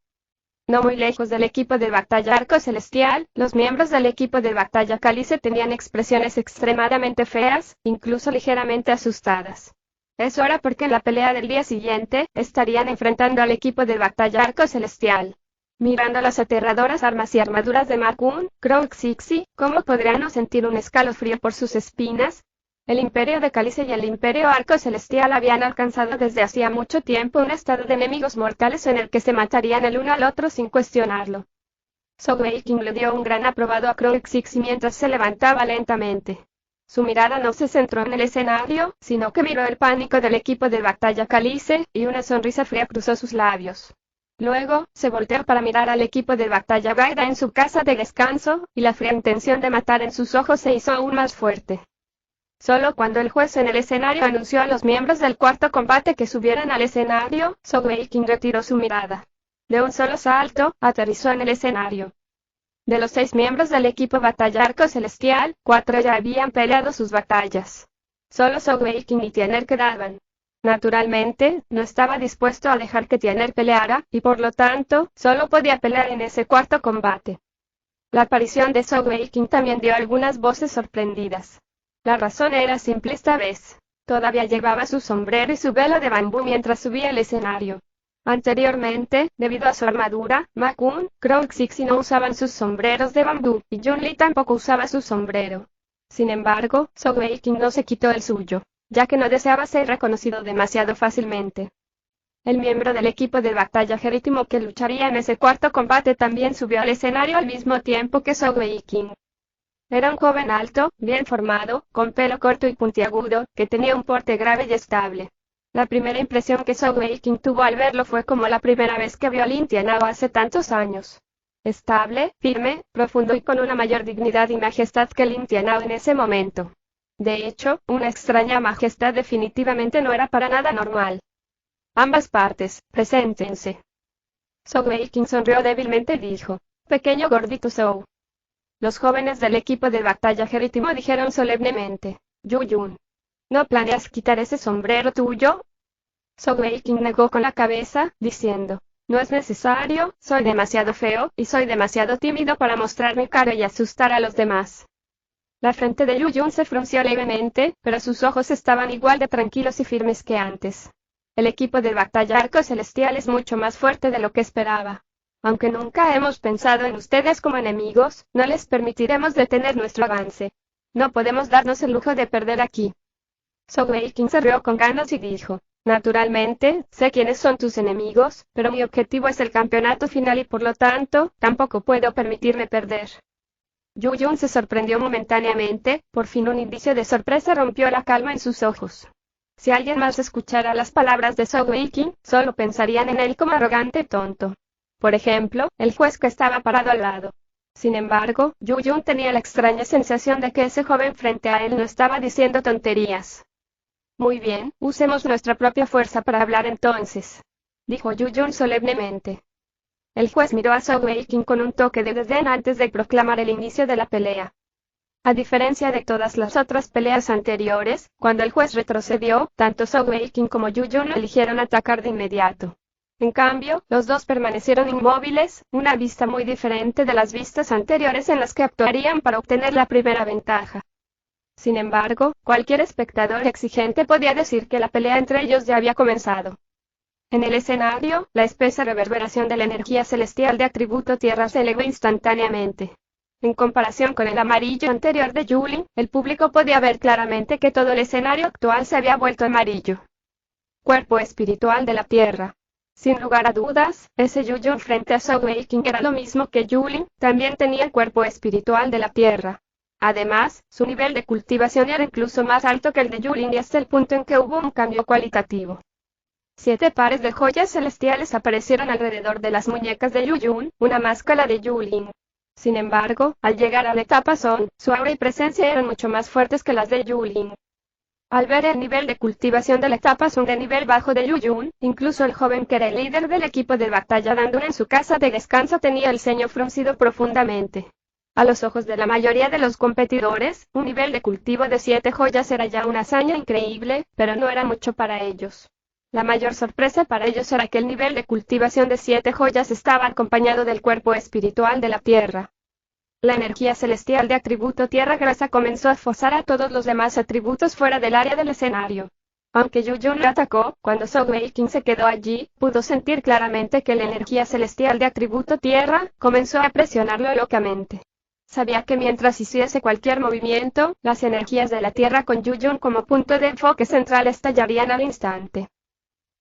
No muy lejos del equipo de batalla Arco Celestial, los miembros del equipo de batalla Cálice tenían expresiones extremadamente feas, incluso ligeramente asustadas. Eso era porque en la pelea del día siguiente, estarían enfrentando al equipo de batalla Arco Celestial. Mirando las aterradoras armas y armaduras de Makun, Crow Xixi, ¿cómo podrían no sentir un escalofrío por sus espinas? El Imperio de Cálice y el Imperio Arco Celestial habían alcanzado desde hacía mucho tiempo un estado de enemigos mortales en el que se matarían el uno al otro sin cuestionarlo. Sogeking le dio un gran aprobado a Crow Xixi mientras se levantaba lentamente. Su mirada no se centró en el escenario, sino que miró el pánico del equipo de batalla Cálice, y una sonrisa fría cruzó sus labios. Luego, se volteó para mirar al equipo de batalla Gaida en su casa de descanso, y la fría intención de matar en sus ojos se hizo aún más fuerte. Solo cuando el juez en el escenario anunció a los miembros del cuarto combate que subieran al escenario, Sogeking retiró su mirada. De un solo salto, aterrizó en el escenario. De los 6 miembros del equipo batalla Arco Celestial, 4 ya habían peleado sus batallas. Solo Sogeking y Tiener quedaban. Naturalmente, no estaba dispuesto a dejar que Tiener peleara, y por lo tanto, solo podía pelear en ese cuarto combate. La aparición de Sogeking también dio algunas voces sorprendidas. La razón era simple esta vez. Todavía llevaba su sombrero y su velo de bambú mientras subía al escenario. Anteriormente, debido a su armadura, Makun, Crow Xixi no usaban sus sombreros de bambú, y Junli tampoco usaba su sombrero. Sin embargo, Sogeking no se quitó el suyo, ya que no deseaba ser reconocido demasiado fácilmente. El miembro del equipo de batalla Geritimo que lucharía en ese cuarto combate también subió al escenario al mismo tiempo que Sogeking. Era un joven alto, bien formado, con pelo corto y puntiagudo, que tenía un porte grave y estable. La primera impresión que Sogeking tuvo al verlo fue como la primera vez que vio a Lin Tianao hace tantos años. Estable, firme, profundo y con una mayor dignidad y majestad que Lin Tianao en ese momento. De hecho, una extraña majestad definitivamente no era para nada normal. Ambas partes, preséntense. Sogeking sonrió débilmente y dijo, pequeño gordito Zhou. Los jóvenes del equipo de batalla Geritimo dijeron solemnemente, Yuyun. ¿No planeas quitar ese sombrero tuyo? Sogeking negó con la cabeza, diciendo, no es necesario, soy demasiado feo, y soy demasiado tímido para mostrar mi cara y asustar a los demás. La frente de Yuyun se frunció levemente, pero sus ojos estaban igual de tranquilos y firmes que antes. El equipo de batalla Arco Celestial es mucho más fuerte de lo que esperaba. Aunque nunca hemos pensado en ustedes como enemigos, no les permitiremos detener nuestro avance. No podemos darnos el lujo de perder aquí. Sogeking se rió con ganas y dijo, naturalmente, sé quiénes son tus enemigos, pero mi objetivo es el campeonato final y por lo tanto, tampoco puedo permitirme perder. Yuyun se sorprendió momentáneamente, por fin un indicio de sorpresa rompió la calma en sus ojos. Si alguien más escuchara las palabras de Sogeking, solo pensarían en él como arrogante y tonto. Por ejemplo, el juez que estaba parado al lado. Sin embargo, Yuyun tenía la extraña sensación de que ese joven frente a él no estaba diciendo tonterías. Muy bien, usemos nuestra propia fuerza para hablar entonces, dijo Yuyun solemnemente. El juez miró a Sogeking con un toque de desdén antes de proclamar el inicio de la pelea. A diferencia de todas las otras peleas anteriores, cuando el juez retrocedió, tanto Sogeking como Yuyun eligieron atacar de inmediato. En cambio, los dos permanecieron inmóviles, una vista muy diferente de las vistas anteriores en las que actuarían para obtener la primera ventaja. Sin embargo, cualquier espectador exigente podía decir que la pelea entre ellos ya había comenzado. En el escenario, la espesa reverberación de la energía celestial de atributo tierra se elevó instantáneamente. En comparación con el amarillo anterior de Yulin, el público podía ver claramente que todo el escenario actual se había vuelto amarillo. Cuerpo espiritual de la tierra. Sin lugar a dudas, ese Yuyun frente a Sogeking era lo mismo que Yulin, también tenía el cuerpo espiritual de la tierra. Además, su nivel de cultivación era incluso más alto que el de Yulin y hasta el punto en que hubo un cambio cualitativo. 7 pares de joyas celestiales aparecieron alrededor de las muñecas de Yuyun, una máscara de Yulin. Sin embargo, al llegar a la etapa Son, su aura y presencia eran mucho más fuertes que las de Yulin. Al ver el nivel de cultivación de la etapa Son de nivel bajo de Yuyun, incluso el joven que era el líder del equipo de batalla Dandun en su casa de descanso tenía el ceño fruncido profundamente. A los ojos de la mayoría de los competidores, un nivel de cultivo de 7 joyas era ya una hazaña increíble, pero no era mucho para ellos. La mayor sorpresa para ellos era que el nivel de cultivación de 7 joyas estaba acompañado del cuerpo espiritual de la tierra. La energía celestial de atributo tierra-grasa comenzó a forzar a todos los demás atributos fuera del área del escenario. Aunque Yu-Jun lo atacó, cuando Soul-Waking se quedó allí, pudo sentir claramente que la energía celestial de atributo tierra comenzó a presionarlo locamente. Sabía que mientras hiciese cualquier movimiento, las energías de la tierra con Yu-Jun como punto de enfoque central estallarían al instante.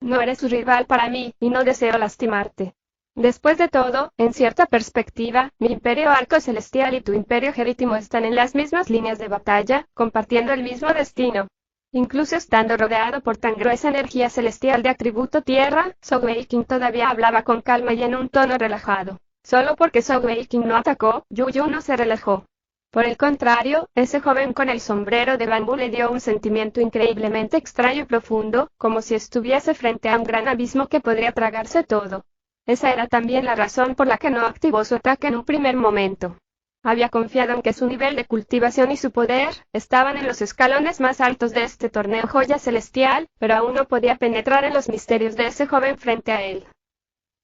No eres su rival para mí, y no deseo lastimarte. Después de todo, en cierta perspectiva, mi imperio arco celestial y tu imperio gerítimo están en las mismas líneas de batalla, compartiendo el mismo destino. Incluso estando rodeado por tan gruesa energía celestial de atributo tierra, Soul-Waking todavía hablaba con calma y en un tono relajado. Solo porque Soul-Waking no atacó, Yu-Jun no se relajó. Por el contrario, ese joven con el sombrero de bambú le dio un sentimiento increíblemente extraño y profundo, como si estuviese frente a un gran abismo que podría tragarse todo. Esa era también la razón por la que no activó su ataque en un primer momento. Había confiado en que su nivel de cultivación y su poder estaban en los escalones más altos de este torneo joya celestial, pero aún no podía penetrar en los misterios de ese joven frente a él.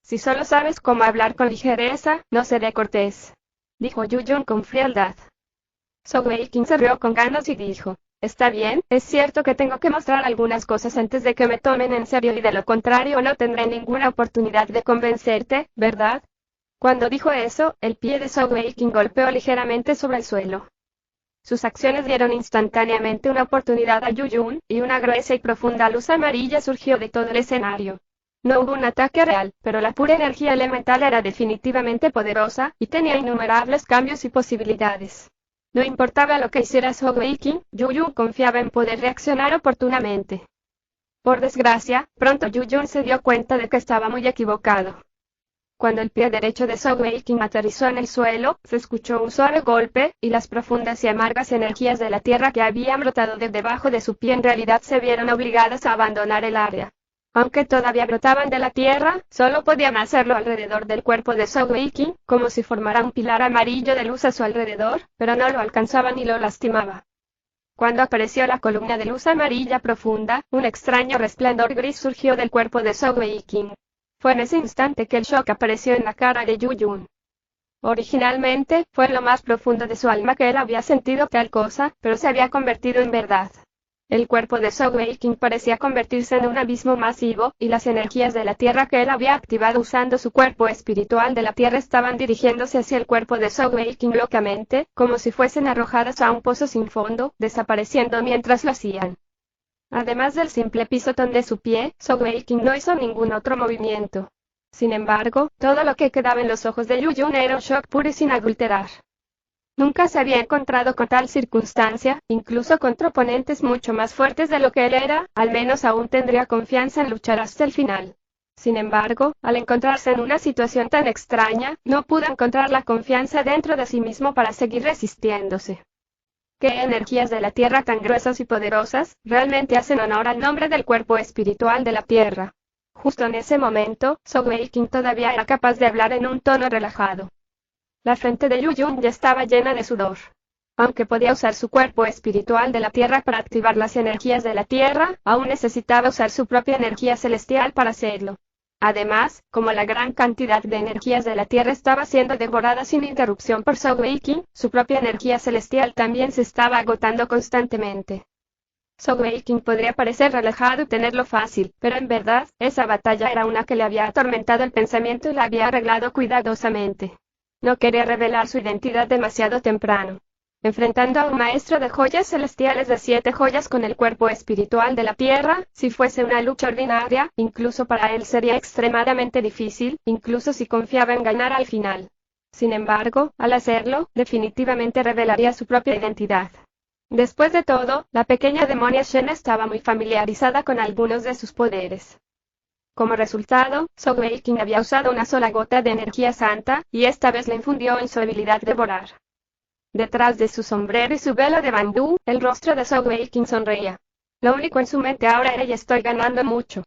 Si solo sabes cómo hablar con ligereza, no seré cortés, dijo Yu-Jun con frialdad. Soul-Waking se rió con ganas y dijo, está bien, es cierto que tengo que mostrar algunas cosas antes de que me tomen en serio y de lo contrario no tendré ninguna oportunidad de convencerte, ¿verdad? Cuando dijo eso, el pie de Soul-Waking golpeó ligeramente sobre el suelo. Sus acciones dieron instantáneamente una oportunidad a Yu-Jun, y una gruesa y profunda luz amarilla surgió de todo el escenario. No hubo un ataque real, pero la pura energía elemental era definitivamente poderosa, y tenía innumerables cambios y posibilidades. No importaba lo que hiciera Soul-Waking, Yu-Jun confiaba en poder reaccionar oportunamente. Por desgracia, pronto Yu-Jun se dio cuenta de que estaba muy equivocado. Cuando el pie derecho de Soul-Waking aterrizó en el suelo, se escuchó un suave golpe, y las profundas y amargas energías de la tierra que habían brotado de debajo de su pie en realidad se vieron obligadas a abandonar el área. Aunque todavía brotaban de la tierra, solo podían hacerlo alrededor del cuerpo de Soul-Waking, como si formara un pilar amarillo de luz a su alrededor, pero no lo alcanzaba ni lo lastimaba. Cuando apareció la columna de luz amarilla profunda, un extraño resplandor gris surgió del cuerpo de Soul-Waking. Fue en ese instante que el shock apareció en la cara de Yu-Jun. Originalmente, fue en lo más profundo de su alma que él había sentido tal cosa, pero se había convertido en verdad. El cuerpo de Soul-Waking parecía convertirse en un abismo masivo, y las energías de la tierra que él había activado usando su cuerpo espiritual de la tierra estaban dirigiéndose hacia el cuerpo de Soul-Waking locamente, como si fuesen arrojadas a un pozo sin fondo, desapareciendo mientras lo hacían. Además del simple pisotón de su pie, Soul-Waking no hizo ningún otro movimiento. Sin embargo, todo lo que quedaba en los ojos de Yu-Jun era un shock puro y sin adulterar. Nunca se había encontrado con tal circunstancia, incluso contra oponentes mucho más fuertes de lo que él era, al menos aún tendría confianza en luchar hasta el final. Sin embargo, al encontrarse en una situación tan extraña, no pudo encontrar la confianza dentro de sí mismo para seguir resistiéndose. ¿Qué energías de la tierra tan gruesas y poderosas, realmente hacen honor al nombre del cuerpo espiritual de la tierra? Justo en ese momento, Soul-Waking todavía era capaz de hablar en un tono relajado. La frente de Yu-Jun ya estaba llena de sudor. Aunque podía usar su cuerpo espiritual de la tierra para activar las energías de la tierra, aún necesitaba usar su propia energía celestial para hacerlo. Además, como la gran cantidad de energías de la tierra estaba siendo devorada sin interrupción por Soul-Waking, su propia energía celestial también se estaba agotando constantemente. Soul-Waking podría parecer relajado y tenerlo fácil, pero en verdad, esa batalla era una que le había atormentado el pensamiento y la había arreglado cuidadosamente. No quería revelar su identidad demasiado temprano. Enfrentando a un maestro de joyas celestiales de 7 joyas con el cuerpo espiritual de la tierra, si fuese una lucha ordinaria, incluso para él sería extremadamente difícil, incluso si confiaba en ganar al final. Sin embargo, al hacerlo, definitivamente revelaría su propia identidad. Después de todo, la pequeña demonia Shen estaba muy familiarizada con algunos de sus poderes. Como resultado, Soul-Waking había usado una sola gota de energía santa, y esta vez le infundió en su habilidad de volar. Detrás de su sombrero y su velo de bambú, el rostro de Soul-Waking sonreía. Lo único en su mente ahora era: y estoy ganando mucho.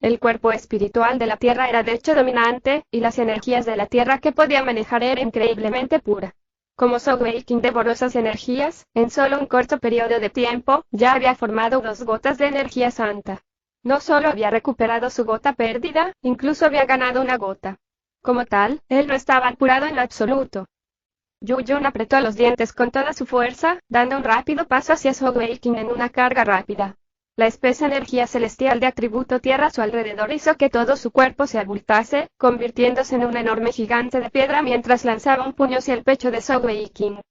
El cuerpo espiritual de la tierra era de hecho dominante, y las energías de la tierra que podía manejar era increíblemente pura. Como Soul-Waking devoró esas energías, en solo un corto periodo de tiempo, ya había formado 2 gotas de energía santa. No solo había recuperado su gota perdida, incluso había ganado una gota. Como tal, él no estaba apurado en lo absoluto. Yu Jun apretó los dientes con toda su fuerza, dando un rápido paso hacia Sogeking en una carga rápida. La espesa energía celestial de atributo tierra a su alrededor hizo que todo su cuerpo se abultase, convirtiéndose en un enorme gigante de piedra mientras lanzaba un puño hacia el pecho de Sogeking.